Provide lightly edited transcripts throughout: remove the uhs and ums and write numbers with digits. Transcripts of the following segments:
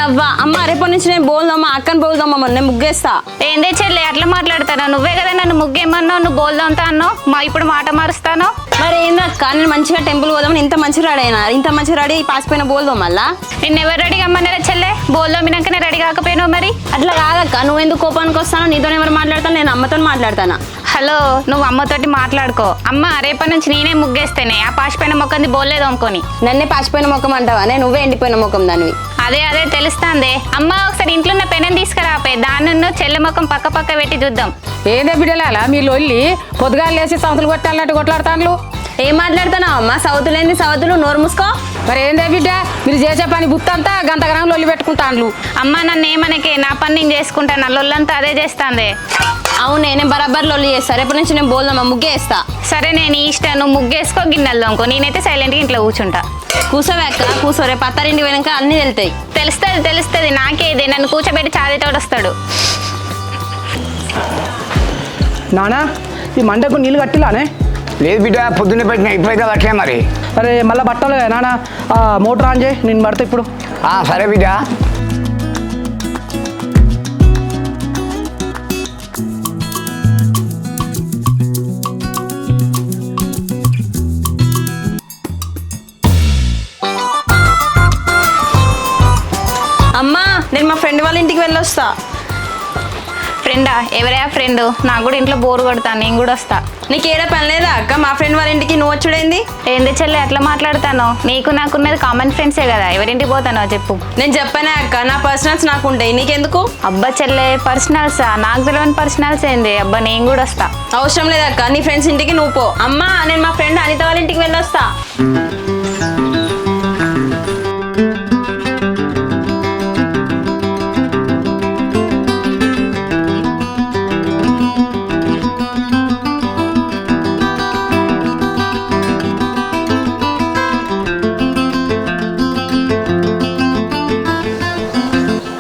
అవ్వ అమ్మ రేపటి నుంచి నేను బోల్దమ్మా అక్కని బోల్దమ్మా నేను ముగ్గేస్తా. ఏందే చెల్లి అట్లా మాట్లాడతాను? నువ్వే కదా నన్ను ముగ్గేమన్నావు, నువ్వు బోల్దాంతా అన్నావు, ఇప్పుడు మాట మారుస్తాను. మరి ఏందక్క నేను మంచిగా టెంపుల్ పోదామని ఇంత మంచి రెడీ అయినా, ఇంత మంచి రెడీ పాసిపోయిన బోల్దాం మళ్ళా. నిన్ను ఎవరు రెడీ అమ్మన్నారా చెల్లె? బోల్దోమినాకనే రెడీ కాకపోయినావు మరి. అట్లా కాదక్క, నువ్వు ఎందుకు కోపానికి వస్తాను? నీతో ఎవరు మాట్లాడతాను? నేను అమ్మతో మాట్లాడతానా. హలో, నువ్వు అమ్మతోటి మాట్లాడుకో. అమ్మ రేపటి నుంచి నేనే ముగ్గేస్తేనే ఆ పాసిపోయిన మొక్కంది బోల్లేదు అనుకోని. నన్నే పాసిపోయిన ముఖం అంటావా? నువ్వే ఎండిపోయిన ముఖం దానివి. అదే తెలుస్తాందే. అమ్మ ఒకసారి ఇంట్లో ఉన్న పెనం తీసుకురాపే, దాన్ని చెల్లె ముఖం పక్క పక్క పెట్టి చూద్దాం. ఏదే బిడ్డలా మీ లొల్లి? పొద్దుగాలు లేచి సౌతులు కొట్టాలన్నట్టు కొట్లాడతాను. ఏం మాట్లాడుతున్నావు అమ్మ? సౌతులేంది సౌతులు, నోరు మూసుకో. మరి ఏందే బిడ్డ మీరు చేసే పని బుత్తంతా గంటగరం లొల్లి పెట్టుకుంటాను. అమ్మ నన్ను ఏమనకే, నా పని నేను చేసుకుంటాను. నా లొల్లంతా అదే చేస్తాందే. అవునే, నేను బరాబర్ లొల్లి చేస్తా. రేపటి నుంచి నేను బోల్దమ్మా ముగ్గే వేస్తా. సరే నేను ఇష్టం, నువ్వు ముగ్గేసుకో, గిన్నెలు అనుకో, నేనైతే సైలెంట్గా ఇంట్లో కూర్చుంటా. కూసోవేక్క కూసో, రేపు అత్తారింటి పోయినాక అన్నీ వెళ్తాయి. తెలుస్తుంది నాకేదే. నన్ను కూర్చోబెట్టి చాదేతోడు వస్తాడు. నానా ఈ మంటకు నీళ్ళు కట్టిలానే? లేదు బిడ్డ, పొద్దున్నే పెట్టిన, ఇప్పుడైతే కట్టలే మరి. అరే మళ్ళీ బట్టలు నానా మోటార్ ఆన్ చేయి, నేను పడతా ఇప్పుడు. సరే బిడ్డ. అమ్మా నేను మా ఫ్రెండ్ వాళ్ళ ఇంటికి వెళ్ళొస్తా. ఫ్రెండా? ఎవరే ఫ్రెండ్? నాకు కూడా ఇంట్లో బోర్ కొడతాను, నేను కూడా వస్తా. నీకు ఏడా పని లేదా అక్క? మా ఫ్రెండ్ వాళ్ళ ఇంటికి నువ్వు వచ్చుడేంది? ఏంది చెల్లె అట్లా మాట్లాడతాను? నీకు నాకున్నది కామన్ ఫ్రెండ్సే కదా, ఎవరింటికి పోతానో చెప్పు. నేను చెప్పానే అక్క, నా పర్సనల్స్ నాకు ఉంటాయి, నీకెందుకు? అబ్బా చెల్లె, పర్సనల్సా? నాకు తెలియని పర్సనల్స్ ఏంది? అబ్బా నేను కూడా వస్తా. అవసరం లేదక్క, నీ ఫ్రెండ్స్ ఇంటికి నువ్వు పో. అమ్మా నేను మా ఫ్రెండ్ అనిత వాళ్ళ ఇంటికి వెళ్ళొస్తా.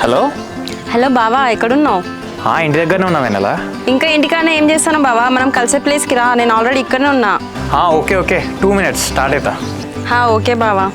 హలో హలో బావా, ఎక్కడున్నావు? ఇంటి దగ్గరనే ఉన్నా వెనలా. ఇంకా ఇంటికానే ఏం చేస్తాను బావా? మనం కలిసే ప్లేస్కి రా, నేను ఆల్రెడీ ఇక్కడనే ఉన్నా. ఓకే 2 minutes స్టార్ట్ అవుతా. ఓకే బావా.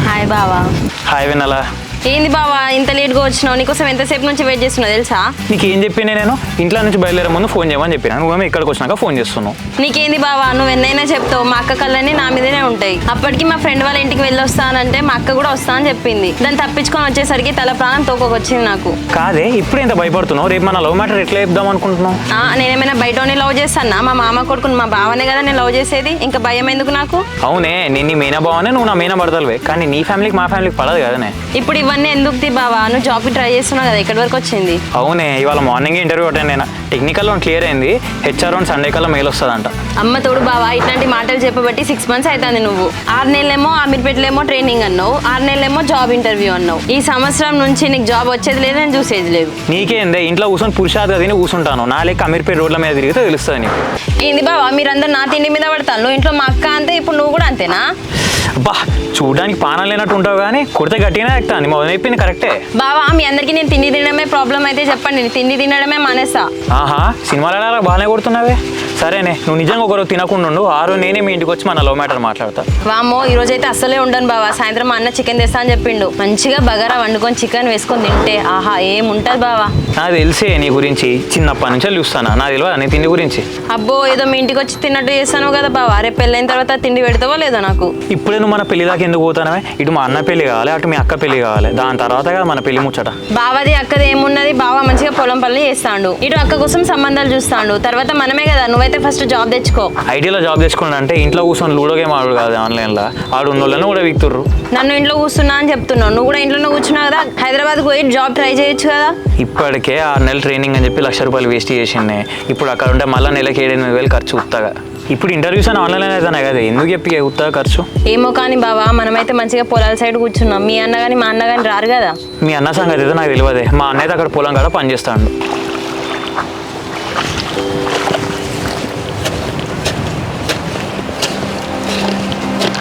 హాయ్ బావా. హాయ్ వెనలా. ఏంది బావా ఇంత లేట్గా వచ్చినావు? నీకోసం ఎంతసేపు నుంచి వెయిట్ చేస్తున్నా తెలుసా? నీకు ఏం చెప్పినా నేను ఇంట్లో నుంచి బయలుదేరే ముందు ఫోన్ చేయమని చెప్పినా, నువ్వేమో ఇక్కడికి వచ్చినాక ఫోన్ చేస్తున్నావు. నీకేంది బావా, నువ్వు ఎన్నైనా చెప్తావు, మా అక్క కళ్ళని నా మీదనే ఉంటాయి. అప్పటికి మా ఫ్రెండ్ వాళ్ళ ఇంటికి వెళ్ళి వస్తానంటే మా అక్క కూడా వస్తా అని చెప్పింది. దాన్ని తప్పించుకొని వచ్చేసరికి తల ప్రాణం తోకొచ్చింది నాకు. కాదే ఇప్పుడు ఎంత భయపడుతున్నావు? రేపు మన లవ్ మ్యాటర్ ఎట్లా చెప్దాం అనుకుంటున్నావు? నేనేమైనా బయటనే లవ్ చేస్తానా? మా మామ కొడుకుని మా బావనే కదా నేను లవ్ చేసేది, ఇంకా భయం ఎందుకు నాకు? అవునే, నేను నీ మీనా బావనే, నువ్వు నా మీనా పడతలువే, కానీ నీ ఫ్యామిలీకి మా ఫ్యామిలీకి పడదు కదనే. ఇప్పుడు ఇవన్నీ ఎందుకు బావా? నువ్వు జాబ్కి ట్రై చేస్తున్నావు కదా, ఎక్కడి వరకు వచ్చింది? అవునే, ఇవాళ మార్నింగ్ ఇంటర్వ్యూ అటెండ్ అయినా, టెక్నికల్ రౌండ్ క్లియర్ అయింది, హెచ్ఆర్ రౌండ్ సండే కల్లా మెయిల్ వస్తుందంట. అమ్మ తోడు బావా, ఇట్లాంటి మాటలు చెప్పబట్టి 6 months అవుతుంది. నువ్వు 6 నెలలేమో అమీర్పేటలేమో ట్రైనింగ్ అన్నావు, 6 నెలలేమో జాబ్ ఇంటర్వ్యూ అన్నావు. ఈ సంవత్సరం నుంచి నీకు జాబ్ వచ్చేది లేదు, నేను చూసేది లేదు. నీకేందే, ఇంట్లో కూర్చొని పురుషార్థ తిని కూర్చుంటాను, నా లెక్క అమీర్పేట రోడ్ల మీద తిరిగితే తెలుస్తుంది నీకు. ఏంది బావా మీరందరూ నా తిండి మీద పడతాను? నువ్వు ఇంట్లో మా అక్క అంతే, ఇప్పుడు నువ్వు కూడా అంతేనా? అబ్బా చూడడానికి పానం లేనట్టు ఉంటావు కానీ కుడితే గట్టిగానే ఎక్కుతాను, మొదలు చెప్పింది కరెక్టే. బావా మీ అందరికీ నేను తిండి తినడమే ప్రాబ్లం అయితే చెప్పండి, నేను తిండి తినడమే మానేస్తా. సినిమాలు అలా బాగానే కొడుతున్నావే. సరేనే, నువ్వు నిజంగా ఒకరు తినకుండా ఉండు, నేనే మీ ఇంటికి వచ్చి మన లవ్ మ్యాటర్ మాట్లాడతా. వామ్మో ఈ రోజు అయితే అస్సలే ఉండను బావా. సాయంత్రం మా అన్న చికెన్ తెస్తా అని చెప్పిండు, మంచిగా బగారా వండుకొని చికెన్ వేసుకొని తింటే ఏముంటది బావా. నాకు తెలిసే నీ గురించి, చిన్నప్పటి నుంచి చూస్తానా, నాకు తెలియదు నీ తిండి గురించి. అబ్బో ఏదో మీ ఇంటికి వచ్చి తిన్నట్టు చేస్తాను కదా బావా, రేపు పెళ్ళైన తర్వాత తిండి పెడతావో లేదో నాకు. ఇప్పుడే నువ్వు మన పెళ్లి దాకా ఎందుకు పోతానవే? ఇటు మా అన్న పెళ్లి కావాలి, అటు మీ అక్క పెళ్లి కావాలి, దాని తర్వాత కదా మన పెళ్లి ముచ్చట. బావది అక్కది ఏమున్నది, బావ మంచిగా పొలం పనులు చేస్తాడు, ఇటు అక్క కోసం సంబంధాలు చూస్తాడు, తర్వాత మనమే కదా. నువ్వైతే నువ్వైతే ఫస్ట్ జాబ్ తెచ్చుకో. ఐటీలో జాబ్ తెచ్చుకున్నా అంటే ఇంట్లో కూర్చొని లూడో గేమ్ ఆడు కాదు, ఆన్లైన్లో ఆడు ఉన్న వాళ్ళని కూడా వీక్తుర్రు. నన్ను ఇంట్లో కూర్చున్నా అని చెప్తున్నావు, నువ్వు కూడా ఇంట్లోనే కూర్చున్నావు కదా. హైదరాబాద్కి పోయి జాబ్ ట్రై చేయొచ్చు కదా. ఇప్పటికే 6 నెలలు ట్రైనింగ్ అని చెప్పి 1,00,000 రూపాయలు వేస్ట్ చేసిండే. ఇప్పుడు అక్కడ ఉంటే మళ్ళీ నెలకి 7-8 వేలు ఖర్చు ఉత్తగా. ఇప్పుడు ఇంటర్వ్యూస్ అని ఆన్లైన్ అయితేనే కదా, ఎందుకు చెప్పి ఉత్తగా ఖర్చు. ఏమో కానీ బావా, మనమైతే మంచిగా పొలాల సైడ్ కూర్చున్నాం. మీ అన్న కానీ మా అన్న కానీ రారు కదా. మీ అన్న సంగతి అయితే నాకు తెలియదే. మా అన్న అయితే అక్కడ పొలం కాడ పనిచేస్తాడు.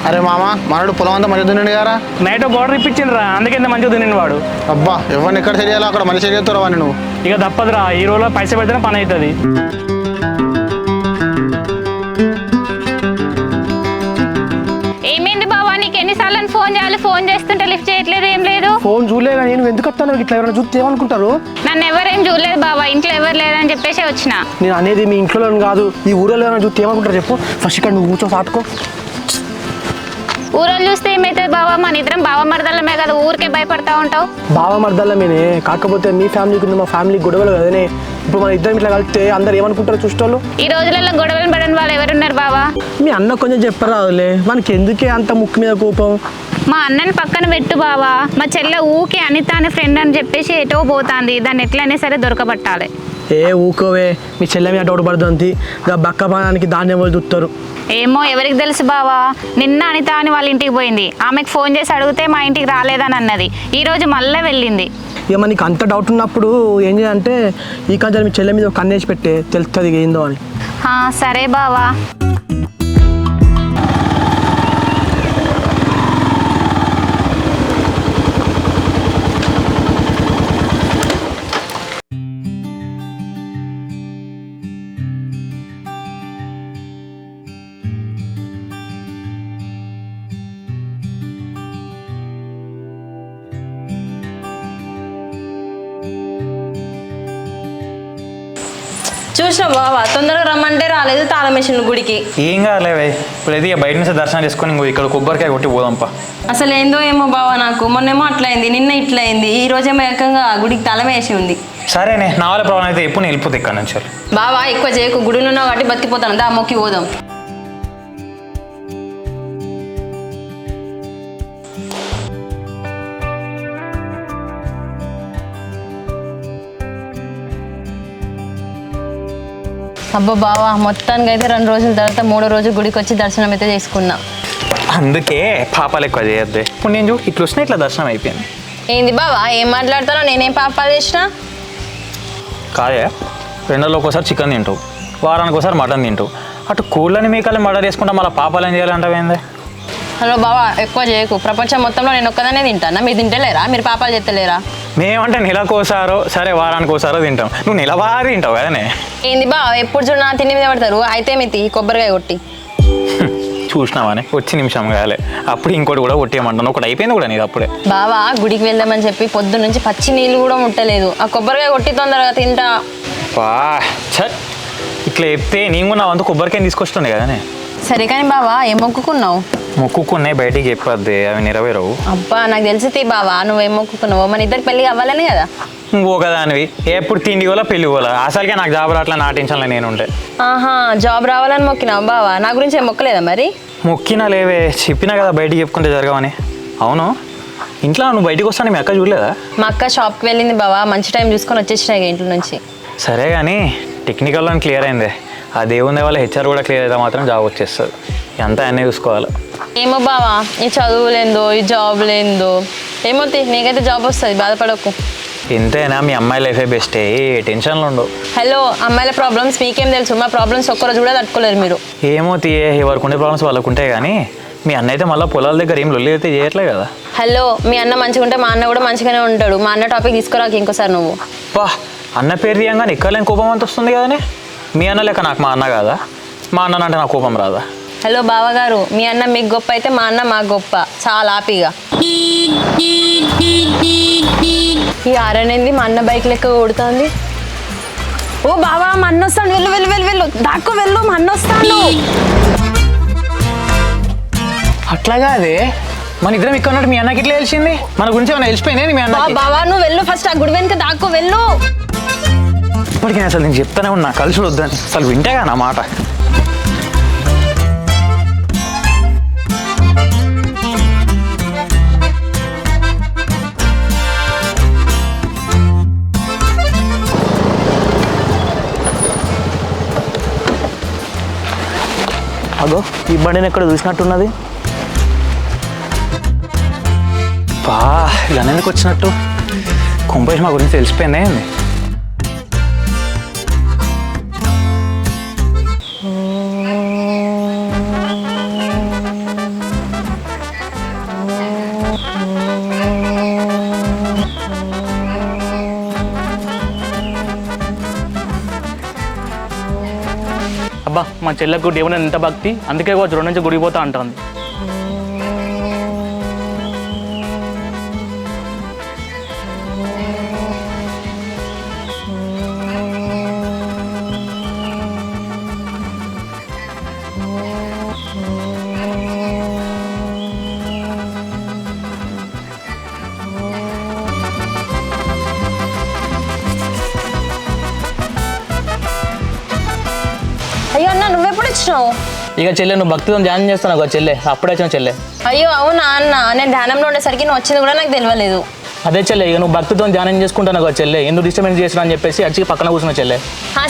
అరే మామ, మనడు పొలం అంతా మంచిగా దున్నిండు గారా. నైట్ బోర్డర్ ఇప్పించిండ్రా, అందుకే ఇంత మంచిగా తిని వాడు. అబ్బా, ఎవరిని ఎక్కడ సరియాలో అక్కడ మళ్ళీ సరిచేస్తావు వాడిని నువ్వు. ఇక తప్పదురా, ఈ రోజులో పైసలు పెడితేనే పని అవుతుంది. ఏమైంది బావా, నీకు ఎన్నిసార్లు ఫోన్ చేయాలి, ఫోన్ చేస్తుంటే లిఫ్ట్ చేయట్లేదు, ఏం లేదు. ఫోన్ చూడలే కానీ నేను ఎందుకు వస్తాను ఇట్లా ఎవరైనా చూస్తే ఏమనుకుంటారు? నన్ను ఎవరేం చూడలేదు బావా, ఇంట్లో ఎవరు లేదని చెప్పేసి వచ్చిన. నేను అనేది మీ ఇంట్లో కాదు, ఈ ఊరిలో ఎవరైనా చూస్తే ఏమనుకుంటారు చెప్పు. ఫస్ట్ ఇక్కడ నువ్వు కూర్చో సాటుకో. ఊరోళ్ళు చూస్తే ఏమవుతుంది బావా, మన ఇద్దరం బావ మరదలమే కదా, ఊరికే భయపడతా ఉంటావు. బావ మర్దాలమేనే, కాకపోతే మీ ఫ్యామిలీకి మా ఫ్యామిలీ గొడవలు కదనే. ఇప్పుడు మన ఇద్దరం ఇట్లా కలిస్తే అందరు ఏమనుకుంటారు చూసేవాళ్ళు. ఈ రోజులలో గొడవలు పడని వాళ్ళు ఎవరున్నారు బావా? మీ అన్న కొంచెం చెప్పరాదులే, మనకి ఎందుకే అంత ముక్కు మీద కోపం. మా అన్నని పక్కన పెట్టు బావా, మా చెల్లె ఊకే అనిత అనే ఫ్రెండ్ అని చెప్పేసి ఎటో పోతాంది, దాన్ని ఎట్లయినా సరే దొరకబట్టాలి. ఏ ఊకోవే, మీ చెల్లె మీద డౌట్ పడుతుంది. ఇక బక్క పానానికి ధాన్యం వాళ్ళు చూస్తారు. ఏమో ఎవరికి తెలుసు బావా. నిన్న అనిత అని వాళ్ళ ఇంటికి పోయింది, ఆమెకు ఫోన్ చేసి అడిగితే మా ఇంటికి రాలేదని అన్నది. ఈరోజు మళ్ళీ వెళ్ళింది. ఇక మనకి అంత డౌట్ ఉన్నప్పుడు ఏం చేయాలంటే ఈ కంచెలు మీ చెల్లె మీద ఒక కన్నేసి పెట్టే, తెలుస్తుంది ఏందో అని. సరే బావా. చూసిన బావా, తొందరగా రమ్మంటే రాలేదు, తాళం వేసిండు గుడికి. ఏం కాలేవే, ఇప్పుడు అయితే బయట నుంచి దర్శనం చేసుకొని ఇంకో ఇక్కడ కొబ్బరికాయ కొట్టి పోదాంపా. అసలు ఏందో ఏమో బావా, నాకు మొన్నేమో అట్లయింది, నిన్న ఇట్లా అయింది, ఈ రోజేమో ఏకంగా గుడికి తాళం వేసి ఉంది. సరేనే, నా వాళ్ళ ప్రాబ్లం అయితే ఎప్పుడు నేను వెళ్ళిపోతే ఇక్కడ నుంచి. బావా ఎక్కువ చేయకు, గుడిలో ఉన్నావు కాబట్టి బతికిపోతాను, దా మొక్కి పోదాం. అబ్బా బావా, మొత్తానికి అయితే 2 రోజుల తర్వాత 3వ రోజు గుడికి వచ్చి దర్శనం అయితే చేసుకున్నా. అందుకే పాపాలు ఎక్కువ చేయొద్దు. ఇప్పుడు నేను ఇట్లా వచ్చినా ఇట్లా దర్శనం అయిపోయింది. ఏంది బావా, ఏం మాట్లాడతానో, నేనేం పాపాలు చేసినా? కాదే, 2 రోజులకు ఒకసారి చికెన్ తింటావు, వారానికి ఒకసారి మటన్ తింటావు, అటు కోళ్ళని మీకల్ని మర్డర్ చేసుకుంటా మళ్ళీ పాపాలు ఏం చేయాలంటావేందే? హలో బావా, ఎక్కువ చేయకు. ప్రపంచం మొత్తంలో నేను ఒక్కదానే తింటానా? మీరు తింటలేరా? మీరు పాపాలు చేస్తలేరా? మేమంటే నెలకోసారో సరే వారానికి ఒకసారో తింటాం, నువ్వు నెలవారీ తింటావు కదనే. ఏంది బావ, ఎప్పుడు చూడు నా తిండి మీద పడతారు. అయితే మెత్తి కొబ్బరికాయ కొట్టి చూసినావానే, వచ్చి నిమిషం కాలే, అప్పుడు ఇంకోటి కూడా కొట్టేయమంటాను, ఒకటి అయిపోయింది కూడా నీది అప్పుడే. బావా గుడికి వెళ్దామని చెప్పి పొద్దు నుంచి పచ్చి నీళ్ళు కూడా ముట్టలేదు. ఆ కొబ్బరికాయ కొట్టి తొందరగా తింటా. వా చట్, ఇట్లా చెప్తే నేను కూడా నా వంతు కొబ్బరికాయ తీసుకొస్తుండే కదనే. సరే కానీ బావా, ఏం మొక్కుకున్నావు? మొక్కుకున్నాయి బయటికి చెప్పొద్దే, అవి నెరవేరవు. అబ్బా నాకు తెలిసి బావా, నువ్వేం మొక్కుకున్నావు? మన ఇద్దరికి పెళ్లి అవ్వాలని కదా. నువ్వు ఒకదానివి ఎప్పుడు తిండి కోలా పెళ్లి కోలా, అసలుకే నాకు జాబ్ రావట్లా, నా టెన్షన్లో నేను ఉంటే. ఆహా, జాబ్ రావాలని మొక్కినావు బావా, నా గురించి ఏం మొక్కలేదా మరి? మొక్కినా లేవే, చెప్పినా కదా బయటికి చెప్పుకుంటే జరగవని. అవును, ఇంట్లో నువ్వు బయటికి వస్తాను మీ అక్క చూడలేదా? మా అక్క షాప్కి వెళ్ళింది బావా, మంచి టైం చూసుకొని వచ్చేసినాయి ఇంట్లో నుంచి. సరే కానీ టెక్నికల్లో క్లియర్ అయిందే, ఆ దేవుని వల్ల హెచ్ఆర్ కూడా క్లియర్ అయితే మాత్రం జాబ్ వచ్చేస్తుంది. ఎంత అన్నీ చూసుకోవాలి. ఏమో బావా, ఈ చదువులేందో ఈ జాబ్ లేందో ఏమో, నీకైతే జాబ్ వస్తుంది, బాధపడకు. ఎంతైనా మీ అమ్మాయి లైఫే బెస్టే, టెన్షన్లు ఉండవు. హలో, అమ్మాయిల ప్రాబ్లమ్స్ మీకేం తెలుసు? మా ప్రాబ్లమ్స్ ఒక్కరోజు కూడా తట్టుకోలేరు మీరు. ఏమో తీయే, ఎవరికి ఉండే ప్రాబ్లమ్స్ వాళ్ళకు ఉంటాయి కానీ మీ అన్న అయితే మళ్ళీ పొలాల దగ్గర ఏం లొల్లి అయితే చేయట్లే కదా. హలో, మీ అన్న మంచిగా ఉంటే మా అన్న కూడా మంచిగానే ఉంటాడు. మా అన్న టాపిక్ తీసుకురాక ఇంకోసారి నువ్వు. వా, అన్న పేరు తీయంగానే ఎక్కలేని కోపం అంత వస్తుంది కదనే. మీ అన్న లెక్క నాకు మా అన్న కాదా? మా అన్న అంటే నాకు కోపం రాదా? హలో బావగారు, మీ అన్న మీకు గొప్ప అయితే మా అన్న మాకు గొప్ప, చాలా హ్యాపీగా. ఈ ఆరనేది మా అన్న బైక్ లెక్క కొడుతుంది. ఓ బావా, మా అన్న వస్తాడు, వెళ్ళు వెళ్ళు వెళ్ళు వెళ్ళు, దాక్కో వెళ్ళు, మా అన్న వస్తాడు. అట్లాగా అదే మన ఇద్దరం ఇక్కడ ఉన్నట్టు మీ అన్నకి ఇట్లా తెలిసింది? మన గురించి ఏమైనా తెలిసిపోయినాయి మీ అన్న? బావా నువ్వు వెళ్ళు, ఫస్ట్ ఆ గుడి వెనుక దాక్కో వెళ్ళు. ఇప్పటికైనా అసలు నేను చెప్తానే ఉన్నా కలిసి వద్దని, అసలు వింటేగా నా మాట. అగో ఈ బండిని ఎక్కడ చూసినట్టున్నది. బా ఇలా ఎందుకు వచ్చినట్టు? కొంపేసి మా గురించి తెలిసిపోయిందే. అబ్బా మా చెల్లెకు దేవుని ఎంత భక్తి, అందుకే కావచ్చు 2 నుంచి గుడికి పోతా అంటుంది. అయ్యో అన్న నువ్వెప్పుడు వచ్చినావు? ఇక చెల్లె నువ్వు భక్తితో ధ్యానం చేస్తాను చెల్లె, అప్పుడే వచ్చిన చెల్లె. అయ్యో అవునా అన్న, నేను ధ్యానంలో ఉండేసరికి నువ్వు వచ్చింది కూడా నాకు తెలియలేదు. అదే చెల్లె, ఇక నువ్వు భక్తితో ధ్యానం చేసుకుంటాను చెల్లె, ఎందుకు డిస్టర్బెన్స్ చేస్తున్నా అని చెప్పేసి వచ్చి పక్కన కూర్చున్న చెల్లె.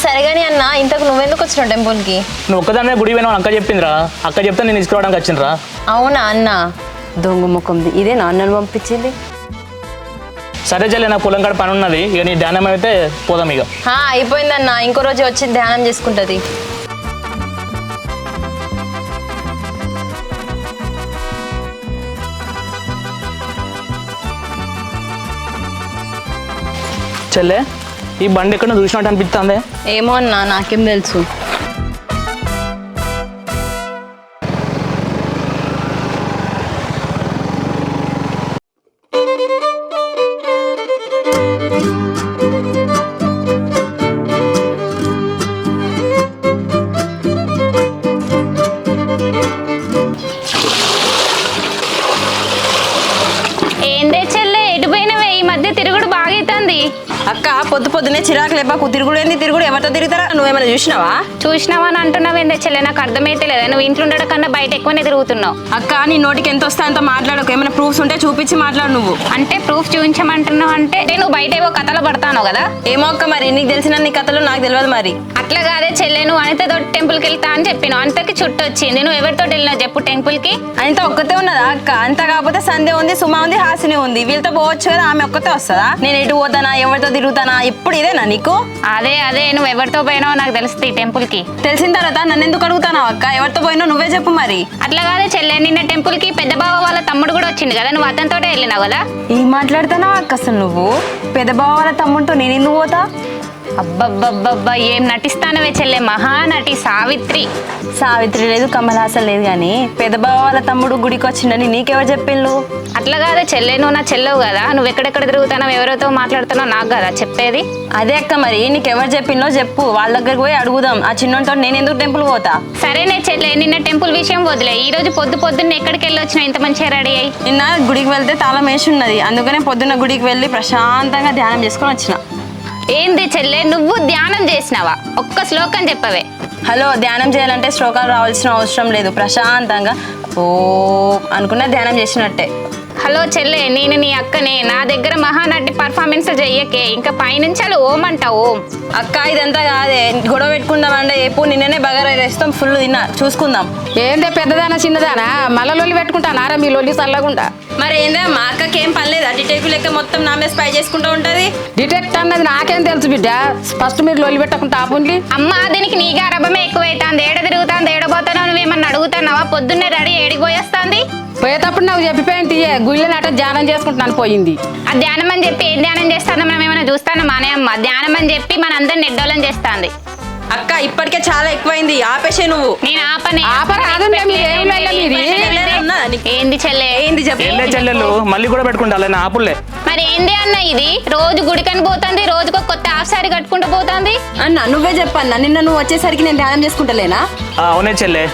సరే కానీ అన్న, ఇంతకు నువ్వెందుకు వచ్చినావు టెంపుల్కి? నువ్వు ఒక్కదానే గుడి పోయినావు అక్క చెప్పిందిరా, అక్క చెప్తే నేను తీసుకురావడానికి వచ్చిండ్రా. అవునా అన్న, దొంగ ముఖంది ఇదే నాన్నను పంపించింది. సరే చెల్లె, నాకు పొలం కాడ పని ఉన్నది, ఇక నీ ధ్యానం అయితే పోదాం ఇక. అయిపోయిందన్న, ఇంకో రోజు వచ్చి ధ్యానం చేసుకుంటుంది. చెల్లె ఈ బండి ఎక్కడ చూసినట్టు అనిపిస్తుంది. ఏమో అన్న, నాకేం తెలుసు. ఏందే చెల్లె ఎటు పోయినవే? ఈ మధ్య తిరుగుడు బాగైతుంది. అక్క పొద్దునే చిరాకు లేపాకు. తిరుగుడు ఏంది తిరుగుడు, ఎవరితో తిరుగుతారా? నువ్వేమైనా చూసినావా? చూసినావని అంటున్నావు ఏందే చెల్లె? నాకు అర్థమైతే లేదా? నువ్వు ఇంట్లో ఉండడం కన్నా బయట ఎక్కువనే తిరుగుతున్నావు. అక్క నీ నోటికి ఎంత వస్తే అంత మాట్లాడకు. ఏమైనా ప్రూఫ్స్ ఉంటే చూపించి మాట్లాడు. నువ్వు అంటే ప్రూఫ్ చూపించమంటున్నావు అంటే నువ్వు బయట ఏవో కథలు పడతావు కదా. ఏమో అక్క, మరి నీకు తెలిసిన నీ కథలు నాకు తెలియదు. మరి అట్లా కాదే చెల్లె, నువ్వు అనితతో టెంపుల్కి వెళ్తా అని చెప్పినావు. అంతకి చుట్టూ వచ్చింది. నువ్వు ఎవరితో వెళ్ళినావు చెప్పు టెంపుల్కి? అంత ఒక్కతే ఉన్నదా అక్క? అంత కాకపోతే సంధ్య ఉంది, సుమా ఉంది, హాసిని ఉంది. వీళ్ళతో పోవచ్చు కదా, ఆమె ఒక్కతే వస్తుందా? నేను ఎటు పోతానా, ఎవరితో తిరుగుతానా? ఇప్పుడు ఇదేనా నీకు? అదే నువ్వు ఎవరితో పోయినావు నాకు తెలుస్తుంది టెంపుల్కి. తెలిసిన తర్వాత నన్ను ఎందుకు అడుగుతానా అక్క? ఎవరితో పోయినావు నువ్వే చెప్పు మరి. అట్లా కాదే చెల్లె, నిన్న టెంపుల్కి పెద్ద బావ వాళ్ళ తమ్ముడు కూడా వచ్చింది కదా, నువ్వు అతనితో వెళ్ళినావు కదా. ఏం మాట్లాడుతున్నావు అక్క అసలు నువ్వు? పెద్ద బావ వాళ్ళ తమ్ముంటూ నేను ఎందుకు పోతా? అబ్బబ్బబ్బబ్బా ఏం నటిస్తానవే చెల్లె, మహానటి సావిత్రి. సావిత్రి లేదు, కమల్ హాసన్ లేదు, కానీ పెద్ద బావ వాళ్ళ తమ్ముడు గుడికి వచ్చిందని నీకెవరు చెప్పిండు? అట్లా కాదే చెల్లె, నువ్వు నా చెల్లెవు కదా, నువ్వు ఎక్కడెక్కడ తిరుగుతున్నావు ఎవరితో మాట్లాడుతున్నావు నాకు కదా చెప్పేది. అదే అక్క, మరి నీకెవరు చెప్పిందో చెప్పు, వాళ్ళ దగ్గరికి పోయి అడుగుదాం. ఆ చిన్నతో నేను ఎందుకు టెంపుల్ పోతా? సరేనే చెల్లె, నిన్న టెంపుల్ విషయం వదిలే. ఈ రోజు పొద్దున్న ఎక్కడికి వెళ్ళి వచ్చినా ఇంత మంచిగా రెడీ అయ్యి? నిన్న గుడికి వెళ్తే తాళం వేసి ఉన్నది, అందుకనే పొద్దున్న గుడికి వెళ్ళి ప్రశాంతంగా ధ్యానం చేసుకొని వచ్చిన. ఏంది చెల్లె, నువ్వు ధ్యానం చేసినావా? ఒక్క శ్లోకం చెప్పవే. హలో, ధ్యానం చేయాలంటే శ్లోకాలు రావాల్సిన అవసరం లేదు. ప్రశాంతంగా ఓ అనుకున్న ధ్యానం చేసినట్టే. హలో చెల్లె, నేను నీ అక్కనే, నా దగ్గర మహానటి పర్ఫార్మెన్స్ చెయ్యకే, ఇంకా పైనుంచి అలా ఓం అంట ఓం. అక్క ఇదంతా కాదే, గొడవ పెట్టుకుందాం అంటే ఎప్పుడు నిన్ననే బగారా వేస్తాం, ఫుల్ తిన్నా, చూసుకుందాం. ఏందే పెద్దదానా చిన్నదానా మళ్ళా లొల్లి పెట్టుకుంటానారా మీ లొల్లి చల్లగుండా? మరి ఏందా మా అక్కకి ఏం పని లేదా? డిటెక్టివ్ లెక్క మొత్తం నా మీద స్పై చేసుకుంటూ ఉంటది. డిటెక్ట్ అన్నది నాకేం తెలుసు బిడ్డ, ఫస్ట్ మీరు లొల్లి పెట్టకుండా ఆపుండి. అమ్మ దీనికి నీ గారభమే ఎక్కువైతుంది. ఏడ తిరుగుతాంది, ఏడబోతానో నువ్వేమన్నా అడుగుతున్నావా? పొద్దున్నే రెడీ ఏడికి పోయేస్తాంది. పోయేటప్పుడు నాకు చెప్పిపోయింది, గుళ్ళని అట్ట ధ్యానం చేసుకుంటున్నాను పోయింది. ఆ ధ్యానం అని చెప్పి ఏం ధ్యానం చేస్తానో మనం ఏమైనా చూస్తానో మానే అమ్మ. ధ్యానం అని చెప్పి మన అందరిని నెడ్డోళ్ళని చేస్తాంది. అక్క ఇప్పటికే చాలా ఎక్కువైంది, ఆపేసే నువ్వు. నేను ఆపనే ఆపరాదుంటే మీరు ఏం లేదా మీది? ఏంది చెల్లె? ఏంది చెప్పు. చెల్లె చెల్లెలు మళ్ళీ కూడా పెట్టుకుంటా ఆపులే. మరి ఏంది అన్న ఇది? రోజు గుడికని పోతుంది, రోజుకు కొత్త హాఫ్ సారీ కట్టుకుంటూ పోతుంది. అన్న నువ్వే చెప్పన్నా, నిన్న నువ్వు వచ్చేసరికి నేను ధ్యానం చేసుకుంటలేనా? అవునే చెల్లె,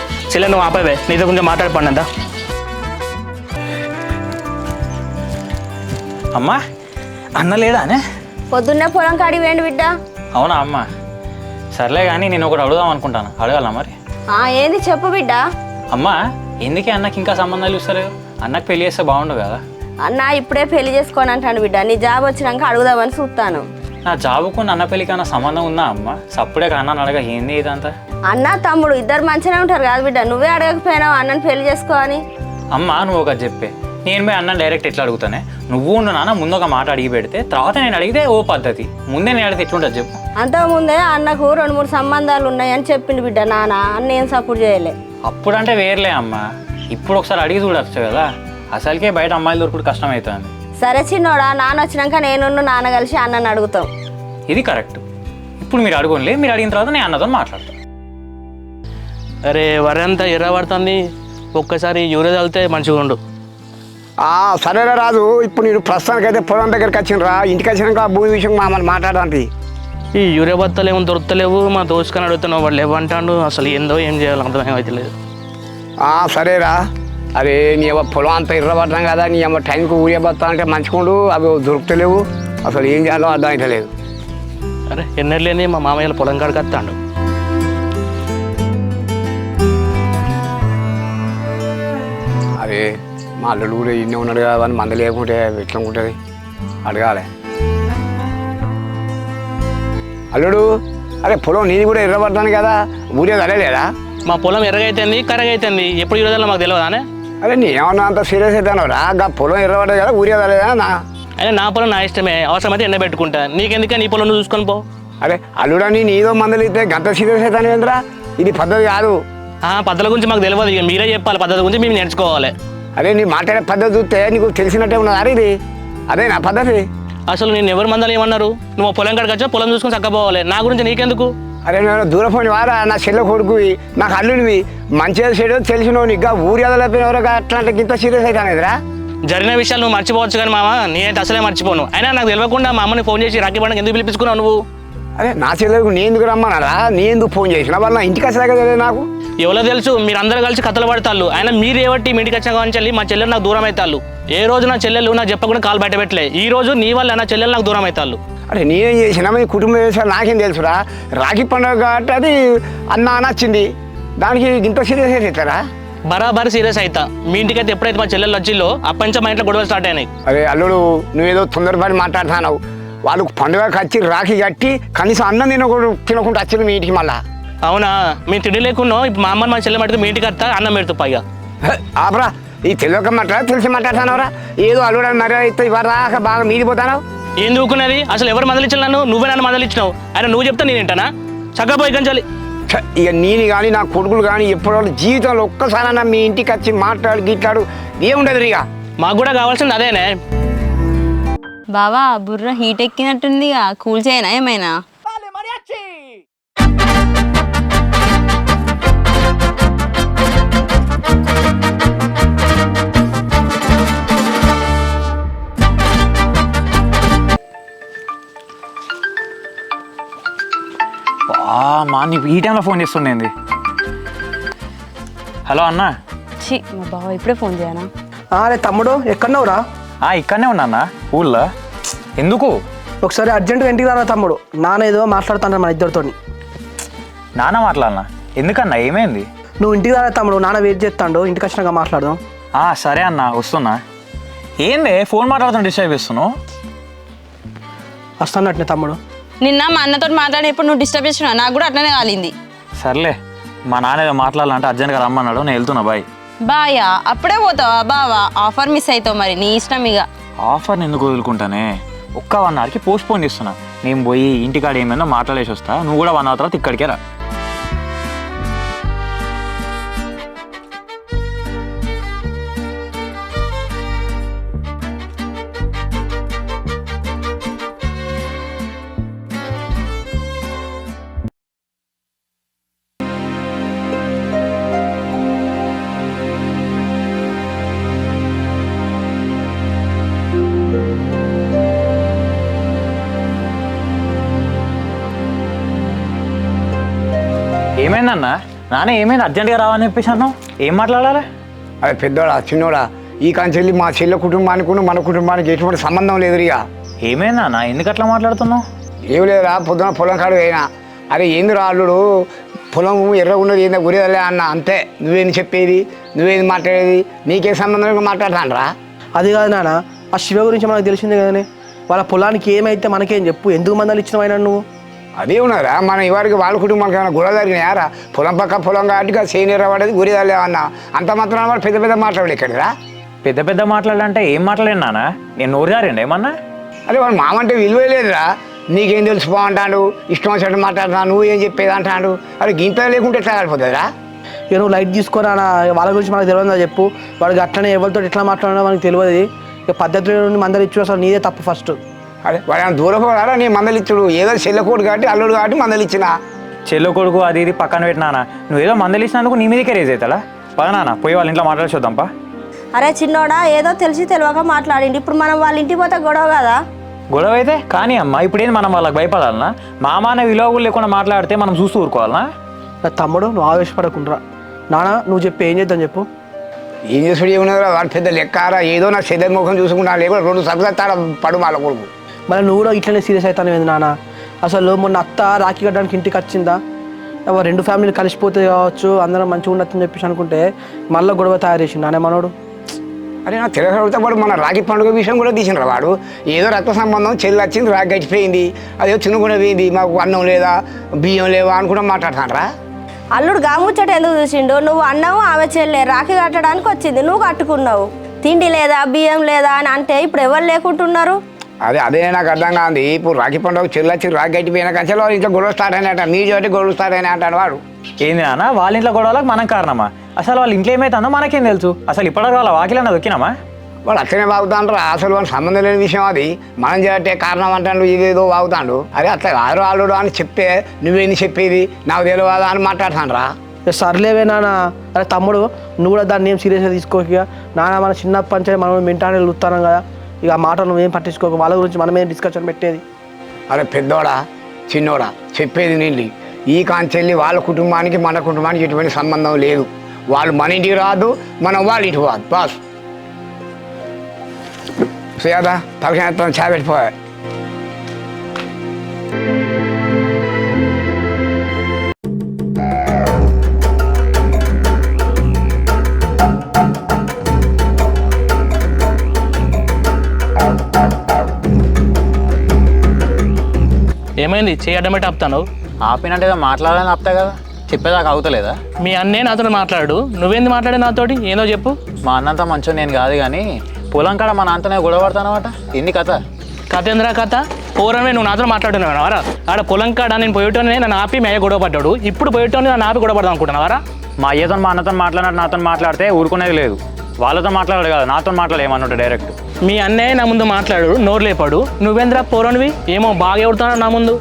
నువ్వు ఆపవే, నీతో కొంచెం మాట్లాడిపోండి. అమ్మా అన్న లేడానే? పొద్దున్నే పొలం కాడికి వేయండి బిడ్డ. అవునా అమ్మ? సర్లే కానీ నేను ఒకటి అడుగుదాం అనుకుంటాను, అడగాల మరి? ఏంది చెప్పు బిడ్డ. అమ్మ, ఎందుకే అన్నకి ఇంకా సంబంధాలు చూస్తలేవు? అన్నకు పెళ్లి చేస్తే బాగుండు కదా? అన్న ఇప్పుడే పెళ్లి చేసుకోని అంటాను బిడ్డ. నీ జాబ్ వచ్చినాక అడుగుదామని చూస్తాను. నా జాబుకు అన్న పెళ్ళికన్నా సంబంధం ఉందా అమ్మ? సప్పుడే అన్నాను అడగ, ఏంది ఇదంతా? అన్న తమ్ముడు ఇద్దరు మంచిగానే ఉంటారు కాదు బిడ్డ, నువ్వే అడగకపోయినావు అన్నని పెళ్లి చేసుకో అని. అమ్మ నువ్వు ఒకటి చెప్పే, నేను పోయి అన్న డైరెక్ట్ ఎట్లా అడుగుతానే? నువ్వు నాన్న ముందు ఒక మాట అడిగి పెడితే తర్వాత నేను అడిగితే ఓ పద్ధతి, ముందే నేను అడిగితే ఎట్లుంటుంది చెప్పు? అంతకుముందే అన్నకు 2-3 సంబంధాలు ఉన్నాయని చెప్పిండు బిడ్డ నాన్న. అన్న ఏం సపోర్ట్ చేయలే. అప్పుడంటే వేర్లే అమ్మ, ఇప్పుడు ఒకసారి అడిగి చూడచ్చు కదా. అసలుకే బయట అమ్మాయిలు దొరుకుడు కష్టం అవుతుంది. సరే చిన్నోడా, నాన్న వచ్చినాక నేను నాన్న కలిసి అన్నని అడుగుతాం. ఇది కరెక్ట్. ఇప్పుడు మీరు అడుగులే, మీరు అడిగిన తర్వాత నేను అన్నతో మాట్లాడతాను. అరే వరి అంతా ఎర్ర పడుతుంది, ఒక్కసారి యూరియా చల్లితే మంచిగా ఉండు. సరేరా రాజు, ఇప్పుడు నేను ప్రస్తుతానికైతే పొలం దగ్గరికి వచ్చినరా, ఇంటికి వచ్చినాక భూమి విషయం మమ్మల్ని మాట్లాడడానికి. ఈ యూరియా బత్తలు ఏమో దొరుకుతలేవు, మా దోసుకొని అడుగుతున్నావు, వాళ్ళు ఏమంటాడు అసలు ఏందో ఏం చేయాలో అర్థమేమవుతలేదు. సరేరా, అరే నీ అమ్మ పొలం అంతా ఎర్రబడ్డాం కదా, నీ అమ్మ టైంకి ఊరియా బత్తా అంటే మంచిగుండు, అవి దొరుకుతలేవు, అసలు ఏం చేయాలో అర్థం అవుతలేదు. అరే ఎన్నెళ్ళేని మా మామయ్యల పొలం కాడికి వస్తాడు. అరే మా అల్లుడు కూడా ఇన్నే ఉన్నాడు కదా, అని మంద లేకుంటే ఎట్లా ఉంటుంది అడగాలి. అల్లుడు, అరే పొలం నేను కూడా ఎర్రబడ్డాను కదా, ఊరియా తడలేదా? మా పొలం ఎర్రగైతుంది కర్రగైతుంది, ఎప్పుడు యూరియా మాకు తెలియదానే? అరే నేనేమన్నా అంత సీరియస్ అవుతాను రా, పొలం ఎర్రబడ్డా కదా ఊరియా తడలేదా నా? అయినా నా పొలం నా ఇష్టమే, అవసరమైతే ఎండబెట్టుకుంటా, నీకెందుకే నీ పొలం నువ్వు చూసుకొని పో. అరే అల్లుడని నీదో మందలు ఇస్తే గంట సీరియస్ అవుతాను ఏంద్రా, ఇది పద్ధతి కాదు. పద్ధతుల గురించి మాకు తెలియదు, ఇక మీరే చెప్పాలి, పద్ధతి గురించి మేము నేర్చుకోవాలి. అరే నీ మాట్లాడే పద్ధతి చూస్తే నీకు తెలిసినట్టే ఉన్నది. అరే ఇది అదే నా పద్ధతి. అసలు నేను ఎవరి మందలు ఏమన్నారు? నువ్వు పొలం కాడికి వచ్చా పొలం చూసుకొని చక్కపోవాలి, నా గురించి నీకెందుకు? అరే నేను దూరం పోని వారా, నా చెల్లె కొడుకువి, నాకు అల్లుడివి, మంచిగా చెడు తెలిసినవు, నీకు ఊరి అదలపోయినవరో అట్లాంటి ఇంత సీరియస్ అవుతానేదిరా? జరిగిన విషయాలు నువ్వు మర్చిపోవచ్చు కానీ మామ, నేనైతే అసలే మర్చిపోను. అయినా నాకు తెలియకుండా మా అమ్మని ఫోన్ చేసి రాఖీ పండుగ ఎందుకు పిలిపించుకున్నావు నువ్వు? అరే నా చెల్లెలకు నేను ఎందుకు రమ్మన్నారా, నేను ఎందుకు ఫోన్ చేసిన, వాళ్ళు నా ఇంటికి వచ్చాక కదా నాకు ఎవరో తెలుసు, మీరు అందరూ కలిసి కథలు పడతాళ్ళు. అయినా మీరు ఏవట్టి మీ ఇంటికి వచ్చిన కానీ మా చెల్లెలు నాకు దూరం అవుతాళ్ళు. ఏ రోజు నా చెల్లెలు నాకు చెప్పకుండా కాలు బయట పెట్టలే, ఈ రోజు నీ వల్ల నా చెల్లెలు నాకు దూరం అవుతాళ్ళు. అరే నేనేం చేసినా మీ కుటుంబం చేసినా నాకేం తెలుసురా, రాఖీ పండుగ కాబట్టి అది అన్న నచ్చింది, దానికి ఇంత సీరియస్ అవుతారా? బరాబర్ సీరియస్ అవుతా. మీ ఇంటికి అయితే ఎప్పుడైతే మా చెల్లెలు వచ్చిందో అప్పటి నుంచి మా ఇంట్లో గొడవలు స్టార్ట్ అయినాయి. అరే అల్లుడు, నువ్వేదో తొందరపడి మాట్లాడుతున్నావు, వాళ్ళకు పండుగకి వచ్చి రాఖీ కట్టి కనీసం అన్నం తినకుండా వచ్చింది మీ ఇంటికి. మళ్ళా అవునా? మేము తిండి లేకున్నా ఇప్పుడు మా అమ్మని మా చెల్లె మటుకు మీ ఇంటికి వస్తా, అన్నం పెడుతూ పైగా. ఆపరా, ఈ తెలియక తెలిసి మాట్లాడుతున్నావురా, ఏదో అల్లుడు మర్యాద అయితే ఇవ్వరాక బాగా మీదిపోతావు. ఏం దూకున్నది? అసలు ఎవరు మొదలిచ్చిన నన్ను? నువ్వే నన్ను మొదలిచ్చినావు. అయినా నువ్వు చెప్తా నేను ఏంటనా? చక్కపోయి కంచాలి. ఇక నేను కానీ నా కొడుకులు కానీ ఎప్పుడు జీవితంలో ఒక్కసారైనా మీ ఇంటికి వచ్చి మాట్లాడు గిట్లాడు ఏముండదు. ఇక మాకు కూడా కావాల్సింది అదేనే. బావా బుర్ర హీట్ ఎక్కినట్టుంది, కూల్ చేయనా ఏమైనా? మా నీకు ఈ టైంలో ఫోన్ చేస్తుండేంది? హలో అన్న. మా బావ ఇప్పుడే ఫోన్ చేయనా? అరే తమ్ముడు ఎక్కడున్నావురా? ఇక్కడనే ఉన్నా అన్న, ఊళ్ళో. ఎందుకు? ఒకసారి అర్జెంటుగా ఇంటికి రారా తమ్ముడు, నాన్న ఏదో మాట్లాడుతాను మన ఇద్దరితో. నాన్న మాట్లాడనా? ఎందుకన్నా, ఏమైంది? నువ్వు ఇంటికి రారా తమ్ముడు, నాన్న వెయిట్ చేస్తాడు, ఇంటికి వచ్చినాక మాట్లాడదాం. సరే అన్న, వస్తున్నా. ఏంది ఫోన్ మాట్లాడుతున్నా డిస్టర్బ్ చేస్తున్నావు? వస్తానట్నే తమ్ముడు. నిన్న మా అన్నతో మాట్లాడేప్పుడు నువ్వు డిస్టర్బ్ చేస్తున్నావు, నాకు కూడా అట్లనే కాలింది. సర్లే, మా నాన్న ఏదో మాట్లాడాలంటే అర్జెంట్గా రమ్మన్నాడు, నేను వెళ్తున్నా. బాయ్. బాయా? అప్పుడే పోతావా బావా? ఆఫర్ మిస్ అవుతావు, మరి నీ ఇష్టం. ఇక ఆఫర్ని ఎందుకు వదులుకుంటానే, ఒక్క 1 అవర్కి పోస్ట్ పోన్ చేస్తున్నా. నేను పోయి ఇంటికాడ ఏమైందో మాట్లాడేసి వస్తా, నువ్వు కూడా 1 అవర్ తర్వాత ఇక్కడికే రా. ఏమైందన్నా? నాన్న ఏమైంది, అర్జెంట్గా రావని చెప్పేసి అన్నావు, ఏం మాట్లాడాలి? అదే పెద్దోడా చిన్నోడా, ఈ కాంచెల్లి మా చెల్లె కుటుంబానికి మన కుటుంబానికి ఎటువంటి సంబంధం లేదు. ఇక ఏమైందన్నా, ఎందుకు అట్లా మాట్లాడుతున్నావు? ఏం లేదురా, పొద్దున పొలం కాడు పోయినా. అరే ఏంది రాళ్ళుడు పొలం ఎర్రగా ఉన్నది ఏందో గురిదలే అన్న, అంతే. నువ్వేంది చెప్పేది, నువ్వేంది మాట్లాడేది, నీకే సంబంధం మాట్లాడతాను రా. అది కాదు నాన్న, ఆ శివ గురించి మనకు తెలిసిందే కదనే. వాళ్ళ పొలానికి ఏమైతే మనకేం చెప్పు, ఎందుకు మందాలు ఇచ్చిన ఆయన నువ్వు? అదే ఉన్నారా, మన ఇవారికి వాళ్ళ కుటుంబానికి ఏమైనా గొడవ జరిగినాయారా? పొలం పక్క పొలం కాబట్టి సీనియర్ పడేది గురిదలే అన్న, అంత మాత్రం వాడు పెద్ద పెద్ద మాట్లాడు ఇక్కడరా. పెద్ద పెద్ద మాట్లాడంటే ఏం మాట్లాడాను నాన్న? నేను నోరు జారండి ఏమన్నా? అరే వాడు మామంటే విలువే లేదురా. నీకేం తెలిసిపో అంటాడు, ఇష్టం వచ్చినట్టు మాట్లాడుతున్నాను, నువ్వు ఏం చెప్పేది అంటాడు. అరే గింత లేకుంటే ఎట్లా కాలిపోతుందిరా? ఇక నువ్వు లైట్ తీసుకోరా, వాళ్ళ గురించి మనకు తెలియదా చెప్పు. వాడికి అట్లనే ఎవరితో ఎట్లా మాట్లాడినా మనకు తెలియదు. ఇక పద్ధతిలో నుండి మందలు ఇచ్చు, అసలు నీదే తప్పు ఫస్ట్. అరే వాడు ఏమైనా దూరం పోరారా? నీ మందలిచ్చుడు ఏదో చెల్లెకోడు కాబట్టి అల్లుడు కాబట్టి మందలిచ్చిన. చెల్లు కొడుకు అది ఇది పక్కన పెట్టినానా, నువ్వేదో మందలిచ్చినందుకు నీ మీదకే రేజ్ అవుతాడా? పద నాన్న, పోయి వాళ్ళ ఇంట్లో మాట్లాడొద్దాంపా. అరే చిన్నోడా, ఏదో తెలిసి తెలియక మాట్లాడింది. ఇప్పుడు మనం వాళ్ళ ఇంటికి పోతే గొడవ కదా. గొడవ అయితే కానీ అమ్మ, ఇప్పుడేంది మనం వాళ్ళకి భయపడాలనా? మామాన విలువ లేకుండా మాట్లాడితే మనం చూస్తూ ఊరుకోవాలనా? నా తమ్ముడు నువ్వు ఆవేశపడకుండా నాన్న, నువ్వు చెప్పి ఏం చేద్దాం చెప్పు. ఏం చేసుడు ఏమున్నారా, వాడు పెద్ద లెక్కారా, ఏదో నా చెల్లె ముఖం చూసుకుంటా లేకుండా 2 సబ్జెక్టాడ పడు వాళ్ళ కొడుకు. మరి నువ్వు కూడా ఇట్లనే సీరియస్ అవుతాను ఏంది నాన్న? అసలు మొన్న అత్త రాఖీ కట్టడానికి ఇంటికి వచ్చిందా, 2 ఫ్యామిలీలు కలిసిపోతే కావచ్చు, అందరం మంచిగా ఉండొచ్చని చెప్పేసి అనుకుంటే మళ్ళీ గొడవ తయారు చేసిండు నానే మనోడు. అరే నా తిరగడితే వాడు మన రాఖీ పండుగ విషయం కూడా తీసినరా. వాడు ఏదో రక్త సంబంధం చెల్లి వచ్చింది, రాఖీ గడిచిపోయింది, అదేదో చిన్న కూడా పోయింది, మాకు అన్నం లేదా బియ్యం లేవా అని కూడా మాట్లాడతానరా. అల్లుడు గాముచ్చట ఎందుకు చూసిండు? నువ్వు అన్నావు, ఆమె చెల్లె రాఖీ కట్టడానికి వచ్చింది, నువ్వు కట్టుకున్నావు. తిండి లేదా బియ్యం లేదా అని అంటే ఇప్పుడు ఎవరు లేకుంటున్నారు? అదే నాకు అర్థం కాదు. ఇప్పుడు రాఖీ పండుగ చెల్లి వచ్చి రాఖీ గడిచిపోయిన కంచెలో వాళ్ళు ఇంట్లో గొడవ స్టార్ట్ అయినట్ట, మీ చోటి గొడవ స్టార్ట్ అయినా అంటాడు వాడు. ఏంది నాన్న, వాళ్ళ ఇంట్లో గొడవలకు మనం కారణమా? అసలు వాళ్ళ ఇంట్లో ఏమైతుందో మనకేం తెలుసు? అసలు ఇప్పటివరకు వాళ్ళ వాకిలన్నా దొక్కినామా? వాడు అట్లనే వాగుతాండ్రా, అసలు వాడు సంబంధం లేని విషయం అది. మనం చేయటే కారణం అంటాడు, ఇదేదో వాగుతాడు. అరే అట్లా ఆరు ఆలుడు అని చెప్తే నువ్వేంది చెప్పేది, నాకు తెలియదా అని మాట్లాడతానరా. సర్లేవే నాన్న. అరే తమ్ముడు, నువ్వు కూడా దాన్ని ఏం సీరియస్గా తీసుకోక నాన్న. మన చిన్న పంచాయతీ మనం మింటానే చూస్తాం కదా, ఇక ఆ మాట నువ్వేం పట్టించుకోక, వాళ్ళ గురించి మనమే డిస్కషన్ పెట్టేది. అరే పెద్దోడా చిన్నోడా చెప్పేది నీళ్ళు, ఈ కాంచెల్లి వాళ్ళ కుటుంబానికి మన కుటుంబానికి ఎటువంటి సంబంధం లేదు. వాళ్ళు మన ఇంటికి రాదు, మనం వాళ్ళ ఇంటికి రాదు. బాస్ సుయాదా తలకాయ చాయ్ పెట్టిపోయా. ఏమైంది చేయి అడ్డమేట ఆపుతాను? ఆపినంటే మాట్లాడాలని ఆపుతా కదా, చెప్పేదాకా అవుతలేదా? మీ అన్నే నాతో మాట్లాడు, నువ్వేంది మాట్లాడే నాతోటి? ఏదో చెప్పు. మా అన్నంతా మంచోడు నేను కాదు కానీ పొలం కాడ మా నాన్నతోనే గొడవ పడతానమాట. ఎన్ని కథ కథేంద్రా కథ? పోరమే నువ్వు నాతో మాట్లాడుతున్నావారా? ఆడ పొలం కాడ నేను పోయేటోనే నన్ను ఆపి మేయ గొడవ పడ్డాడు, ఇప్పుడు పోయేటోని నన్ను ఆపి గొడవ పడదాం అనుకుంటున్నావారా? మా అయ్యతో మా అన్నతో మాట్లాడినట్టు నాతో మాట్లాడితే ఊరుకునేది లేదు. వాళ్ళతో మాట్లాడాడు కదా, నాతో మాట్లాడేమన్నట్టు డైరెక్ట్. మీ అన్నయ్య నా ముందు మాట్లాడు, నోరు లేపాడు. నువ్వేంద్రా పోరనివి ఏమో బాగా ఎవడుతున్నాడు నా ముందు.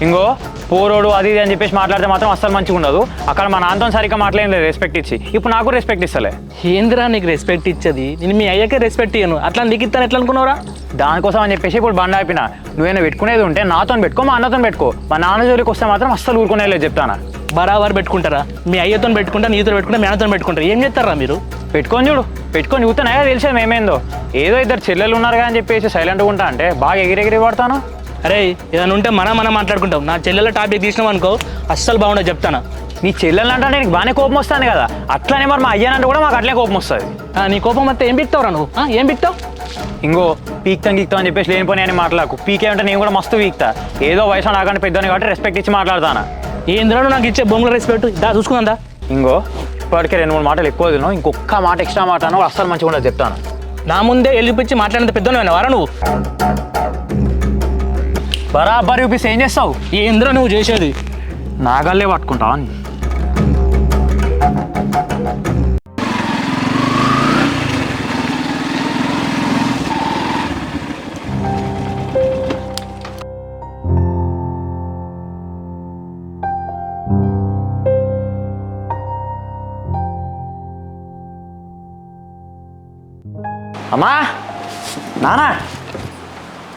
ఇంకో పోరోడు అది ఇది అని చెప్పేసి మాట్లాడితే మాత్రం అస్సలు మంచిగా ఉండదు. అక్కడ మా నాన్నతో సరిగ్గా మాట్లాడలేదు రెస్పెక్ట్ ఇచ్చి, ఇప్పుడు నాకు రెస్పెక్ట్ ఇస్తలే. ఏందిరా నీకు రెస్పెక్ట్ ఇచ్చేది? నేను మీ అయ్యకే రెస్పెక్ట్ ఇయ్యను, అట్లా నీకు ఇస్తాను ఎట్లా అనుకున్నావురా? దానికోసం అని చెప్పేసి ఇప్పుడు బండ ఆపిన. నువ్వేనా పెట్టుకునేది ఉంటే నాతో పెట్టుకో, మా అన్నతో పెట్టుకో. మా నాన్న జోలికి వస్తే మాత్రం అస్సలు ఊరుకునేలేదు చెప్తానా. బరాబర్ పెట్టుకుంటారా? మీ అయ్యతో పెట్టుకుంటా, నీతో పెట్టుకుంటా, మీ అన్నతో పెట్టుకుంటారా? ఏం చేస్తారా మీరు? పెట్టుకొని చూడు, పెట్టుకొని చూస్తేనే తెలిసేది మేమేందో. ఏదో 2 చెల్లెలు ఉన్నారు అని చెప్పేసి సైలెంట్గా ఉంటా అంటే బాగా ఎగిరెగిరి పడతాను. అరే ఏదైనా ఉంటే మనం మాట్లాడుకుంటాం. నా చెల్లెల టాపిక్ తీసినాం అనుకో అస్సలు బాగుండదు చెప్తానా. నీ చెల్లెలు అంటే నీకు బాగానే కోపం వస్తుంది కదా, అట్లనే మరి మా అయ్యానంటే కూడా మాకు అట్లే కోపం వస్తుంది. నీ కోపం వస్తే ఏం పిక్తావురా నువ్వు? ఏం పిక్తావు? ఇంకో పీక్తాం గీక్తాం అని చెప్పేసి లేనిపోయి అని మాట్లాడకు. పీకే అంటే నేను కూడా మస్తు పీక్తా. ఏదో వయసు నాకంటే పెద్దోని కాబట్టి రెస్పెక్ట్ ఇచ్చి మాట్లాడతానా. ఏంద్రా నాకు ఇచ్చే బొమ్మల రెస్పెక్ట్ దా చూసుకుందా. ఇంకో ఇప్పటికే 2-3 మాటలు ఎక్కువ తిన్నావు, ఇంకొక మాట ఎక్స్ట్రా మాట అన్నా అస్సలు మంచిగా ఉండదు చెప్తాను. నా ముందే వెళ్ళిపించి మాట్లాడినంత పెద్దోని వారా నువ్వు? బరాబర్ చూపిస్తే ఏం చేస్తావు? ఏంద్రా నువ్వు చేసేది? నాగల్లే పట్టుకుంటావా? అమ్మా నానా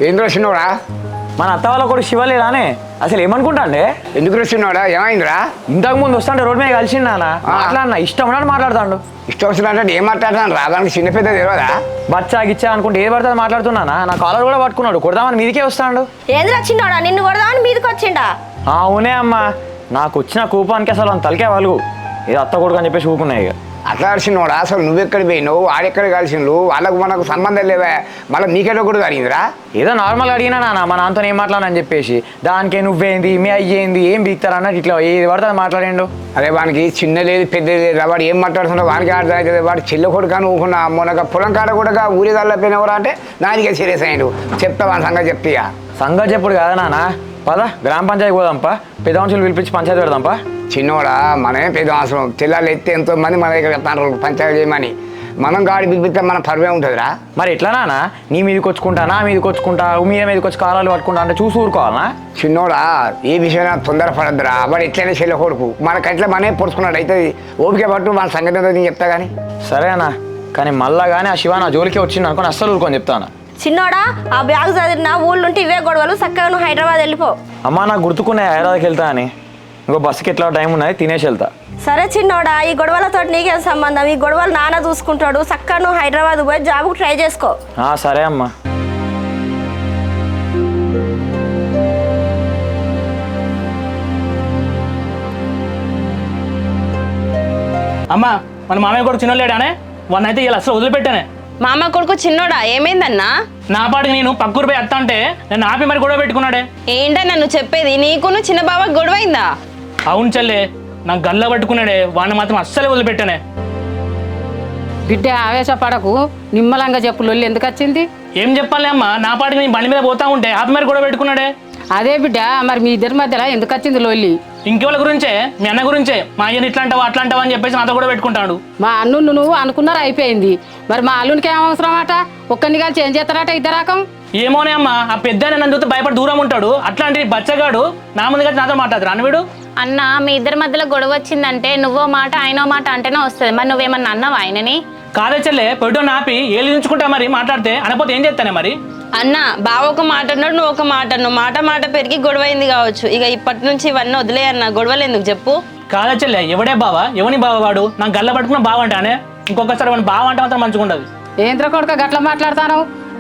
ఏం రాసినోడా? మన అత్త వాళ్ళ కూడా శివలేదానే అసలు ఏమనుకుంటా అండి ఎందుకు వచ్చినాడా ఏమైందిరా? ఇంతకు ముందు వస్తాంటే రోడ్ మీద కలిసి నాన్న మాట్లాడినా ఇష్టం ఉన్నాడు మాట్లాడతాడు. ఇష్టం వచ్చినట్టు ఏం మాట్లాడతాను రా? దానికి చిన్న పెద్ద తెలియదా? బచ్చా గిచ్చా అనుకుంటే ఏది పడుతుంది మాట్లాడుతున్నానా? నా కాలర్ కూడా పట్టుకున్నాడు, కొడదామని మీదికే వస్తాడు. ఏంద్రా చిన్నోడా నిన్ను కొడదామని మీదకి వచ్చిండా? అవునే అమ్మా, నాకు వచ్చిన కోపానికి అసలు అని తలకే వాళ్ళు ఇది అత్త కొడుకు అని చెప్పేసి ఊకున్నాయి. ఇక అట్లా కలిసినోడా? అసలు నువ్వెక్కడ పోయినావు, వాడెక్కడ కలిసిండు? వాళ్ళకు మనకు సంబంధం లేవా? మళ్ళీ నీకెక్కడ కూడా జరిగిందిరా? ఏదో నార్మల్ అడిగినా నాన్న మా నాన్నతో ఏం మాట్లాడని చెప్పేసి దానికే నువ్వేంది మీ అయ్యేంది ఏం బీక్తారు అన్నట్టు ఇట్లా ఏది పడితే అది మాట్లాడిండు. అరే వానికి చిన్న లేదు పెద్ద లేదు, వాడు ఏం మాట్లాడుతున్నావు వానికి అర్థమవుతుంది. వాడు చెల్లె కొడుకు ఊకున్నా మొన్న పొలం కాడ కూడా ఊరి దళ్ళపోయినవరా అంటే దానికే సీరియస్ అయ్యాడు. చెప్తా వాని సంగతి చెప్తా. సంగతి చెప్పుడు కదా నాన్న, పద గ్రామ పంచాయతీ పోదాంపా, పెద్ద మనుషులు పిలిపించి పంచాయతీ పెడదాంపా. చిన్నోడా మనమే పెద్ద అవసరం, తెల్లాలు ఎత్తే ఎంతో మంది మన దగ్గర చెప్తాను పంచాయతీ చేయమని. మనం గాడి పిలిపిస్తే మన పర్వే ఉంటుందిరా. మరి ఎట్లా నాన్న, నీ మీదకి వచ్చుకుంటా నా మీదకి వచ్చుకుంటా మీదకి వచ్చి కాలాలు పట్టుకుంటా అంటే చూసి ఊరుకోవాలనా? చిన్నోడా ఏ విషయం తొందరపడద్దురా, వాడు ఎట్లయినా చెల్లె కొడుకు మనకట్లా మనమే పొడుచుకున్నాడు అవుతుంది. ఓపిక పట్టు మన సంగతి నేను చెప్తా కానీ. సరే అన్న, కానీ మళ్ళా కానీ ఆ శివ నా జోలికే వచ్చింది అనుకోని అస్సలు ఊరుకొని చెప్తాను. చిన్నోడా ఆ బ్యాగ్ చదివిన ఊళ్ళుంటే ఇవే గొడవలు, చక్కగా నువ్వు హైదరాబాద్ వెళ్ళిపో. అమ్మా నాకు గుర్తుకున్నాయి హైదరాబాద్కి వెళ్తా అని, ఇంకో బస్సుకి ఎట్లా టైం ఉన్నది తినేసి వెళ్తా. సరే చిన్నోడా, ఈ గొడవలతో నీకేం సంబంధం? ఈ గొడవలు నాన్న చూసుకుంటాడు, చక్కగా నువ్వు హైదరాబాద్ పోయి జాబ్కు ట్రై చేసుకో. సరే అమ్మా. అమ్మా మన మామయ్య కూడా చిన్నోళ్ళేడానే, వాడిని అయితే ఇలా అసలు వదిలిపెట్టానే. మామ కొడుకు చిన్నోడా ఏమైందన్నా? నా పాటికి నేను పక్కూరు పోయి అత్త అంటే నేను ఆపి మరి గొడవ పెట్టుకున్నాడే. ఏంటన్నా నువ్వు చెప్పేది? నీకును చిన్న బావ గొడవ అయిందా? అవును చెల్లె, నాకు గల్ల పట్టుకున్నాడే, వాడిని మాత్రం అస్సలే వదిలిపెట్టానే. బిడ్డ ఆవేశపడకు, నిమ్మలంగా చెప్పు లొల్లి ఎందుకు వచ్చింది? ఏం చెప్పాలి అమ్మా, నా పాటికి నేను బండి మీద పోతా ఉంటే ఆపి మరి గొడవ పెట్టుకున్నాడే. అదే బిడ్డ, మరి మీ ఇద్దరి మధ్యలో ఎందుకు వచ్చింది లొల్లి? ఇంకెవరి గురించే, మీ అన్న గురించే. మా అయ్యని ఇట్లా అంటావా అట్లా అంటావా అని చెప్పేసి నాతో కూడా పెట్టుకుంటాడు. మా అల్లును నువ్వు అనుకున్నారు అయిపోయింది, మరి మా అల్లునికి ఏం అవసరం అట? ఒక్కరిని కలిసి ఏం చేస్తారట ఇద్దరు రకం? ఏమోనే అమ్మా, ఆ పెద్ద నన్ను చూస్తే భయపడి దూరం ఉంటాడు. అట్లాంటి బచ్చగాడు నా ముందు కలిసి నాతో మాట్లాడతారు అన్నవిడు. అన్న మీ ఇద్దరి మధ్యలో గొడవ వచ్చిందంటే నువ్వో మాట ఆయనో మాట అంటేనే వస్తుంది. మరి నువ్వేమన్నా అన్నావా ఆయనని? కాదే చెల్లె, పొయ్యి ఆపి ఏళ్ళు దించుకుంటా మరి మాట్లాడితే అనపోతే ఏం చేస్తానే మరి? అన్న బావ ఒక మాట అన్నాడు, నువ్వు ఒక మాట అన్నావు, మాట పెరిగి గొడవ అయింది కావచ్చు. ఇక ఇప్పటి నుంచి ఇవన్నీ వదిలే అన్న, గొడవలు ఎందుకు చెప్పు? కాదే చెల్లె, ఎవడే బావా, ఎవని బావ వాడు? నాకు గల్ల పట్టుకున్న బావ అంటానే, ఇంకొకసారి వాడిని బావ అంటే మాత్రం మంచిగా ఉండదు. ఏంద్ర కొడుక గట్ల మాట్లాడతాను?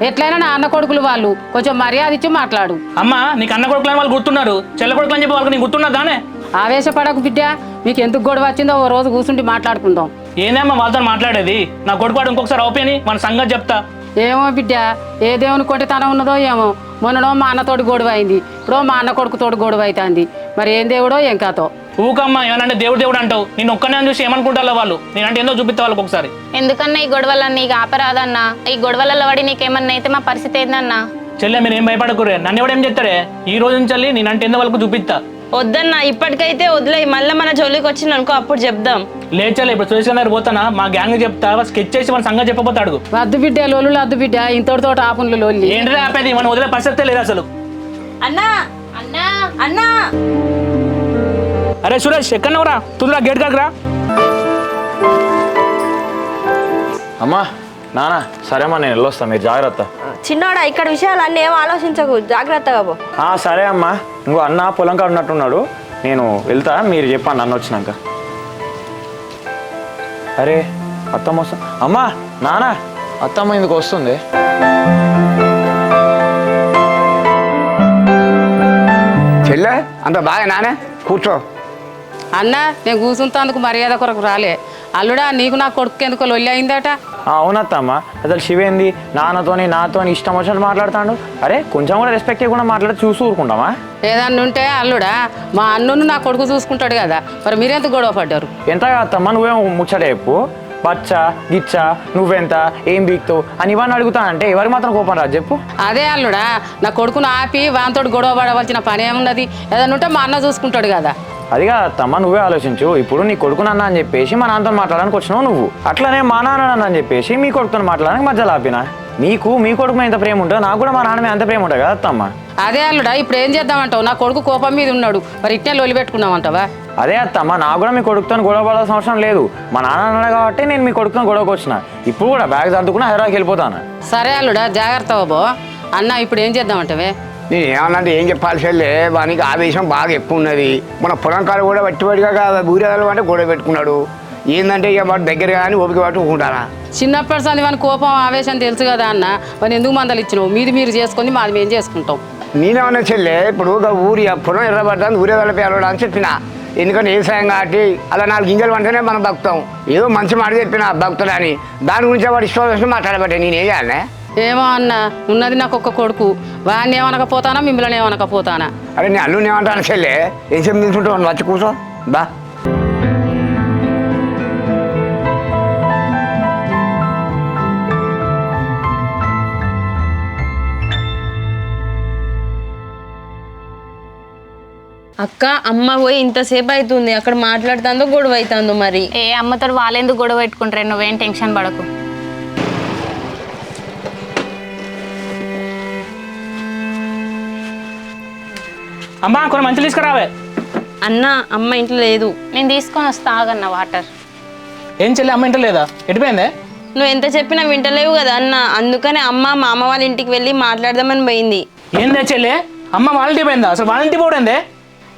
ఎట్లయినా నా అన్న కొడుకులు వాళ్ళు, కొంచెం మర్యాద ఇచ్చి మాట్లాడు. అమ్మా నీకు అన్న కొడుకులని వాళ్ళు గుర్తున్నారు, చెల్ల కొడుకులు అని చెప్పి వాళ్ళకి నీకు గుర్తున్నదానే? ఆవేశపడకు బిడ్డ, మీకు ఎందుకు గొడవ వచ్చిందో ఓ రోజు కూర్చుండి మాట్లాడుకుందాం. ఏందమ్మా వాళ్ళతో మాట్లాడేది? నా కొడుకు వాడు ఇంకొకసారి ఓపెని మన సంగతి చెప్తా. ఏమో బిడ్డ, ఏ దేవుని కొట్టితనం ఉన్నదో ఏమో. మొన్ననో మా అన్నతోటి గొడవ అయింది, ఇప్పుడు మా అన్న కొడుకుతోటి గొడవ అవుతుంది. మరి ఏం దేవుడో ఏం కాతో. ఊకమ్మా ఏమనంటే దేవుడు అంటావు. నేను ఒక్కనే చూసి ఏమనుకుంటారో వాళ్ళు, నేనంటే ఏందో చూపిస్తా వాళ్ళకి ఒకసారి. ఎందుకన్నా ఈ గొడవలన్నీ నీకు ఆపరాదన్నా? ఈ గొడవలలో పడి నీకేమన్నా అయితే మా పరిస్థితి ఏందన్నా? చెల్లె మీరు ఏం భయపడకురే, నన్ను ఎవడేం చెప్తారే? ఈ రోజు నుంచి నేనంటే ఏందో వాళ్ళకు చూపిస్తా. వద్దన్నా, ఇప్పటికైతే వదిలే, మళ్ళీ మన జోలికి వచ్చింది అనుకో అప్పుడు చెప్దాం. లేచాలి ఇప్పుడు సురేష్ గారు పోతానా, మా గ్యాంగ్ చెప్తా, స్కెచ్ చేసి మన సంగతి చెప్పబోతాడు. వద్దు బిడ్డ లొల్లు, వద్దు బిడ్డ, ఇంతటితో ఆపులు లొల్లి. ఏంటంటే ఆపేది, మనం వదిలే పరిస్థితే లేదు అసలు. అన్నా అన్నా అన్నా అరే సురేష్ ఎక్కడనవరా, తుదిరా గేట్ కాకరా. అమ్మా నాన్న సరేమ్మా, నేను వెళ్ళొస్తాను, మీరు జాగ్రత్త. చిన్నోడా ఇక్కడ విషయాలన్నీ ఏం ఆలోచించకు, జాగ్రత్తగా పో. సరే అమ్మా, ఇంకో అన్న పొలం కాడ ఉన్నట్టున్నాడు, నేను వెళ్తా, మీరు చెప్పండి అన్న వచ్చినాక. అరే అత్తమ్మ వస్తా. అమ్మా నాన్న, అత్తమ్మ ఎందుకు వస్తుంది? చెల్లె అంత బాగా నానే కూర్చో. అన్న నేను కూర్చుంటందుకు మర్యాద కొరకు రాలే. అల్లుడా నీకు నా కొడుకు ఎందుకో లొల్లి అయిందట. అవునత్తమ్మ, అసలు శివేంది నాతోని ఇష్టం వచ్చినట్టు మాట్లాడుతాడు. అరే కొంచెం కూడా రెస్పెక్ట్ ఇవ్వకుండా మాట్లాడి చూసి ఊరుకుంటామా? ఏదన్నా ఉంటే అల్లుడా మా అన్నును నా కొడుకు చూసుకుంటాడు కదా, మరి మీరెంత గొడవ పడ్డారు? ఎంత అత్తమ్మ, నువ్వేమో ముచ్చట చెప్పు, బచ్చా గిచ్చా నువ్వెంత ఏం బీక్తావు అని ఇవన్నీ అడుగుతానంటే ఎవరికి మాత్రం కోపం రాదు చెప్పు. అదే అల్లుడా, నా కొడుకును ఆపి వానితోటి గొడవ పడవలసిన పని ఏమున్నది? ఏదన్నా ఉంటే మా అన్న చూసుకుంటాడు కదా. అది కాదత్తమ్మ, నువ్వే ఆలోచించు. ఇప్పుడు నీ కొడుకునన్నా అని చెప్పేసి మా నాన్నతో మాట్లాడడానికి వచ్చినావు నువ్వు, అట్లనే మా నాన్న అని చెప్పేసి మీ కొడుకుతో మాట్లాడడానికి మధ్యలో ఆపినా. మీకు మీ కొడుకు మీద ఎంత ప్రేమ ఉంటుందో నాకు కూడా మా నాన్న మీద అంత ప్రేమ ఉంటుంది కదా అత్తమ్మ. అదే అల్లుడా, ఇప్పుడు ఏం చేద్దామంటావు? నా కొడుకు కోపం మీద ఉన్నాడు, మరి ఇట్నే లొల్లి పెట్టుకున్నామంటావా? అదే అత్తమ్మ, నాకు కూడా మీ కొడుకుతో గొడవ పడాల్సిన అవసరం లేదు. మా నాన్న అన్నాడు కాబట్టి నేను మీ కొడుకుతో గొడవకు వచ్చిన. ఇప్పుడు కూడా బ్యాగ్ సర్దుకుని హైదరాబాద్కి వెళ్ళిపోతాను. సరే అల్లుడా, జాగ్రత్త బాబో. అన్న ఇప్పుడు ఏం చేద్దామంటావే? నేను ఏమన్నా ఏం చెప్పాల్సి వెళ్ళే వానికి ఆవేశం బాగా ఎక్కువ ఉన్నది. మన పొలం కాడ కూడా వట్టిగా ఊరేదాలు అంటే గొడవ పెట్టుకున్నాడు. ఏంటంటే ఇక వాడు దగ్గర కానీ ఓపిక పట్టుకుంటారా. చిన్నప్పటి సంది వాని కోపం ఆవేశం తెలుసు కదా అన్న, వాని ఎందుకు మందలు ఇచ్చినావు? మీరు చేసుకొని మాది మేము చేసుకుంటాం. నేనేమన్నా చెల్లె ఇప్పుడు ఊరి పొలం ఎర్రబడ్డాను ఊరేదాల పేరు అని చెప్పిన. ఎందుకంటే వ్యవసాయం కాబట్టి అలా 4 గింజలు పంటేనే మనం బతుకుతాం. ఏదో మంచి మాట చెప్పిన భక్తులని దాని గురించి వాడు ఇష్టం మాట్లాడబట్టే నేను ఏం చేయాలనే? ఏమో అన్న, ఉన్నది నాకు ఒక్క కొడుకు, వాడిని ఏమనకపోతానా మిమ్మల్ని ఏమనకపోతానా? అరే నేను అల్లుని ఏమంటాను చెల్లె, ఏం చెప్పి నిల్చుంటావు? వచ్చి కూర్చో బా. అక్క అమ్మ పోయి ఇంతసేపు అవుతుంది, అక్కడ మాట్లాడుతుందో గొడవ అవుతుందో మరి. ఏ అమ్మతో వాళ్ళెందుకు గొడవ పెట్టుకుంటారు, నువ్వేం టెన్షన్ పడకు. అమ్మా కొన్ని మంచి తీసుకురావే. అన్న అమ్మ ఇంట్లో లేదు. నేను తీసుకొని వస్తా ఆగన్న వాటర్. ఏం చెల్లి అమ్మ ఇంట్లో లేదా? ఎటుపోయిందే? నువ్వు ఎంత చెప్పినా వింటలేవు కదా అన్న, అందుకనే అమ్మ మా అమ్మ వాళ్ళ ఇంటికి వెళ్ళి మాట్లాడదామని పోయింది. ఏందే చెల్లి అమ్మ వాళ్ళ ఇంటికి పోయిందా? అసలు వాళ్ళ ఇంటికి పోవడందే?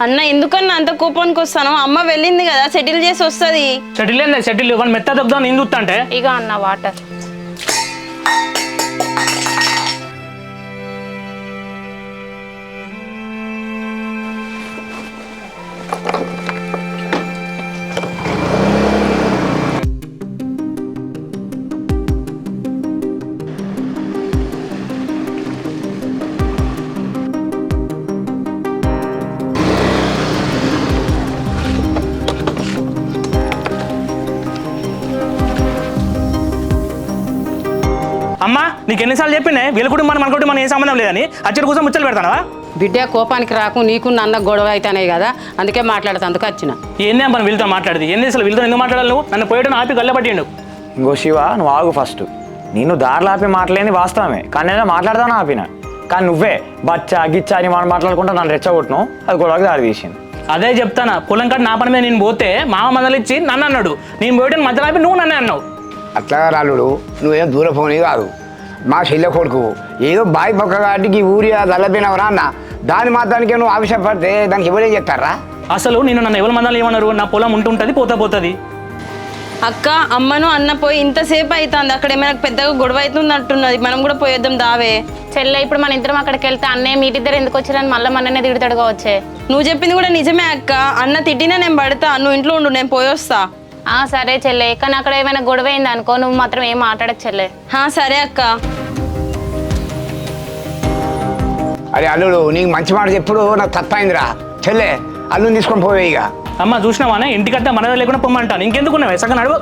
అన్న ఎందుకన్నా అంత కోపానికి వస్తాను? అమ్మ వెళ్ళింది కదా, సెటిల్ చేసి వస్తుంది. సెటిల్ ఏందే సెటిల్? వాళ్ళు మెత్త దొబ్బుదాం నేను చూస్తా అంటే. ఇక అన్న వాటర్. అమ్మా నీకు ఎన్నిసార్లు చెప్పిండే వీళ్ళ కుటుంబం మన కుటుంబం ఏ సంబంధం లేదని? అచ్చడి కోసం ముచ్చలు పెడతావా? బిడ్డ కోపానికి రాకు, నీకు నన్న గొడవ అవుతానే కదా, అందుకే మాట్లాడతాందుకు వచ్చిన. ఏందే మనం వీళ్ళతో మాట్లాడదు? ఏంది అసలు వీళ్ళతో ఎందుకు మాట్లాడాలి? నువ్వు నన్ను పోయడం ఆపి గల్లబట్టిండు. ఇంకో శివ, నువ్వు ఆగు ఫస్ట్. నేను దారిలో ఆపి మాట్లాడేది వాస్తవమే, కానీ నేను మాట్లాడతాను ఆపిన. కానీ నువ్వే బచ్చా గిచ్చా అని మనం మాట్లాడుకుంటా నన్ను రెచ్చగొట్టును, అది గొడవకి దారి తీసింది. అదే చెప్తానా, పొలం కాడ నా పని మీద నేను పోతే మామ మందలు ఇచ్చి నన్ను అన్నాడు, నేను పోయడం మధ్యలో ఆపి నువ్వు నన్నే అన్నావు. అట్లా రాలుడు నువ్వేం దూరం పోనీ కాదు. మా చెల్లె కొడుకు ఏదో బాయి పక్క కాబట్టి ఈ ఊరి దల్లపోయినవరా అన్న, దాని మాత్రానికే నువ్వు ఆవిషపడితే దానికి ఎవరేం చెప్తారా? అసలు నేను నన్ను ఎవరి మందాలు ఏమన్నారు? నా పొలం ఉంటుంటుంది పోతుంది. అక్క అమ్మను అన్న పోయి ఇంతసేపు అవుతుంది, అక్కడ ఏమైనా పెద్దగా గొడవ అవుతుంది అంటున్నది, మనం కూడా పోయేద్దాం దావే. చెల్లె ఇప్పుడు మన ఇద్దరం అక్కడికి వెళ్తే అన్నయ్య మీటిద్దరు ఎందుకు వచ్చారని మళ్ళీ మననే తిడతాడు కావచ్చే. నువ్వు చెప్పింది కూడా నిజమే అక్క, అన్న తిట్టినా నేను పడతా, నువ్వు ఇంట్లో ఉండు, నేను పోయొస్తా. సరే చెల్లె, కానీ అక్కడ ఏమైనా గొడవ అయింది అనుకో, నువ్వు మాత్రం ఏం మాట్లాడకు చెల్లె. సరే అక్క. అరే అల్లుడు నీకు మంచి మాట చెప్పుడు నాకు తప్పైందిరా. చెల్లె అల్లుని తీసుకొని పోవే ఇక. అమ్మ చూసినావానే, ఇంటికంటే మనదే లేకుండా పొమ్మంటాను, ఇంకెందుకున్నావే సగం అడుగు.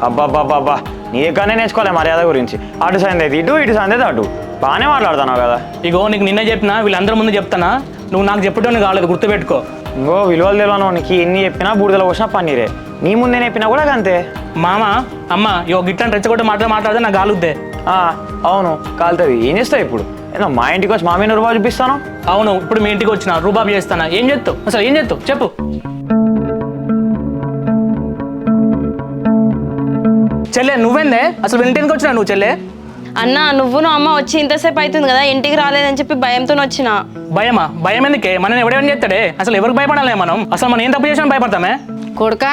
అబ్బాబ్బాబ్బా, నీకనే నేర్చుకోవాలి మర్యాద గురించి. అటు సందేది ఇటు, ఇటు సందేది అటు. బాగానే మాట్లాడుతున్నావు కదా. ఇగో నీకు నిన్నే చెప్పినా, వీళ్ళందరి ముందు చెప్తానా, నువ్వు నాకు చెప్పడం కాలేదు, గుర్తుపెట్టుకో. ఇంకో విలువలు తెలియను నీకు, ఎన్ని చెప్పినా బూడిదలో పోసినా పన్నీరే. నీ ముందే చెప్పినా కూడా అంతే. మామ అమ్మ ఇగో గిట్లని రెచ్చగొట్ట మాట్లాడితే నాకు కాలుద్దే. అవును కాలుతుంది. ఏం చేస్తావు ఇప్పుడు? ఏదో మా ఇంటికి వచ్చి మా మీద రూపాయలు చూపిస్తాను. అవును, ఇప్పుడు మీ ఇంటికి వచ్చిన రూబాబు చేస్తానా? ఏం చేస్తావు అసలు? ఏం చేస్తావు చెప్పు. చెల్లె నువ్వేందే అసలు ఇంటికి వచ్చినా నువ్వు? చెల్లె అన్న నువ్వు అమ్మ వచ్చి ఇంతసేపు అవుతుంది కదా, ఇంటికి రాలేదని చెప్పి భయంతో వచ్చిన. భయమా? భయం ఎందుకే? మనం ఎవడేమని చేస్తాడే? అసలు ఎవరికి భయపడాలి మనం? అసలు మనం ఏం తప్పు చేసినా భయపడతామే? కొడుక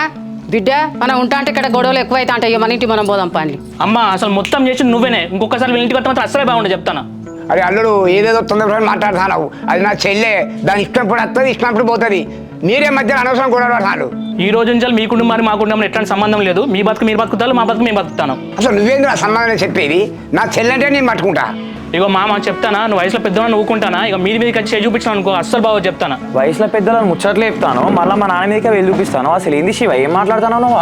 బిడ్డ మనం ఉంటా అంటే ఇక్కడ గొడవలు ఎక్కువైతే అంటే మన ఇంటి మనం పోదాం పని. అమ్మ అసలు మొత్తం చేసి నువ్వేనే, ఇంకొకసారి వీళ్ళ ఇంటికి వస్తే మాత్రం అసలే బాగుండే చెప్తాను. అరే అల్లుడు ఏదేదో తొందరగా మాట్లాడుతున్నావు, అది నా చెల్లె, దాని ఇష్టంప్పుడు వస్తుంది, ఇష్టంప్పుడు పోతుంది. మీరే మధ్యలో అనవసరం కూడా పడతాడు. ఈ రోజు నుంచి మీ కుటుంబాన్ని మా కుటుంబం ఎట్లాంటి సంబంధం లేదు. మీ బతుకు మీరు బతుకుతారు, మా బతుకు మేము బతుకుతాను. అసలు నువ్వేంద్ర సంబంధం చెప్పేది? నా చెల్లెంటే నేను పట్టుకుంటా. ఇగో మామ చెప్తానా, నువ్వు వయసులో పెద్దవాళ్ళని నవ్వుకుంటానా? ఇక మీది మీదకి వచ్చి చూపించాను అనుకో, అస్సలు బాగా చెప్తాను. వయసులో పెద్దలను ముచ్చట్లు చెప్తాను, మళ్ళీ మా నాన్న మీదకే వెళ్ళి చూపిస్తాను. అసలు ఏంది శివ, ఏం మాట్లాడుతున్నావు నువ్వు?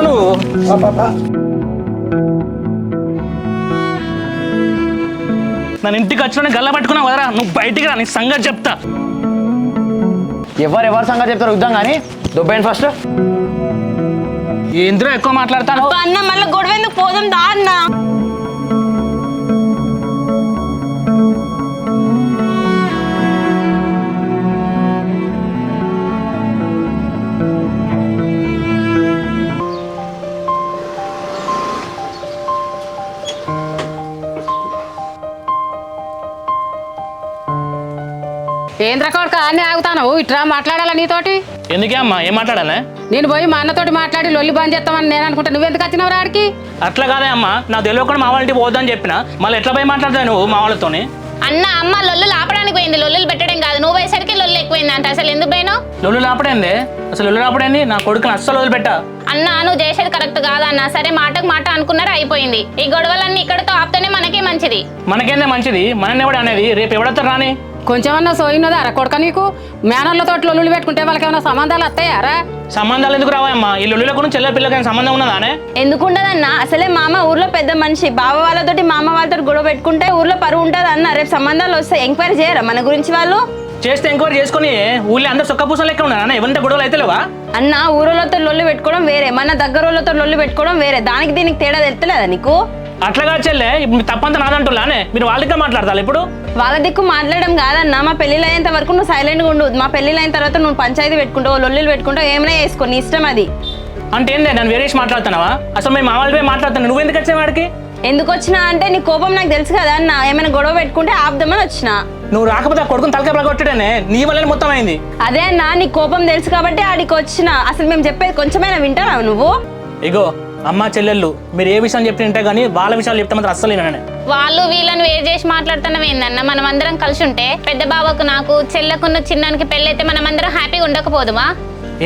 నువ్వు నన్ను ఇంటికి వచ్చిన గల్ల పట్టుకున్నావు కదరా, నువ్వు బయటికి రా, నీ సంగతి చెప్తా. ఎవరు సంగతి చెప్తారు యుద్ధం కానీ దుబ్బైంది ఫస్ట్. ఏంద్రో ఎక్కువ మాట్లాడతాను. అన్న మళ్ళీ గొడవ ఎందుకు, పోదాం దా అన్న. ఏంద్ర కొడుక అన్నీ ఆగుతాను ఇట్రా మాట్లాడాలా నీతోటి ఎందుకే అమ్మా ఏం మాట్లాడాలి? నేను పోయి మా అన్నతోటి మాట్లాడి లొల్లి బంద్ చేస్తామని నేను అనుకుంటా. నువ్వెందుకు వచ్చినావు రాడికి? అట్లా కాదే అమ్మా, నాకు తెలియకుండా మా వాళ్ళ ఇంటికి పోద్దని చెప్పిన, మళ్ళీ ఎట్లా పోయి మాట్లాడతావు నువ్వు మా వాళ్ళతోని? అన్న అమ్మ లొల్లులు ఆపడానికి పోయింది, లొల్లులు పెట్టడం కాదు. నువ్వు పోయేసరికి లొల్లు ఎక్కువైంది అంట. అసలు ఎందుకు పోయినావు? లొల్లు లాపడేంది? అసలు లొల్లు లాపడేంది? నా కొడుకుని అస్సలు వదిలిపెట్టా. అన్న నువ్వు చేసేది కరెక్ట్ కాదన్న. సరే మాటకు మాట అనుకున్నారు, అయిపోయింది. ఈ గొడవలన్నీ ఇక్కడతో ఆపితేనే మనకే మంచిది. మనకేందే మంచిది? మనని ఎవడు అనేది? రేపు ఎవడతారు రాని? కొంచెమన్నా సోయినదా అర కొడుక నీకు? మేనళ్ళతో లొల్లులు పెట్టుకుంటే వాళ్ళకి ఏమైనా సంబంధాలు వస్తాయారా? సంబంధాలు ఎందుకు రావమ్మా? ఈ లొల్లులకు చెల్లె పిల్లకి సంబంధం ఉన్నదానే? ఎందుకుండదన్న? అసలే మామ ఊర్లో పెద్ద మనిషి, బావ వాళ్ళతోటి మామ వాళ్ళతో గొడవ పెట్టుకుంటే ఊర్లో పరువు ఉంటుంది అన్న. రేపు సంబంధాలు వస్తాయి, ఎంక్వైరీ చేయరా మన గురించి వాళ్ళు? చేస్తే ఎంక్వైరీ చేసుకుని ఊళ్ళో అందరు సొక్క పూసలు లెక్క ఉన్నారా? ఎవరింత గొడవలు అయితే లేవా? అన్న ఊరోళ్ళతో లొల్లు పెట్టుకోవడం వేరే, మన దగ్గర వాళ్ళతో లొల్లు పెట్టుకోవడం వేరే. దానికి దీనికి తేడా తెలుస్తలేదా నీకు? అట్లాగా చెల్లె, ఇప్పుడు తప్పంతా నాదంటున్నానే, మీరు వాళ్ళకి మాట్లాడతారు ఇప్పుడు. వాళ్ళ దిక్కు మాట్లాడడం కాదన్న. మా పెళ్ళిళ్ళు అయ్యేంత వరకు నువ్వు సైలెంట్గా ఉండు. మా పెళ్ళిళ్ళు అయిన తర్వాత నువ్వు పంచాయతీ పెట్టుకుంటావు, లొల్లులు పెట్టుకుంటావు, ఏమైనా వేసుకో, నీ ఇష్టం అది. అంటే ఏందే నన్ను వేరేసి మాట్లాడుతున్నావా? అసలు మేము మా వాళ్ళపై మాట్లాడుతున్నా, నువ్వు ఎందుకు వచ్చావు వాడికి? ఎందుకు వచ్చినా అంటే నీ కోపం నాకు తెలుసు కదా అన్న. ఏమైనా గొడవ పెట్టుకుంటే ఆపుదామని వచ్చిన. నువ్వు రాకపోతే ఆ కొడుకుని తలకాయ కొట్టడనే, నీ వల్లనే మొత్తం అయింది. అదే అన్న, నీ కోపం తెలుసు కాబట్టి ఆడికి వచ్చిన. అసలు మేము చెప్పేది కొంచెమైనా వింటారా నువ్వు? ఇగో అమ్మ చెల్లెళ్ళు, మీరు ఏ విషయం చెప్పి ఉంటే కానీ వాళ్ళ విషయాలు చెప్తే మాత్రం అస్సలు విననే. వాళ్ళు వీళ్ళని వేరు చేసి మాట్లాడుతున్నాం ఏందన్న? మనం అందరం కలిసి ఉంటే పెద్ద బావకు నాకు చెల్లెకున్న చిన్నానికి పెళ్ళైతే మనం అందరం హ్యాపీగా ఉండకపోదుమా?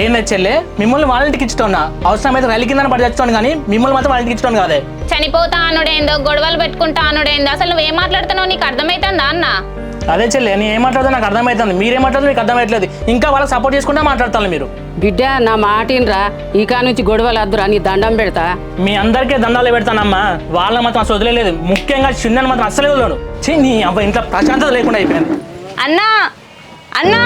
ఏంది చెల్లె, మిమ్మల్ని వాళ్ళ ఇంటికి ఇచ్చుతున్నా, అవసరమైతే రైలు కింద పడి తెచ్చుతాను కానీ మిమ్మల్ని మాత్రం వాళ్ళ ఇంటికి ఇచ్చుతాను కాదే. చనిపోతా అనుడేందో, గొడవలు పెట్టుకుంటా అనుడేందో, అసలు నువ్వేం మాట్లాడుతున్నావు? నీకు అర్థమవుతుందా అన్న? అదే చెల్లె, నేను ఏం మాట్లాడుతా నాకు అర్థమవుతుంది, మీరేం మాట్లాడుతుంది మీకు అర్థమవుతలేదు. ఇంకా వాళ్ళకి సపోర్ట్ చేసుకుంటా మాట్లాడతాను మీరు. బిడ్డ నా మాటినరా, ఈ కా నుంచి గొడవలు వద్దురా, నీ దండం పెడతా. మీ అందరికీ దండాలు పెడతానమ్మా, వాళ్ళ మాత్రం అసలు వదిలేదు. ముఖ్యంగా చిన్నని మాత్రం అస్సలే వదలడు. నీ అవ్వ ఇంట్లో ప్రశాంతత లేకుండా అయిపోయింది. అన్నా అన్నా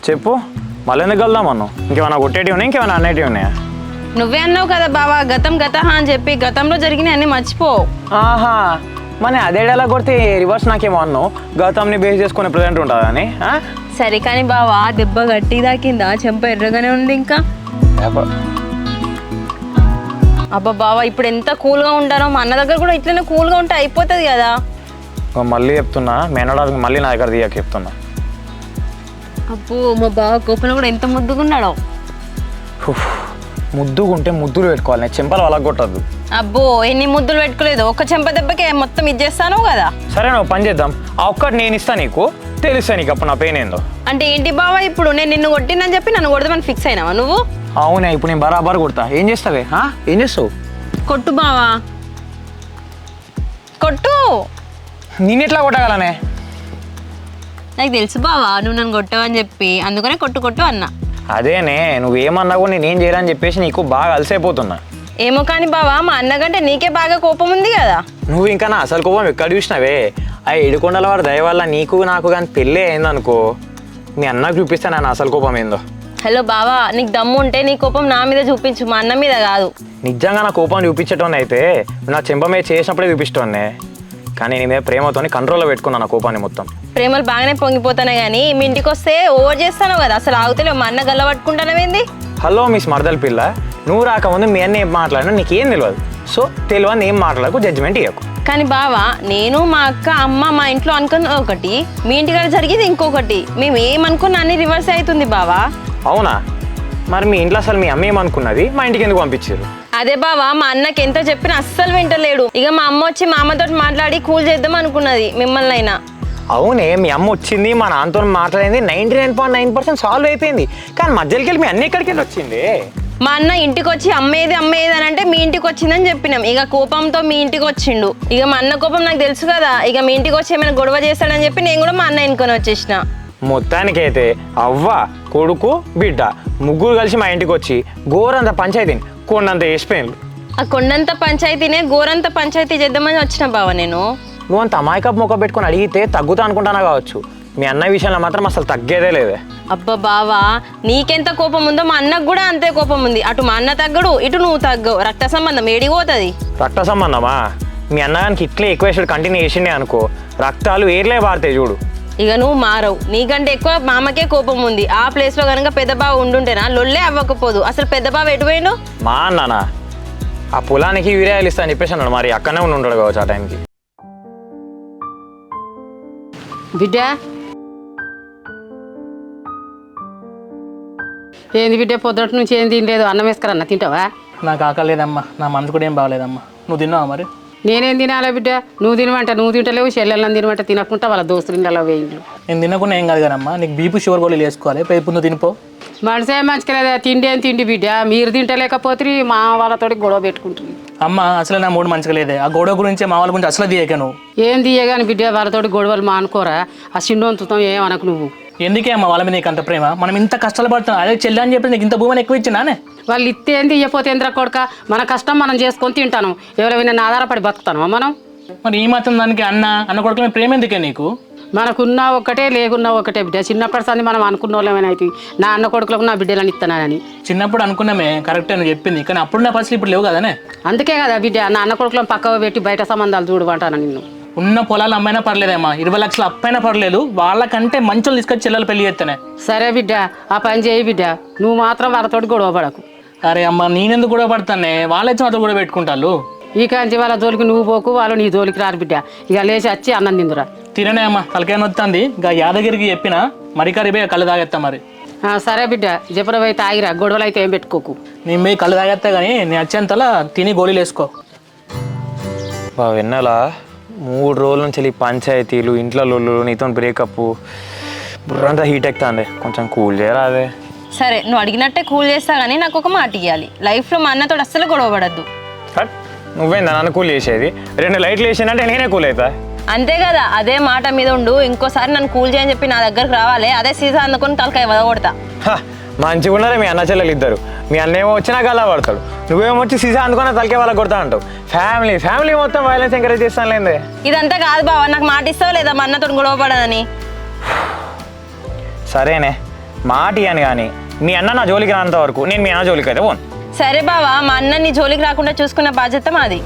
చెప్పు, మళ్ళీ ఎందుకు వెళ్దాం అన్నావు? ఇంకేమైనా కొట్టేటివి ఉన్నాయి, ఇంకేమైనా అన్నేటివి ఉన్నాయా? నువ్వే అన్నావు కదా బావా, గతం గతహ అని చెప్పి. గతంలో జరిగిన అన్ని మర్చిపో. ఆహా, మన అదేడలా కొడితే రివర్స్ నాకేమో అన్నావు, గతంని బేస్ చేసుకునే ప్రజెంట్ ఉంటుందా అని? సరే కానీ బావా, దెబ్బ గట్టి దాకిందా? చెంప ఎర్రగానే ఉంది ఇంకా. అబ్బా బావా, ఇప్పుడు ఎంత కూల్గా ఉంటానో, మా అన్న దగ్గర కూడా ఇట్లనే కూల్గా ఉంటే అయిపోతుంది కదా. మళ్ళీ చెప్తున్నా, మేనడానికి మళ్ళీ నా దగ్గర దిగాక చెప్తున్నా. అబ్బో, మా బావ కోపంలో కూడా ఎంత ముద్దుగున్నాడో. ముద్దుగుంటే ముద్దులు పెట్టుకోవాలి, చెంపలు అలా కొట్టద్దు. అబ్బో, ఎన్ని ముద్దులు పెట్టుకోలేదు, ఒక్క చెంప దెబ్బకే మొత్తం ఇచ్చేస్తాను కదా. సరే నువ్వు పని చేద్దాం, ఆ ఒక్కటి నేను ఇస్తా నీకు, తెలుస్తా నీకు అప్పుడు నా పెయిన్ ఏందో. అంటే ఏంటి బావా, ఇప్పుడు నేను నిన్ను కొట్టినని చెప్పి నన్ను కొడదామని ఫిక్స్ అయినావా నువ్వు? అవునే, ఇప్పుడు నేను బరాబర్ కొడతా. ఏం చేస్తావే? ఏం చేస్తావు? కొట్టు బావా, కొట్టు. నేను ఎట్లా కొట్టగలనే? నాకు తెలుసు బావా, నువ్వు నన్ను కొట్టావని చెప్పి, అందుకనే కొట్టు కొట్టు అన్నా. అదేనే, నువ్వేమన్నా కూడా నేనేం చేయాలని చెప్పేసి నీకు బాగా అలసైపోతున్నా. ఏమో కానీ బావా, మా అన్నకంటే నీకే బాగా కోపం ఉంది కదా. నువ్వు ఇంకా నా అసలు కోపం ఎక్కడ చూసినావే? ఆ ఏడుకొండల వాడు దయ వల్ల నీకు నాకు కానీ పెళ్ళి అయిందనుకో, మీ అన్నకు చూపిస్తా నా అసలు కోపం ఏందో. హలో బావా, నీకు దమ్ము ఉంటే నీ కోపం నా మీద చూపించు, మా అన్న మీద కాదు. నిజంగా నా కోపం చూపించటం అయితే నా చెంప మీద చేసినప్పుడే చూపిస్తానే, కానీ నీ మీద ప్రేమతోని కంట్రోల్లో పెట్టుకున్నాను నా కోపాన్ని మొత్తం. ప్రేమలు బాగానే పొంగిపోతానే కానీ మీ ఇంటికి వస్తే ఓవర్ చేస్తాను కదా, అసలు ఆగుతలేవు. మా అన్న గల్ల పట్టుకుంటానవేంది? హలో మిస్ మరదల పిల్ల, నువ్వు రాకముందు మీ అన్న ఏం మాట్లాడినా నీకేం తెలియదు. సో తెలియని ఏం మాట్లాడకు, జడ్జిమెంట్ ఇవ్వకు. కానీ బావా, నేను మా అక్క అమ్మ మా ఇంట్లో అనుకున్న ఒకటి, మీ ఇంటికాడ జరిగేది ఇంకొకటి. మేము ఏమనుకున్నా అన్ని రివర్స్ అవుతుంది బావా. అవునా? మరి మీ ఇంట్లో అసలు మీ అమ్మ ఏమనుకున్నది, మా ఇంటికి ఎందుకు పంపించారు? అదే బావా, మా అన్నకి ఎంత చెప్పినా అస్సలు వింటలేడు. ఇక మా అమ్మ వచ్చి మా అమ్మతో మాట్లాడి కూల్ చేద్దాం అనుకున్నది మిమ్మల్ని అయినా. అవునే, మీ అమ్మ వచ్చింది, మా నాన్నతో మాట్లాడింది, 99.9% సాల్వ్ అయిపోయింది. కానీ మధ్యలోకి వెళ్ళి మీ అన్న ఎక్కడికి వెళ్ళి వచ్చింది? మా అన్న ఇంటికి వచ్చి అమ్మేది అమ్మేది అని అంటే మీ ఇంటికి వచ్చిందని చెప్పినాం. ఇక కోపంతో మీ ఇంటికి వచ్చిండు. ఇక మా అన్న కోపం నాకు తెలుసు కదా, ఇక మీ ఇంటికి వచ్చి ఏమైనా గొడవ చేస్తాడని చెప్పి నేను కూడా మా అన్న ఎన్నుకొని వచ్చేసిన. మొత్తానికైతే అవ్వ, కొడుకు, బిడ్డ ముగ్గురు కలిసి మా ఇంటికి వచ్చి గోరంత పంచాయతీని కొండంత వేసిపోయింది. ఆ కొండంత పంచాయతీనే గోరంత పంచాయతీ చేద్దామని వచ్చిన బావ నేను. నువ్వు అంత అమాయకపు మొక్క పెట్టుకొని అడిగితే తగ్గుతా అనుకుంటానా కావచ్చు, మీ అన్న విషయంలో మాత్రం అసలు తగ్గేదే లేదే. అబ్బా బావా, నీకెంత కోపం ఉందో మా అన్నకు కూడా అంతే కోపం ఉంది. అటు మా అన్న తగ్గడు, ఇటు నువ్వు తగ్గవు. రక్త సంబంధం ఏడిపోతుంది. రక్త సంబంధమా? మీ అన్నగానికి ఇట్లే ఎక్కువ కంటిన్యూ చేసిండే అనుకో రక్తాలు ఏర్లే పారుతాయి చూడు. ఇక నువ్వు మారవు, నీకంటే ఎక్కువ మామకే కోపం ఉంది. ఆ ప్లేస్లో కనుక పెద్ద బావ ఉండుంటేనా లొల్లే అవ్వకపోదు. అసలు పెద్ద బావ ఎటు పోయిండు? మా అన్ననా ఆ పొలానికి యూరియాలు ఇస్తా అని చెప్పేసి అన్నాడు. మరి అక్కడనే ఉంటాడు కావచ్చు ఆ టైంకి. బిడ్డ ఏంది బిడ్డ పొద్దుట నుంచి ఏం తినలేదు, అన్నం వేసుకురన్నా తింటావా? నాకు ఆకలేదమ్మా, నా మనసు కూడా ఏం బాగలేదమ్మా. నువ్వు తిన్నావా మరి? నేనేం తినాలా బిడ్డ? నువ్వు తినమంట నువ్వు తింటలేవు, చెల్లెళ్ళని తినమంట తినకుండా వాళ్ళ దోస్తులు ఇంట్లో వేయిండు. నేను తినకుండా ఏం కాదు కదమ్మా, నీకు బీపీ షుగర్ గోళీలు వేసుకోవాలి. రేపు నువ్వు తినిపో. మనసే మంచిగా లేదా? తిండి ఏం తిండి బిడ్డ, మీరు తింటలేకపోతే మా వాళ్ళతో గొడవ పెట్టుకుంటుంది. అమ్మ అసలు నా మూడు మంచిగా లేదే. ఆ గొడవ గురించి మా వాళ్ళ గురించి అసలు తీయక నువ్వు. ఏం తీయగాని బిడ్డ, వాళ్ళతో గొడవలు మానుకోరా. ఆ సిండోంతుతాం ఏమనకు నువ్వు. ఎందుకే అమ్మ వాళ్ళ మీద నీకు అంత ప్రేమ? మనం ఇంత కష్టాలు పడుతున్నాం, అదే చెల్లి అని చెప్పి నీకు ఇంత భూమిని ఎక్కువ ఇచ్చినానే. వాళ్ళు ఇస్తే ఏంది, ఇయ్యపోతే ఎందుకు కొడుక? మన కష్టం మనం చేసుకొని తింటాను, ఎవరైనా ఆధారపడి బతుకుతాను మనం. మరి ఈ మాత్రం దానికి అన్న కొడుకుల మీద ప్రేమ ఎందుకే నీకు? మనకున్నా ఒకటే లేకున్నా ఒకటే బిడ్డ. చిన్నప్పటి సంది మనం అనుకున్న వాళ్ళమైనా నా అన్న కొడుకులకు నా బిడ్డలని ఇస్తున్నానని. చిన్నప్పుడు అనుకున్నామే కరెక్టే నువ్వు చెప్పింది, కానీ అప్పుడు నా పరిస్థితి ఇప్పుడు లేవు కదనే. అందుకే కదా బిడ్డ నా అన్న కొడుకులను పక్కవ పెట్టి బయట సంబంధాలు చూడమంటాను నిన్ను. ఉన్న పొలాలు అమ్మైనా పర్లేదమ్మా, 20 లక్షలు అప్పైనా పర్లేదు, వాళ్ళకంటే మంచోళ్ళు తీసుకొచ్చి చెల్లెలు పెళ్లి చేస్తేనే. సరే బిడ్డ ఆ పని చేయి బిడ్డ, నువ్వు మాత్రం వాళ్ళతోటి గొడవ పడకు. అరే అమ్మ నేనెందుకు గొడవ పడతానే, వాళ్ళైతే మాత్రం గొడవ పెట్టుకుంటారు. ఈ కాంచి వాళ్ళ జోలికి నువ్వు పోకు, వాళ్ళు నీ జోలికి రారు బిడ్డ. ఇక లేచి వచ్చి అన్నం తిందురా. తిననే అమ్మ, తలకాయ నొత్తంది. ఇంకా యాదగిరికి చెప్పిన మరి కరిపోయి కళ్ళు తాగేస్తా మరి. సరే బిడ్డ జపర పోయి తాగిరా, గొడవలు అయితే ఏం పెట్టుకోకు. నేను పోయి కళ్ళు తాగేస్తా కానీ నేను వచ్చేంతలా తిని గోళీలు వేసుకో. వెన్నెలా 3 రోజుల నుంచి పంచాయతీలు, ఇంట్లో లొల్లు, నీతో బ్రేకప్, బుర్రంతా హీట్ ఎక్కుతుంది. కొంచెం కూల్ చేయరా అదే. సరే నువ్వు అడిగినట్టే కూల్ చేస్తా కానీ నాకు ఒక మాట ఇవ్వాలి. లైఫ్లో మా అన్నతో అస్సలు గొడవ పడద్దు. నువ్వేందా నన్ను కూల్ చేసేది? 2 లైట్లు వేసానంటే నేనే కూల్ అవుతా. అంతే కదా, అదే మాట మీద ఉండు. ఇంకోసారి నన్ను కూల్ చేయని చెప్పి నా దగ్గరకు రావాలి, అదే సీజా అందుకొని తలకాయ వదగొడతా. మంచిగా ఉన్నారా మీ అన్న చెల్లెలు ఇద్దరు? మీ అన్న ఏమో వచ్చినా గల్లా పడతాడు, నువ్వేమో వచ్చి సీజా అందుకున్న తలకాయ వాళ్ళ కొడతా అంటావు. ఫ్యామిలీ మొత్తం వైలెన్స్ ఎంకరేజ్ చేస్తాను లేదే. ఇదంతా కాదు బావ, నాకు మాట ఇస్తావు లేదా మా అన్నతో గొడవ పడనని? సరేనే మాట ఇయ్యాను కానీ మీ అన్న నా జోలికి రానంత వరకు నేను మీ అన్న జోలికి అయితే పోను. సరే బావా, మా అన్న నీ జోలికి రాకుండా చూసుకున్న బాధ్యత మాది.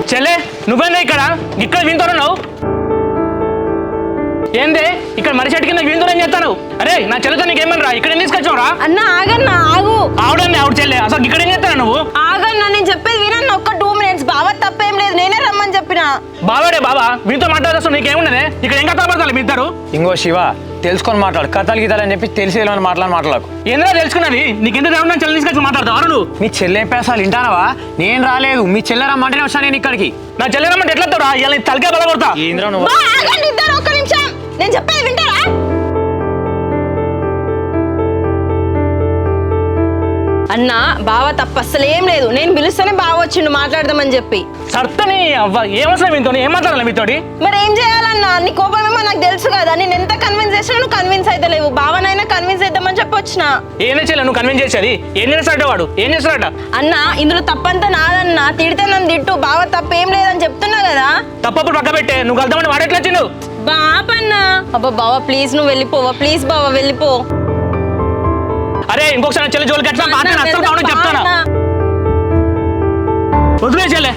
చెల్లె నువ్వేందా ఇక్కడ వింటున్నావు? ఏందే ఇక్కడ మనిషి చెట్టు కింద విందురని చెప్తాను. అరే నా చెల్లెతో నీకేమన్నా ఇక్కడ ఏం తీసుకొచ్చావురా? అన్న ఆగన్నా ఆగు. ఆవిడండి ఆవిడ చెల్లె, అసలు ఇక్కడ ఏం చెప్తాను నువ్వు? ఆగన్నా నేను చెప్పేది వినన్న ఒక్క 2 మినిట్స్. బావ తప్పేం లేదు, నేనే రమ్మని చెప్పిన. బావాడే బాబా, వీంతో మాట్లాడేస్తా నీకేమున్నదే? ఇక్కడ ఏం కథలు పడతారు మీ ఇద్దరు? ఇంకో శివ తెలుసుకొని మాట్లాడు, కథలు గీతాలు అని చెప్పి తెలిసి మాట్లాడకు. ఏందో తెలుసుకున్నది? నీకెంత దేవుడు చెల్లి తీసుకొచ్చి మాట్లాడతావు నువ్వు? మీ చెల్లె పేసాలు వింటానవా? నేను రాలేదు, మీ చెల్లె రమ్మంటేనే వచ్చాను నేను ఇక్కడికి. నా చెల్లె రమ్మంటే ఎట్లా వస్తావురా? ఇలా తలకే బల కొడతా. ఏంద్రా నువ్వు? ఆగండి ఇద్దరు ఒక్క నిమిషం, నేను చెప్పేది వింటారా? అన్న బావ తప్ప అస్సలేం లేదు, నేను పిలుస్తేనే బావ వచ్చిండు మాట్లాడదామని చెప్పి. సర్తని అవ్వ ఏమవసరం మీతో? ఏం మాట్లాడాలి మీతోటి? మరి ఏం చేయాలన్నా? నీ కోపమేమో నాకు తెలుసు కదా, నేను ఎంత కన్విన్స్ చేసినా నువ్వు కన్విన్స్ అయితే లేవు. బావనైనా కన్విన్స్ చేద్దామని చెప్పి వచ్చిన. ఏం చేయాలి నువ్వు కన్విన్స్ చేసేది? ఏం చేస్తాడట వాడు? ఏం చేస్తాడట? అన్న ఇందులో తప్పంతా నాదన్నా, తిడితే నన్ను తిట్టు, బావ తప్పేం లేదని చెప్తున్నా కదా. తప్పప్పుడు పక్క పెట్టే, నువ్వు కలుద్దామని వాడు ఎట్లా వచ్చిండు? బాపన్నా అబ్బా బావ ప్లీజ్ నువ్వు వెళ్ళిపోవా, ప్లీజ్ బావ వెళ్ళిపో. అరే ఇంకొకసారి చెల్లి జోలికి ఎట్లా మాట్లాడి అసలు కావడం చెప్తానా? వదిలే చెల్లె.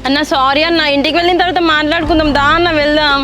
అన్న సారీ అన్న, ఇంటికి వెళ్ళిన తర్వాత మాట్లాడుకుందాం దా అన్న, వెళ్దాం.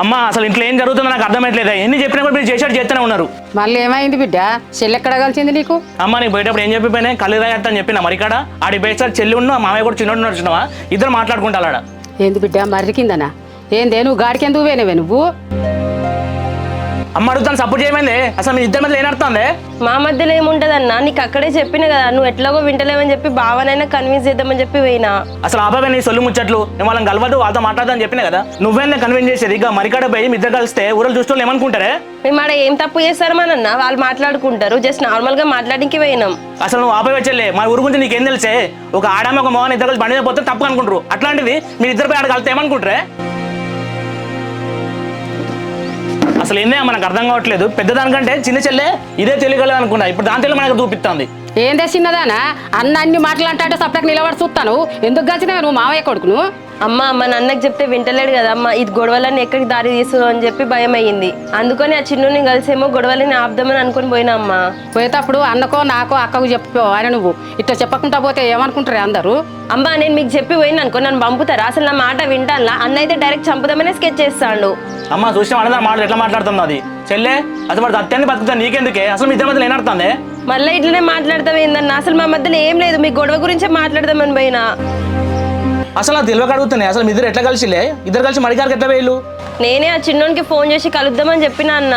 అమ్మ అసలు ఇంట్లో ఏం జరుగుతుందో నాకు అర్థమవుతలేదు. ఎన్ని చెప్పినా కూడా మీరు చేసేట్టు చేస్తూనే ఉన్నారు. మళ్ళీ ఏమైంది బిడ్డ? చెల్లి ఎక్కడ కలిసింది నీకు? అమ్మ నీకు పోయేటప్పుడు ఏం చెప్పిపోయినా కళ్ళు తాగేస్తా అని చెప్పిన మరి ఇక్కడ ఆడి పోయేసారి చెల్లి ఉన్న మామయ్య కూడా చిన్నోడు నడుచున్నావా? ఇద్దరు మాట్లాడుకుంటారు ఆడ. ఏంది బిడ్డ మర్రి కిందనా? ఏందే నువ్వు గాడికెందుకు పోయినవే నువ్వు? అమ్మ అడుగుతాను సపోర్ట్ చేయమైంది. అసలు మీ ఇద్దరి మధ్యలో ఏనడుతుంది? మా మధ్యలో ఏముంటదన్నా, నీకు అక్కడే చెప్పిన కదా, నువ్వు ఎట్లాగో వింటలేవని చెప్పి బావనైనా కన్విన్స్ చేద్దామని చెప్పి పోయినా. అసలు ఆబాబే నీ సొల్లు ముచ్చట్లు, నేను వాళ్ళని కలవద్దు వాళ్ళతో మాట్లాడదని చెప్పిన కదా, నువ్వేనా కన్విన్స్ చేసేది? ఇక మరికాడ పోయి మీ ఇద్దరు కలిస్తే ఊరలు చూస్తే ఏమనుకుంటారే? మేము ఆడ ఏం తప్పు చేస్తారు మనన్న, వాళ్ళు మాట్లాడుకుంటారు, జస్ట్ నార్మల్ గా మాట్లాడానికి పోయినాం. అసలు నువ్వు ఆపే వచ్చలే మా ఊరు గురించి నీకేం తెలిసే? ఒక ఆడామ ఒక మోహన్ ఇద్దరు కలిసి బండి మీద పోతే తప్పు అనుకుంటారు. అట్లాంటిది మీరు ఇద్దరు పోయి ఆడ కలిస్తే ఏమనుకుంటారే? అసలు ఏందే మనకు అర్థం కావట్లేదు. పెద్దదానికంటే చిన్న చెల్లె ఇదే తెలియగలదు అనుకున్నా, ఇప్పుడు దాని తెలియ మనకు చూపిస్తుంది. ఏందే చిన్నదానా? అన్ని మాట్లాడంటే సపరేట్ నిలబడి చూస్తాను. ఎందుకు కలిసినావు నువ్వు మావయ్య కొడుకును? అమ్మ మా నాన్నకి చెప్తే వింటలేడు కదా అమ్మ, ఇది గొడవలన్నీ ఎక్కడికి దారి తీసు అని చెప్పి భయం అయ్యింది. అందుకని ఆ చిన్నుని కలిసేమో గొడవలని ఆపుదామని అనుకుని పోయినా అమ్మ. పోయేటప్పుడు అన్నకో నాకో అక్కకు చెప్పు అని నువ్వు ఇట్లా చెప్పకుండా పోతే ఏమనుకుంటారు అందరూ? అమ్మ నేను మీకు చెప్పి పోయినా అనుకో నన్ను పంపుతారా? అసలు నా మాట వింటానులా? అన్న అయితే డైరెక్ట్ చంపుదామనే స్కెచ్ చేస్తాడు. అమ్మ చూసిన అన్నదా మాట ఎట్లా మాట్లాడుతుంది అది చెల్లె? అసలు వాడు అత్యాన్ని బతుకుతా నీకెందుకే? అసలు మీ ఇద్దరి మధ్యలో ఏనడుతుంది? మళ్ళీ ఇట్లనే మాట్లాడతావు ఏందన్న? అసలు మా మధ్యలో ఏం లేదు, మీ గొడవ గురించే మాట్లాడదామని పోయినా. అసలు నాకు తెలియక అడుగుతున్నాయి. అసలు మీ ఇద్దరు ఎట్లా కలిసిలే? ఇద్దరు కలిసి మడికారికి ఎట్లా వేయలు? నేనే ఆ చిన్నోనికి ఫోన్ చేసి కలుద్దామని చెప్పిన అన్న.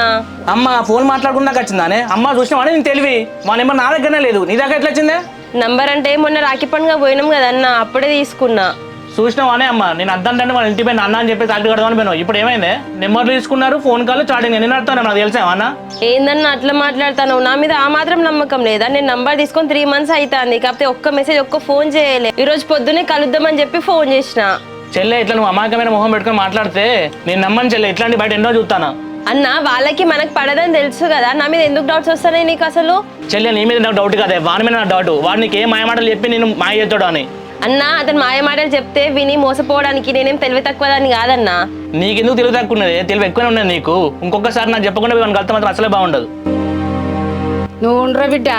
అమ్మ ఫోన్ మాట్లాడుకున్నాక వచ్చిందానే? అమ్మ చూసినావానే నేను తెలివి, మా నెంబర్ నా దగ్గరనే లేదు, నీ దగ్గర ఎట్లా వచ్చిందే? నంబర్ అంటే మొన్న రాఖీ పండుగ పోయినాం కదా అన్న, అప్పుడే తీసుకున్నా. చూసినావానే అమ్మ, నేను అద్దంటే వాళ్ళ ఇంటి పోయిన అన్న అని చెప్పి తాకి కడదామని పోయినావు. ఇప్పుడు ఏమైంది? నెంబర్లు తీసుకున్నారు, ఫోన్ కాల్ చాటింగ్ ఎన్ని నడుతాను నాకు తెలుసా అన్న? ఏందన్న అట్లా మాట్లాడతాను? నా మీద ఆ మాత్రం నమ్మకం లేదా? నేను నంబర్ తీసుకొని 3 months అవుతుంది, కాకపోతే ఒక్క మెసేజ్ ఒక్క ఫోన్ చేయలే. ఈ రోజు పొద్దునే కలుద్దామని చెప్పి ఫోన్ చేసిన. చెల్లె ఇట్లా నువ్వు అమాయకమైన మొహం పెట్టుకొని మాట్లాడితే నేను నమ్మని చెల్లె. ఇట్లాంటి బయట ఎన్నో చూస్తాను అన్న. వాళ్ళకి మనకు పడదని తెలుసు కదా, నా మీద ఎందుకు డౌట్స్ వస్తున్నాయి నీకు అసలు? చెల్లె నీ మీద నాకు డౌట్ కాదే, వాడి మీద నాకు డౌట్. వాడు నీకు ఏ మాయమాటలు చెప్పి నేను మాయ చేస్తాడు అని. అన్న అతను మాయ మాటలు చెప్తే విని మోసపోవడానికి నేనేం తెలివి తక్కువదని కాదన్నా. నీకెందుకు తెలివి తక్కువ ఉన్నది? తెలివి ఎక్కువనే ఉన్నది నీకు. ఇంకొకసారి నాకు చెప్పకుండా కలితే మాత్రం అసలే బాగుండదు. నువ్వు ఉండరా బిడ్డ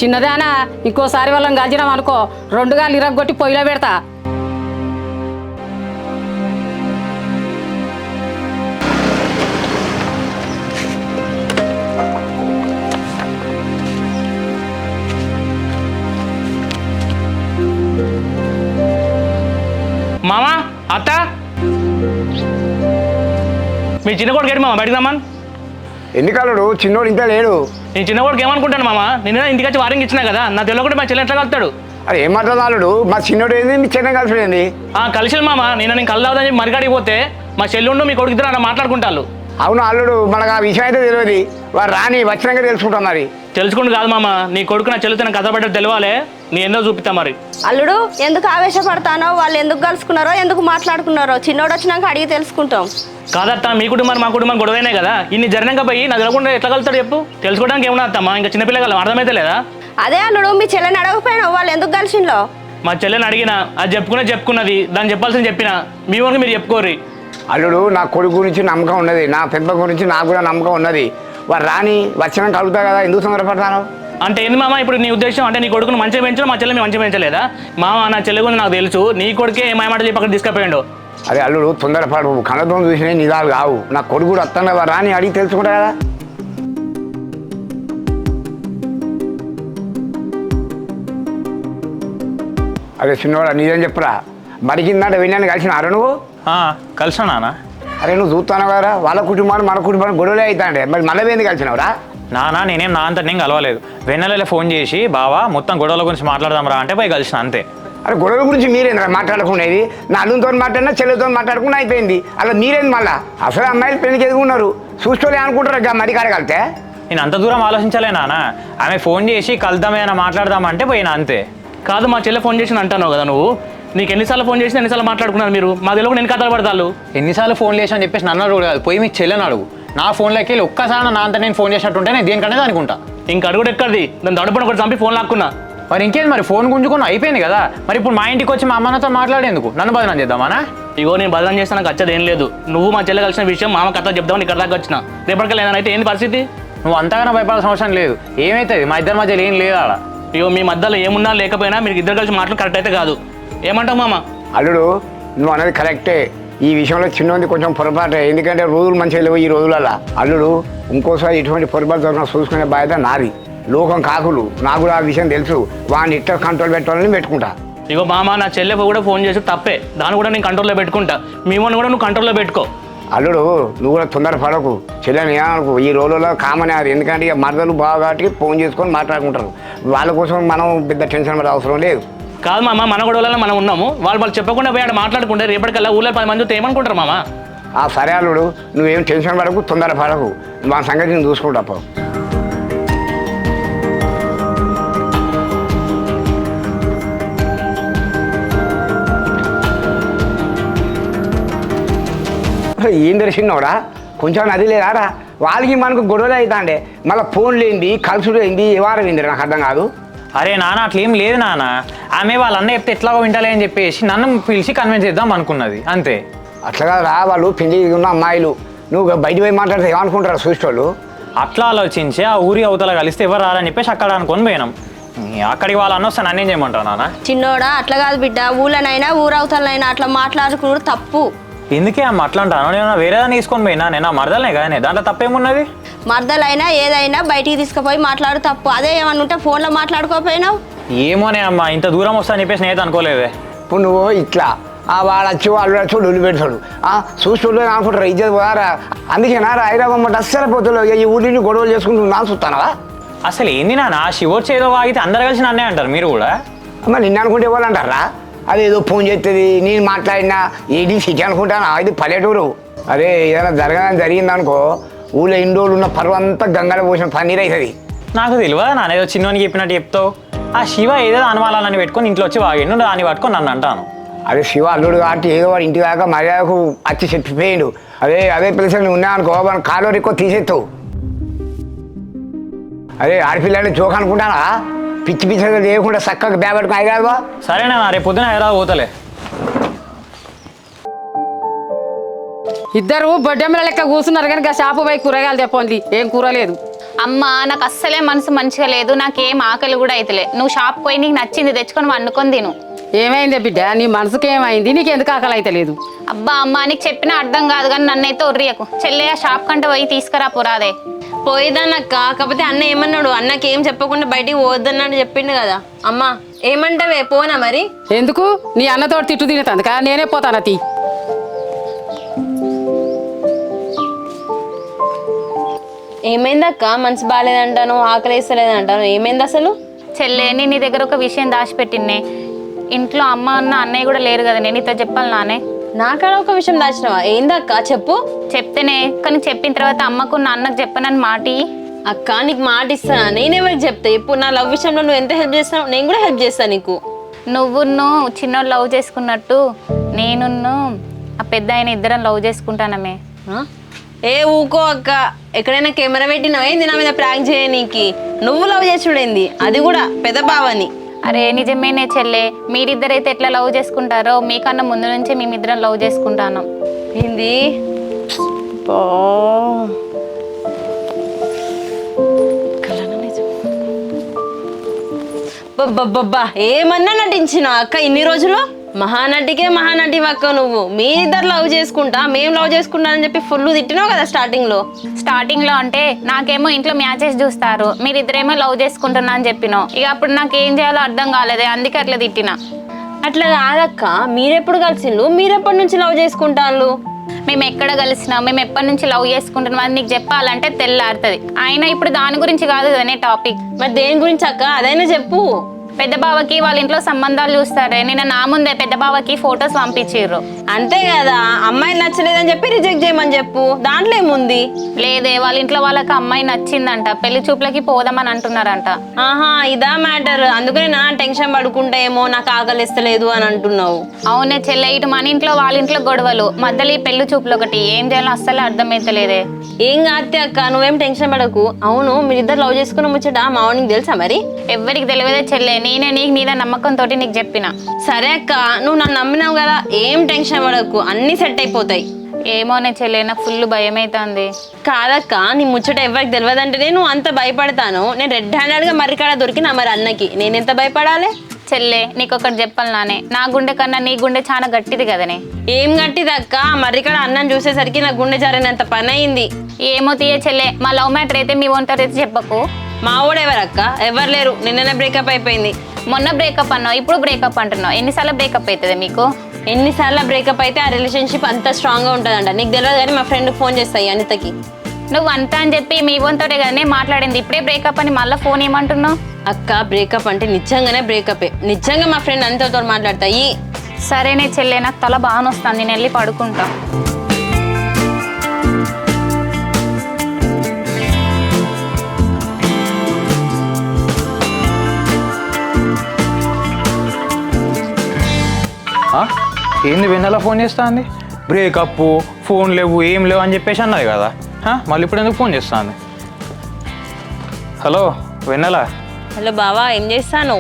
చిన్నదానా? ఇంకోసారి వాళ్ళని కలిసినాం అనుకో 2 గాలు ఇరగొట్టి పొయ్యిలో పెడతా. మామా అత్త, మీ చిన్న కొడుకు ఏడు మామ బయటకు రమ్మని. ఎన్నికలుడు చిన్నోడు ఇంత లేడు. నేను చిన్న కొడుకు ఏమనుకుంటాను మామ, నిన్న ఇంటికి వచ్చి వారింగ్ ఇచ్చినా కదా, నా తెలియకుండా మా చెల్లె ఎట్లా కలుతాడు? అది ఏమంటాడు? మా చిన్నోడు ఏంది, మీ చిన్న కలిసిపోయింది. కలిసి మామ, నేను కలుదాదని చెప్పి మరికాడికి పోతే మా చెల్లుండు మీ కొడుకు ఇద్దరు అలా మాట్లాడుకుంటారు. అవును అల్లుడు, మనకు ఆ విషయం అయితే తెలియదు. వాడు రాని వచ్చినాక తెలుసుకుంటాం. మరి తెలుసుకుంటూ కాదు మామ, నీ కొడుకు నా చెల్లితో కథ పడ్డట్టు తెలియాలి. నీ ఎన్నో చూపిస్తా మరి. అల్లుడు ఎందుకు ఆవేశపడతానో, వాళ్ళు ఎందుకు కలుసుకున్నారో ఎందుకు మాట్లాడుకున్నారో చిన్నోడు వచ్చినాక అడిగి తెలుసుకుంటాం. కాదత్తా, మీ కుటుంబం మా కుటుంబం గొడవైనా కదా, ఇన్ని జరినాక పోయి నా తెలకుండా ఎట్లా కలుతాడు చెప్పు? తెలుసుకోవడానికి ఏమన్నా అత్తమ్మా, ఇంకా చిన్నపిల్లగా అర్థమైతే లేదా? అదే అల్లుడు, మీ చెల్లెని అడగపోయినావు వాళ్ళు ఎందుకు కలిసిందో? మా చెల్లెని అడిగినా అది చెప్పుకున్నది, దాన్ని చెప్పాల్సింది చెప్పినా. మీ వరకు మీరు చెప్పుకోరు. అల్లుడు నా కొడుకు గురించి నమ్మకం ఉన్నది, నా పెద్ద గురించి నాకు కూడా నమ్మకం ఉన్నది. వాడు రాని వచ్చినాక కలుగుతా కదా, ఎందుకు తొందరపడతాను? అంటే ఏంది మామ ఇప్పుడు నీ ఉద్దేశం? అంటే నీ కొడుకును మంచిగా పెంచడం, మా చెల్లెని మంచిగా పెంచలేదా? మామ నా చెల్లె గురించి నాకు తెలుసు, నీ కొడుకే ఏమాయమాట చెప్పి అక్కడ తీసుకుపోయాడు. అదే అల్లుడు తొందరపడు, కళ్ళతో చూసిన నిజాలు కావు. నా కొడుకు కూడా వస్తాను వాడు రాని అడిగి తెలుసుకుంటా కదా. అదే చిన్నవాడు నిజం చెప్పురా, బడికిందంటే విన్నాను కలిసినారు నువ్వు? కలిసా నాన్న. అరే నువ్వు చూస్తాను కదా, వాళ్ళ కుటుంబాన్ని మన కుటుంబాన్ని గొడవలే అవుతాండే, మరి మళ్ళీ ఎందుకు కలిసినావురా? నానా నేనేం నా అంతా నేను కలవలేదు. వెన్నెల ఫోన్ చేసి బావా మొత్తం గొడవల గురించి మాట్లాడదాంరా అంటే పోయి కలిసిన అంతే. అరే గొడవల గురించి మీరేంద్రా మాట్లాడుకునేది? నా అల్లుతో మాట్లాడినా చెల్లెతో మాట్లాడుకుని అయిపోయింది. అలా మీరేంది మళ్ళా? అసలు అమ్మాయిలు పెళ్లికి ఎదుగున్నారు, చూసుకోలే అనుకుంటారు మరి కాడగలితే. నేను అంత దూరం ఆలోచించలే నాన్న. ఆమె ఫోన్ చేసి కలుద్దామే అని మాట్లాడదామంటే పోయినా అంతే. కాదు మా చెల్లె ఫోన్ చేసి అంటాను కదా నువ్వు, నీకు ఎన్నిసార్లు ఫోన్ చేసి ఎన్నిసార్లు మాట్లాడుకున్నారు మీరు? మా తెలియక నేను కథలు పడతాను. ఎన్నిసార్లు ఫోన్ చేసి అని చెప్పేసి నన్ను అడుగు కాదు, పోయి మీ చెల్లెని అడుగు. నా ఫోన్లోకి వెళ్ళి ఒక్కసారి నా అంతా నేను ఫోన్ చేసినట్టుంటే నేను దేనికంటే అనుకుంటా. ఇంక అడుగుడు ఎక్కడిది? నేను దడుపున ఒకటి చంపి ఫోన్ లాక్కున్నా. మరి ఇంకేంది, మరి ఫోన్ గుంజుకొని అయిపోయింది కదా. మరి ఇప్పుడు మా ఇంటికి వచ్చి మా అమ్మతో మాట్లాడేందుకు? నన్ను బదనం చేద్దామానా? ఇగో నేను బదనం చేస్తే నాకు వచ్చేది ఏం లేదు. నువ్వు మా చెల్లె కలిసిన విషయం మామ కథ చెప్దామని ఇక్కడ దాకా వచ్చిన. రేపటికి లేదనైతే ఏంది పరిస్థితి? నువ్వు అంతగానో భయపడాల్సిన అవసరం లేదు. ఏమవుతుంది, మా ఇద్దరి మధ్యలో ఏం లేదు ఆడ. ఇగో మీ మధ్యలో ఏమున్నా లేకపోయినా మీరు ఇద్దరు కలిసి మాటలు కరెక్ట్ అయితే కాదు. ఏమంటావు మామ? అల్లుడు నువ్వు అనేది కరెక్టే. ఈ విషయంలో చిన్నది కొంచెం పొరపాటు, ఎందుకంటే రోజులు మంచిగా లేవు ఈ రోజులలో. అల్లుడు ఇంకోసారి ఇటువంటి పొరపాటు జరిగిన చూసుకునే బాధ్యత నాది. లోకం కాకులు, నాకు కూడా ఆ విషయం తెలుసు. వాడిని ఇట్లా కంట్రోల్ పెట్టాలని పెట్టుకుంటా. ఇగో మామ, నా చెల్లె కూడా ఫోన్ చేసి తప్పే, దాన్ని కూడా నేను కంట్రోల్లో పెట్టుకుంటా. మేమని కూడా నువ్వు కంట్రోల్లో పెట్టుకో. అల్లుడు నువ్వు కూడా తొందర పడకు, చెల్లెని ఏమనుకో. ఈ రోజుల్లో కామన్ అది, ఎందుకంటే ఇక మరదలు బాగా కాబట్టి ఫోన్ చేసుకొని మాట్లాడుకుంటారు. వాళ్ళ కోసం మనం పెద్ద టెన్షన్ పడే అవసరం లేదు. కాదు మామ, మన గొడవలలో మనం ఉన్నాము, వాళ్ళు చెప్పకుండా పోయి ఆడ మాట్లాడుకుంటే రేపటికల్లా ఊళ్ళో 10 మంది ఏమనుకుంటారు మామ? సరే అల్లుడు, నువ్వేం టెన్షన్ పడకు, తొందర పడకు. మా సంగతి నేను చూసుకుంటా. ఏం తెలిసినోడా, కొంచెం నది లేదారా? వాళ్ళకి మనకు గొడవలు అవుతాండే, మళ్ళీ ఫోన్లు ఏంది, కలుసుడు ఏంది, వ్యవహారం ఏంది, నాకు అర్థం కాదు. అరే నాన్న అట్లేం లేదు నాన్న, ఆమె వాళ్ళన్న చెప్తే ఎట్లాగో వింటలే అని చెప్పేసి నన్ను పిలిచి కన్విన్స్ చేద్దాం అనుకున్నది అంతే. అట్లా కాదురా, వాళ్ళు పెళ్లి ఉన్న అమ్మాయిలు, నువ్వు బయట పోయి మాట్లాడితే ఏమనుకుంటారు చూసేవాళ్ళు? అట్లా ఆలోచించి ఆ ఊరి అవతల కలిస్తే ఎవరు రారని చెప్పేసి అక్కడ అనుకొని పోయినాం. అక్కడికి వాళ్ళు అన్న వస్తే నన్నేం చేయమంటావు నాన్న? చిన్నోడా అట్లా కాదు బిడ్డ, ఊళ్ళనైనా ఊరవతలనైనా అట్లా మాట్లాడుకున్నాడు తప్పు. ఎందుకే అమ్మ అట్లా అంటాను? నేను వేరేదాన్ని తీసుకొని పోయినా, నేను మరదలనే కానీ దాంట్లో తప్పేమున్నది? మర్దలైనా ఏదైనా బయటికి తీసుకుపోయి మాట్లాడు తప్పు. అదే ఏమన్నా ఉంటే ఫోన్లో మాట్లాడుకోపోయినావు? ఏమోనే అమ్మ, ఇంత దూరం వస్తా అని చెప్పేసి నేను అనుకోలేదే. ఇప్పుడు నువ్వు ఇట్లా వాడు వచ్చి వాళ్ళు వచ్చి ఒళ్ళు పెడతాడు, చూసుకోలే అనుకుంటారు, ఇజ్జత్ పోయారా? అందుకేనా హైదరాబాద్ అస్సలు పోతులు ఈ ఊరిని గొడవలు చేసుకుంటూ నా చూస్తానవా? అసలు ఏంది నాన్న, శివోర్చి ఏదో వాగితే అందరు కలిసి నన్నే అంటారు, మీరు కూడా మరి నిన్ను అనుకుంటే ఇవ్వాలి అంటారా? అదేదో ఫోన్ చేస్తుంది, నేను మాట్లాడినా ఏది సిటీ అనుకుంటాను, ఇది పల్లెటూరు. అదే ఏదైనా జరిగిందనుకో, ఊళ్ళో ఇన్ని రోజులు ఉన్న పరువు అంతా గంగలో పోసిన పన్నీరు అవుతుంది. నాకు తెలియదా నాన్న, ఏదో చిన్నోనికి చెప్పినట్టు చెప్తావు. ఆ శివ ఏదో అనుమానాలని పెట్టుకొని ఇంట్లో వచ్చి వాగిండు, దాన్ని పట్టుకొని నన్ను అంటాను. అదే శివ అల్లుడు కాబట్టి ఏదో వాడు ఇంటి దాకా మర్యాదకు వచ్చి చెప్పిపోయిండు. అదే పిలిచి నువ్వు ఉన్నా అనుకో, మన కాలో ఎక్కువ తీసేస్తావు. అదే ఆడపిల్లని జోక్ అనుకుంటానా? పిచ్చి పిచ్చిగా లేకుండా చక్కగా బ్యాగ్ పట్టుకుని హైదరాబాద్. సరేనా, రేపు పొద్దున హైదరాబాద్ పోతలే. ఇద్దరు బొడ్డెమ్మల లెక్క కూర్చున్నారు కానీ షాపు పోయి కూరగాయలు తెప్పండి, ఏం కూర లేదు. అమ్మ నాకు అస్సలే మనసు మంచిగా లేదు, నాకేం ఆకలి కూడా అవుతలే. నువ్వు షాప్ పోయి నీకు నచ్చింది తెచ్చుకొని వండుకొని తిను. ఏమైందే బిడ్డ, నీ మనసుకి ఏమైంది? నీకు ఎందుకు ఆకలి అయితే లేదు? అబ్బా అమ్మ, నీకు చెప్పినా అర్థం కాదు కానీ నన్నైతే ఒర్రియకు. చెల్లె షాప్ కంటే పోయి తీసుకురా పురాదే. పోయిదానక్క, కాకపోతే అన్న ఏమన్నాడు, అన్నకి ఏం చెప్పకుండా బయటికి పోవద్దన్నాడు చెప్పిండు కదా. అమ్మ ఏమంటావే, పోనా మరి? ఎందుకు? నీ అన్నతో తిట్టు తినేది కదా, నేనే పోతాను. తీ ఏమైందక్క, మనసు బాగాలేదంటాను, ఆకలి వేస్తలేదంటాను, ఏమైంది అసలు? చెల్లె నేను నీ దగ్గర ఒక విషయం దాచిపెట్టిన్నే. ఇంట్లో అమ్మ అన్న అన్నయ్య కూడా లేరు కదా, నేను నీతో చెప్పాలి నానే. నాకాడ ఒక విషయం దాచినవా? ఏందక్క చెప్పు. చెప్తేనే, కానీ చెప్పిన తర్వాత అమ్మకు నాన్నకు చెప్పనని మాటి. అక్క నీకు మాట ఇస్తానా? నేనెవరికి చెప్తా? ఇప్పుడు నా లవ్ విషయంలో నువ్వు ఎంత హెల్ప్ చేస్తావు, నేను కూడా హెల్ప్ చేస్తాను నీకు. నువ్వు చిన్నోడు లవ్ చేసుకున్నట్టు నేను ఆ పెద్ద ఆయన ఇద్దరం లవ్ చేసుకుంటానమే. ఏ ఊకో అక్క, ఎక్కడైనా కెమెరా పెట్టినావు ఏంది నా మీద ప్రాంక్ చేయనీకి? నువ్వు లవ్ చేసుడేంది, అది కూడా పెద్ద బావని. అరే నిజమేనే చెల్లె, మీరిద్దరైతే ఎట్లా లవ్ చేసుకుంటారో మీకన్నా ముందు నుంచే మేమిద్దరం లవ్ చేసుకుంటాను. ఏంది బబ్బా, ఏమన్నా నటించినావు అక్క ఇన్ని రోజులు? మహానటికే మహానటి అక్క నువ్వు. మీరిద్దరు లవ్ చేసుకుంటా, మేము లవ్ చేసుకుంటా అని చెప్పి ఫుల్ తిట్టినావు కదా స్టార్టింగ్ లో అంటే నాకేమో ఇంట్లో మ్యాచెస్ చూస్తారు, మీరిద్దరేమో లవ్ చేసుకుంటున్నా అని చెప్పినావు. ఇక అప్పుడు నాకు ఏం చేయాలో అర్థం కాలేదే, అందుకే అట్లా తిట్టినా. అట్లా కాదక్క, మీరెప్పుడు కలిసిండ్రు, మీరెప్పటి నుంచి లవ్ చేసుకుంటారు? మేము ఎక్కడ కలిసినాం, మేము ఎప్పటి నుంచి లవ్ చేసుకుంటున్నాం అని నీకు చెప్పాలంటే తెల్లారుతుంది. అయినా ఇప్పుడు దాని గురించి కాదు కదనే టాపిక్. మరి దేని గురించి అక్క, అదైనా చెప్పు. పెద్ద బావకి వాళ్ళ ఇంట్లో సంబంధాలు చూస్తారే, నిన్న నా ముందే పెద్ద బావకి ఫొటోస్ పంపించారు. అంతే కదా, అమ్మాయి నచ్చలేదని చెప్పి రిజెక్ట్ చేయమని చెప్పు, దాంట్లో ఏముంది? లేదే, వాళ్ళ ఇంట్లో వాళ్ళకి అమ్మాయి నచ్చిందంట, పెళ్లి చూపులకి పోదామని అంటున్నారంట. ఆహా, ఇదా మ్యాటర్. అందుకనే నా టెన్షన్ పడుకుంటా ఏమో, నాకు ఆకలిస్తలేదు అని అంటున్నావు. అవునే చెల్లె, ఇటు మన ఇంట్లో వాళ్ళ ఇంట్లో గొడవలు, మధ్యలో ఈ పెళ్లి చూపులు ఒకటి, ఏం చేయాలో అస్సలు అర్థమైతలేదే. ఏం కాదు అక్క, నువ్వేం టెన్షన్ పడకు. అవును, మీరిద్దరు లవ్ చేసుకున్న ముచ్చట మా వానికి తెలుసా మరి? ఎవరికి తెలియదే చెల్లె, నేనే నీకు మీద నమ్మకంతో నీకు చెప్పిన. సరే అక్క, నువ్వు నన్ను నమ్మినావు కదా, ఏం టెన్షన్ పడకు, అన్ని సెట్ అయిపోతాయి. ఏమోనే చెల్లె, నాకు ఫుల్ భయం అవుతుంది. కాదక్క, నీ ముచ్చట ఎవరికి తెలియదంటేనే నువ్వు అంత భయపడతాను. నేను రెడ్ హ్యాండెడ్ గా మర్రికాడ దొరికినా మరి అన్నకి, నేను ఎంత భయపడాలి? చెల్లె నీకు ఒకటి చెప్పాలి నానే, నా గుండె కన్నా నీ గుండె చాలా గట్టిది కదనే. ఏం గట్టిదక్క, మరి ఇక్కడ అన్నం చూసేసరికి నా గుండె జారినంత పని అయింది. ఏమో తీయ చెల్లె, మా లవ్ మ్యాటర్ అయితే మీ ఒంటరి అయితే చెప్పకు. మా వాడు ఎవరక్క? ఎవరు లేరు, నిన్ననే బ్రేకప్ అయిపోయింది. మొన్న బ్రేకప్ అన్నావు, ఇప్పుడు బ్రేకప్ అంటున్నావు. ఎన్నిసార్లు బ్రేకప్ అవుతుంది మీకు? ఎన్నిసార్లు బ్రేకప్ అయితే ఆ రిలేషన్షిప్ అంత స్ట్రాంగ్గా ఉంటుందంట. నీకు తెలియదు కానీ మా ఫ్రెండ్కి ఫోన్ చేస్తాయి అనితకి. నువ్వు అంతా అని చెప్పి మీ వంతోటే కదనే మాట్లాడింది, ఇప్పుడే బ్రేకప్ అని మళ్ళీ ఫోన్ ఏమంటున్నావు? అక్క బ్రేకప్ అంటే నిజంగానే బ్రేకప్, నిజంగా మా ఫ్రెండ్ అనితతో మాట్లాడతాయి. సరేనే చెల్లె, నాకు తల బాగా వస్తుంది, నేను వెళ్ళి పడుకుంటా. ఏంది వెన్నెల ఫోన్ చేస్తా అంది? బ్రేకప్, ఫోన్ లేవు, ఏం లేవు అని చెప్పేసి అన్నది కదా. మళ్ళీ ఇప్పుడు ఎందుకు ఫోన్ చేస్తాను? హలో వెన్నెల. హలో బావా, ఏం చేస్తాను?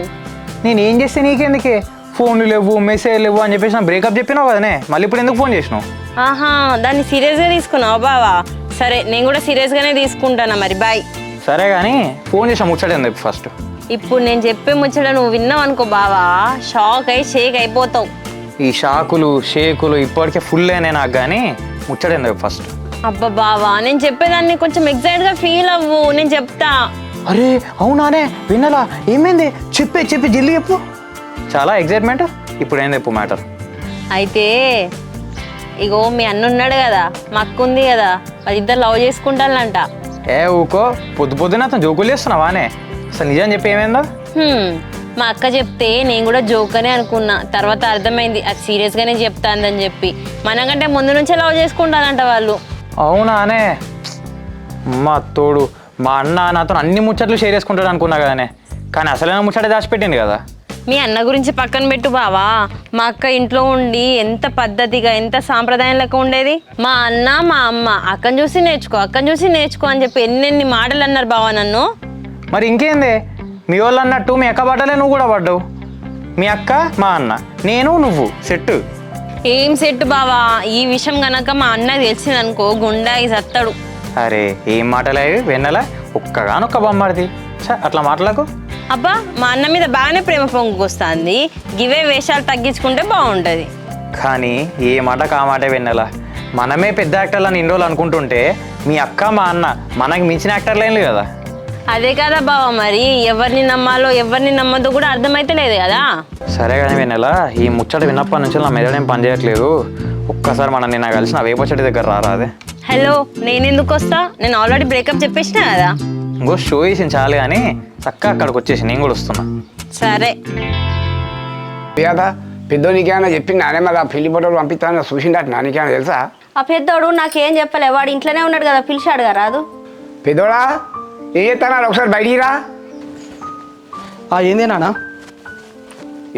నేను ఏం చేస్తే నీకెందుకే? ఫోన్లు లేవు, మెసేజ్ లేవు అని చెప్పేసి నాకు బ్రేకప్ చెప్పినావు కదనే, మళ్ళీ ఇప్పుడు ఎందుకు ఫోన్ చేసినావు? ఆహా, దాన్ని సీరియస్గా తీసుకున్నావు బావా? సరే, నేను కూడా సీరియస్గానే తీసుకుంటానా, మరి బాయ్. సరే కానీ ఫోన్ చేసా ముచ్చటేంది ఫస్ట్? ఇప్పుడు నేను చెప్పే ముచ్చట నువ్వు విన్నావు అనుకో బావా, షాక్ అయి షేక్ అయిపోతావు. ఈ షాకులు షేకులు ఇప్పటికే ఫుల్ అయినాయి నాకు, కానీ ముచ్చటేంది ఫస్ట్? అబ్బా బావా, నేను చెప్పేదాన్ని కొంచెం ఎగ్జైట్గా ఫీల్ అవ్వు, నేను చెప్తా. అరే అవునానే విన్నలా, ఏమైంది? చెప్పి జల్దీ చెప్పు. చాలా ఎగ్జైట్మెంట్. ఇప్పుడు ఏం చెప్పు మ్యాటర్? అయితే ఇగో మీ అన్న ఉన్నాడు కదా, మా అక్క ఉంది కదా, వాళ్ళిద్దరు లవ్ చేసుకుంటానంట. ఏ ఊకో, పొద్దున అతను జోకులు చేస్తున్నావానే? అసలు నిజం చెప్పి ఏమైందా? మా అక్క చెప్తే నేను కూడా జోక్ అనే అనుకున్నా, తర్వాత అర్థమైంది అది సీరియస్గానే చెప్తాందని చెప్పి. మనకంటే ముందు నుంచే లవ్ చేసుకుంటానంట వాళ్ళు. అవునానే? మా తోడు మా అన్న నాతో అన్ని ముచ్చట్లు షేర్ చేసుకుంటాడు అనుకున్నా కదనే, కానీ అసలైన ముచ్చట దాచిపెట్టింది కదా. మీ అన్న గురించి పక్కన పెట్టు బావా, మా అక్క ఇంట్లో ఉండి ఎంత పద్ధతిగా ఎంత సాంప్రదాయం లెక్క ఉండేది. మా అన్న మా అమ్మ అక్కని చూసి నేర్చుకో అని చెప్పి ఎన్నెన్ని మాటలు అన్నారు బావా నన్ను. మరి ఇంకేంది, మీ వాళ్ళు అన్నట్టు మీ అక్క పడ్డలే నువ్వు కూడా పడ్డావు. మీ అక్క మా అన్న నేను నువ్వు సెట్. ఏం సెట్ బావా, ఈ విషయం గనక మా అన్నకి తెలిసింది అనుకో గుండాకి సత్తాడు. అరే ఏం మాటలే వెన్నెల, ఒక్కగానొక్క బొమ్మడిది. అట్లా మాటలకు. అబ్బా, మా అన్న మీద బాగానే ప్రేమ పొంగుకొస్తుంది, గివే వేషాలు తగ్గించుకుంటే బాగుంటుంది. కానీ ఏ మాట కామాటే వెన్నెల, మనమే పెద్ద యాక్టర్లని ఇన్ని రోజులు అనుకుంటుంటే మీ అక్క మా అన్న మనకి మించిన యాక్టర్లు ఏం లేదు కదా. అదే కదా బావా, మరి ఎవరిని నమ్మాలో ఎవరిని నమ్మదో కూడా అర్థమైతే లేదు కదా. సరే కానీ వెన్నెల, ఈ ముచ్చట విన్నప్పటి నుంచి నా మెదడేం పని చేయట్లేదు. ఒక్కసారి మనం నిన్న కలిసి నా వేప చెట్టు దగ్గర రారాదే. హలో, నేనెందుకు వస్తా? నేను ఆల్రెడీ బ్రేకప్ చెప్పేసినా కదా. ఇంకో షో వేసింది చాలు కానీ చక్కగా అక్కడికి వచ్చేసి నేను కూడా వస్తున్నా. సరే పెద్దో నీకేమైనా చెప్పింది నానే, మరి ఆ పెళ్లి ఫోటోలు పంపిస్తాను చూసిండట, నీకేమైనా తెలుసా? ఆ పెద్దోడు నాకేం చెప్పలే, వాడు ఇంట్లోనే ఉన్నాడు కదా, పిలిచాడు కదా రాదు. పెద్దోడా ఏం చెప్తాను, ఒకసారి బయటికి రా. ఏంది నాన్న?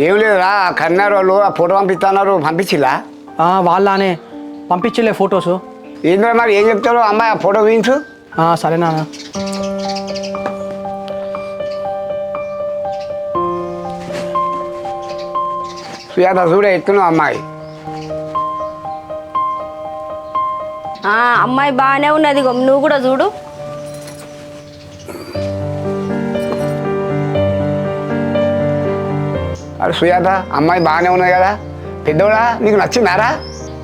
ఏం లేదురా, ఆ కన్నారు వాళ్ళు ఆ ఫోటో పంపిస్తున్నారు, పంపించిలా? వాళ్ళనే పంపించలే ఫొటోస్. ఏంటో మరి ఏం చెప్తారు, అమ్మాయి ఆ ఫోటో చూపించు. సరే నాన్న. సుజాత చూడే ఎత్తున్నావు అమ్మాయి. అమ్మాయి బాగానే ఉన్నది, నువ్వు కూడా చూడు. అరే సుజాత, అమ్మాయి బాగానే ఉన్నది కదా, పెద్దోడా నీకు నచ్చిందారా?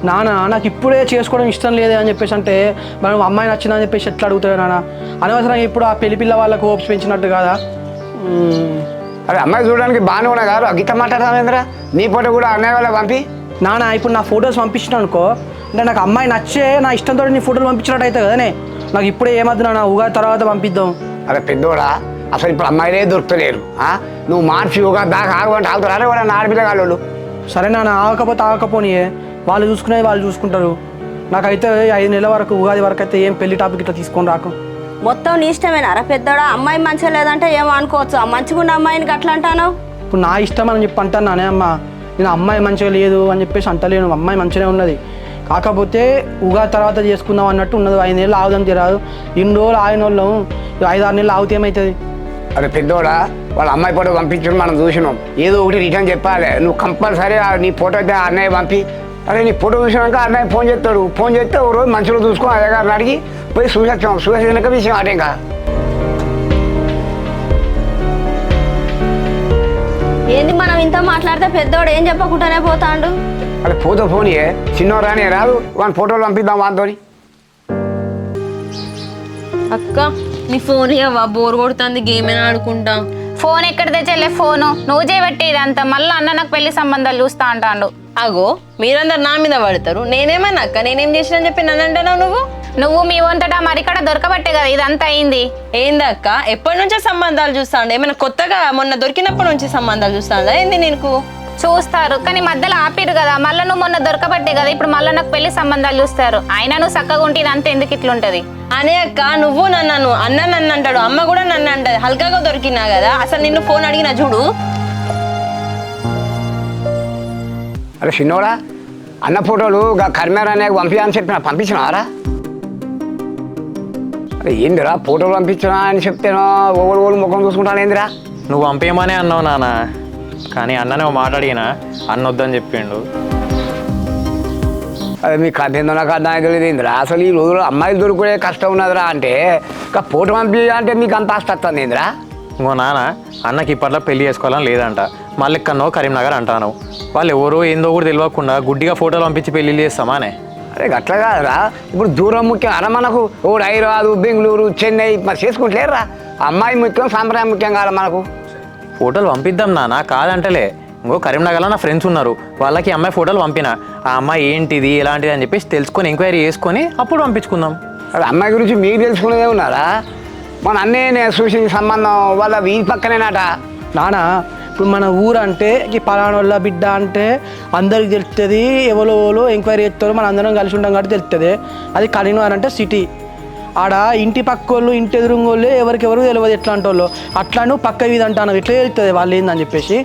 నాన్న నాకు ఇప్పుడే చేసుకోవడం ఇష్టం లేదు అని చెప్పేసి అంటే మనం అమ్మాయి నచ్చిందని చెప్పేసి ఎట్లా అడుగుతాడు నాన్న? అనవసరంగా ఇప్పుడు ఆ పెళ్లి పిల్ల వాళ్ళకు హోప్స్ పెంచినట్టు కదా. అరే అమ్మాయి చూడడానికి బాగానే ఉన్నాయి కాదు, గీత మాట్లాడతామేంద్రా, నీ ఫోటో కూడా అన్నయ్య వాళ్ళ పంపి. నాన్న ఇప్పుడు నా ఫొటోస్ పంపించిన అనుకో, అంటే నాకు అమ్మాయి నచ్చే నా ఇష్టంతో నీ ఫోటోలు పంపించినట్టు అవుతుంది కదనే. నాకు ఇప్పుడే ఏమద్దు నాన్న, ఉగాది తర్వాత పంపిద్దాం. అరే పెద్దోడా, అసలు ఇప్పుడు అమ్మాయిలే దొరుకుతలేరు. నువ్వు మార్చి ఉగాది దాకా ఆగమంటే ఆగుతారా వాడు ఆడపిల్ల కాళ్ళు? సరే నాన్న, ఆగకపోని వాళ్ళు చూసుకునేది వాళ్ళు చూసుకుంటారు. నాకైతే 5 నెలల వరకు ఉగాది వరకు అయితే ఏం పెళ్లి టాపిక్ ఇట్లా తీసుకొని రాకు. మొత్తం నీ ఇష్టమేనారా పెద్దోడా? అమ్మాయి మంచిగా లేదంటే ఏమో అనుకోవచ్చు, మంచిగా ఉన్న అమ్మాయిని అట్లా అంటాను. ఇప్పుడు నా ఇష్టం అని చెప్పి అంటాను నానే అమ్మ, నేను అమ్మాయి మంచిగా లేదు అని చెప్పేసి అంటలేను, అమ్మాయి మంచిగానే ఉన్నది. కాకపోతే ఉగాది తర్వాత చేసుకుందాం అన్నట్టు ఉన్నది. 5 నెలలు ఆగుదాం తీరాదు, ఇన్ని రోజులు ఆగిన వాళ్ళం 5-6 నెలలు ఆగితే ఏమవుతుంది? అరే పెద్దోడా, వాళ్ళ అమ్మాయి ఫోటో పంపించడం మనం చూసినాం, ఏదో ఒకటి రిటర్న్ చెప్పాలి. నువ్వు కంపల్సరీ నీ ఫోటో అయితే అన్నయ్య పంపి. అరే నీ ఫోటో చూసినాక అన్నయ్య ఫోన్ చేస్తాడు, ఫోన్ చేస్తే ఓ రోజు మంచిగా చూసుకో, అదే గారిని అడిగి పోయి చూసొచ్చాం. చూసేసినాక విషయం అటేం కాదు. సరే కానీ వెన్నెల, ఈ ముచ్చట విన్నప్పటి నుంచి నా మెదడు ఏం పని చేయట్లేదు. ఒక్కసారి మనం నిన్న కలిసి నా వేప చెట్టు దగ్గర రారాదే. ఏదో ఒకటి రిటర్న్ చెప్పాలి. నువ్వు కంపల్సరీ నీ ఫోటో చూసినాక అన్నయ్య ఫోన్ చేస్తాడు, ఫోన్ చేస్తే ఓ రోజు మంచిగా చూసుకో, అదే గారిని అడిగి పోయి చూసొచ్చాం. చూసేసినాక విషయం అటేం కాదు. ఏంది మనం ఇంత మాట్లాడితే పెద్దోడు ఏం చెప్పకుండానే పోతాండు. అరే పోతే ఫోనియే చిన్నోరానే రాదు వాని ఫోటోలు పంపిద్దాం వానితోని. అక్క నీ ఫోన్ ఇవ్వవా? బోర్ కొడుతుంది, గేమ్ అయినా ఆడుకుంటా. ఫోన్ ఎక్కడ తెచ్చలే ఫోను నువ్వు చేయబట్టి ఇదంతా. మళ్ళీ అన్న నాకు పెళ్లి సంబంధాలు చూస్తా అంటాడు. అగో మీరందరు నా మీద పడతారు. నేనేమన్నా అక్క, నేనేం చేసినా చెప్పి నన్ను అంటున్నావు నువ్వు మీ వంతటా మరిక్కడ దొరకబట్టే కదా ఇదంతా అయింది. ఏందక్క ఎప్పటి నుంచో సంబంధాలు చూస్తాండు? ఏమైనా కొత్తగా మొన్న దొరికినప్పటి నుంచి సంబంధాలు చూస్తాండా ఏంది? నీకు చూస్తారు కానీ మధ్యలో ఆపిరు కదా. మళ్ళీ నువ్వు మొన్న దొరకబట్టే కదా ఇప్పుడు మళ్ళీ నాకు పెళ్లి సంబంధాలు చూస్తారు. అయినా నువ్వు చక్కగా ఉంటే ఇదంతా ఎందుకు ఇట్లుంటది? అనే అక్క నువ్వు నన్ను అన్న నన్ను అంటాడు, అమ్మ కూడా నన్ను అంటది. హల్కాగా దొరికినా కదా. అసలు నిన్ను ఫోన్ అడిగినా చూడు. అరే చిన్నోడా అన్న ఫోటోలు కరిమేరానే పంపించని చెప్పిన పంపించినారా? అరే ఏందిరా ఫోటోలు పంపించినా అని చెప్తేనో ఓళ్ళు ముఖం చూసుకుంటాను ఏందిరా? నువ్వు పంపేయమనే అన్నావు నాన్న, కానీ అన్ననే ఓ మాట అడిగినా అన్న వద్దని చెప్పిండు. అదే మీ కథ ఏందో నాకు అర్థం అయితే లేదు ఏందిరా? అసలు ఈ రోజుల్లో అమ్మాయిలు దొరికే కష్టం ఉన్నదిరా అంటే ఇంకా ఫోటో పంపి అంటే మీకు అంత ఆస్తి వస్తుంది ఏందిరా? ఇంకో నాన్న అన్నకి ఇప్పట్లో పెళ్లి చేసుకోవాలని లేదంట. మళ్ళీ ఎక్కడనో కరీంనగర్ అంటాను. వాళ్ళు ఎవరో ఏందో కూడా తెలియకుండా గుడ్డిగా ఫోటోలు పంపించి పెళ్లి చేస్తామానే. అరే అట్లా కాదురా, ఇప్పుడు దూరం ముఖ్యం అలా మనకు ఓడు హైదరాబాదు బెంగళూరు చెన్నై మరి చేసుకుంటలేరురా. అమ్మాయి ముఖ్యం సాంప్రదాయం ముఖ్యం కాదు మనకు. ఫోటోలు పంపిద్దాం నాన్న కాదంటలే. ఇంకో కరీంనగర్లో నా ఫ్రెండ్స్ ఉన్నారు, వాళ్ళకి అమ్మాయి ఫోటోలు పంపిన. ఆ అమ్మాయి ఏంటిది ఎలాంటిది అని చెప్పేసి తెలుసుకొని ఎంక్వైరీ చేసుకొని అప్పుడు పంపించుకుందాం. అరే అమ్మాయి గురించి మీకు తెలుసుకునేదే ఉన్నారా? మన అన్నయ్య చూసిన సంబంధం వాళ్ళ వీధి పక్కనేనాట. నానా ఇప్పుడు మన ఊరు అంటే ఈ పలానా వాళ్ళ బిడ్డ అంటే అందరికి తెలుస్తుంది. ఎవరో ఎంక్వైరీ చేస్తారో మన అందరం కలిసి ఉంటాం కాబట్టి తెలుస్తుంది. అది కరీంనగర్ అంటే సిటీ. ఆడ ఇంటి పక్క వాళ్ళు ఇంటి ఎదురుంగోళ్ళు ఎవరికెవరు తెలియదు ఎట్లాంటి వాళ్ళు. అట్లా నువ్వు పక్క వీధి అంటాను ఎట్లా తెలుస్తుంది వాళ్ళు ఏందని చెప్పేసి.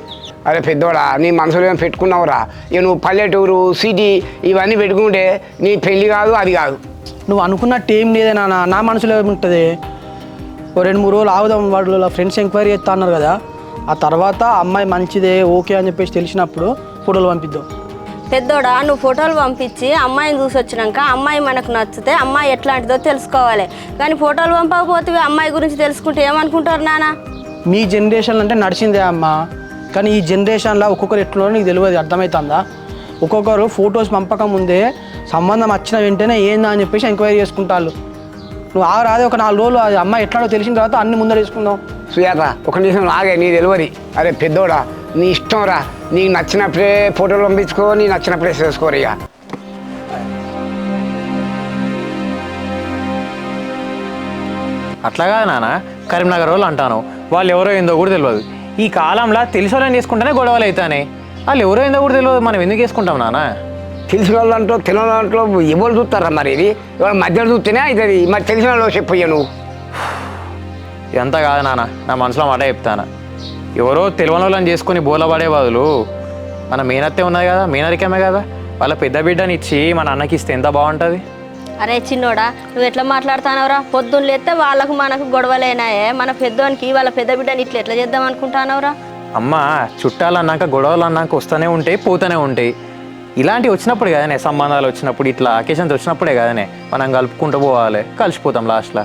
అరే పెద్దోడా నీ మనసులో ఏం పెట్టుకున్నావురా? ఇక నువ్వు పల్లెటూరు సిటీ ఇవన్నీ పెట్టుకుంటే నీ పెళ్ళి కాదు అది కాదు. నువ్వు అనుకున్నట్టు ఏం లేదే నాన్న, నా మనసులో ఏముంటుంది. ఓ 2-3 రోజులు ఆగుదాం, వాళ్ళ ఫ్రెండ్స్ ఎంక్వైరీ చేస్తా అన్నారు కదా. ఆ తర్వాత అమ్మాయి మంచిదే ఓకే అని చెప్పేసి తెలిసినప్పుడు ఫోటోలు పంపిద్దాం. పెద్దోడా నువ్వు ఫోటోలు పంపించి అమ్మాయిని చూసి వచ్చినాక అమ్మాయి మనకు నచ్చితే అమ్మాయి ఎట్లాంటిదో తెలుసుకోవాలి. కానీ ఫోటోలు పంపకపోతే అమ్మాయి గురించి తెలుసుకుంటే ఏమనుకుంటారు నాన్న? మీ జనరేషన్ అంటే నడిచిందే అమ్మ, కానీ ఈ జనరేషన్లో ఒక్కొక్కరు ఎట్లా నీకు తెలియదు. అర్థమవుతుందా? ఒక్కొక్కరు ఫొటోస్ పంపక ముందే సంబంధం వచ్చిన వెంటనే ఏందా అని చెప్పేసి ఎంక్వైరీ చేసుకుంటారు. నువ్వు రాదే ఒక 4 రోజులు అది అమ్మాయి ఎట్లాడో తెలిసిన తర్వాత అన్ని ముందర తీసుకుందాం. సుజాత ఒక నిమిషం ఆగే, నీ తెలియదు. అరే పెద్దోడా నీ ఇష్టం రా, నీకు నచ్చినప్పుడే ఫోటోలు పంపించుకో, నీ నచ్చినప్పుడే చేసుకోరు. ఇక అట్లా కాదు నాన్న, కరీంనగర్ వాళ్ళు అంటాను, వాళ్ళు ఎవరో ఏందో కూడా తెలియదు. ఈ కాలంలో తెలిసి వాళ్ళని చేసుకుంటేనే గొడవలు అవుతానే. వాళ్ళు ఎవరో ఏందో కూడా తెలియదు, మనం ఎందుకు చేసుకుంటాం నాన్న? తెలిసిన వాళ్ళంటో తెలియని వాళ్ళంట్లో ఎవరు చూస్తారా? మరి ఇది ఇవాళ మధ్యలో చూస్తేనే అవుతుంది. మరి తెలిసిన వాళ్ళు చెప్పయ్యా నువ్వు. ఇదంతా కాదు నాన్న, నా మనసులో మాట చెప్తాను. ఎవరో తెలియని వాళ్ళని చేసుకొని బోలబడే బదులు మన మేనత్తే ఉన్నది కదా, మేనరికమే కదా, వాళ్ళ పెద్ద బిడ్డని ఇచ్చి మన అన్నకి ఇస్తే ఎంత బాగుంటుంది. అరే చిన్నోడా నువ్వు ఎట్లా మాట్లాడుతున్నావురా? పొద్దున్న లేస్తే వాళ్ళకు మనకు గొడవలేనాయే. మన పెద్దోనికి వాళ్ళ పెద్ద బిడ్డని ఎట్లా చేద్దాం అనుకుంటున్నావురా? అమ్మ చుట్టాలు అన్నాక గొడవలు అన్నాక వస్తూనే ఉంటాయి పోతూనే ఉంటాయి. ఇలాంటివి వచ్చినప్పుడు కదనే, సంబంధాలు వచ్చినప్పుడు ఇట్లా అకేషన్స్ వచ్చినప్పుడే కదనే మనం కలుపుకుంటూ పోవాలి, కలిసిపోతాం లాస్ట్లో.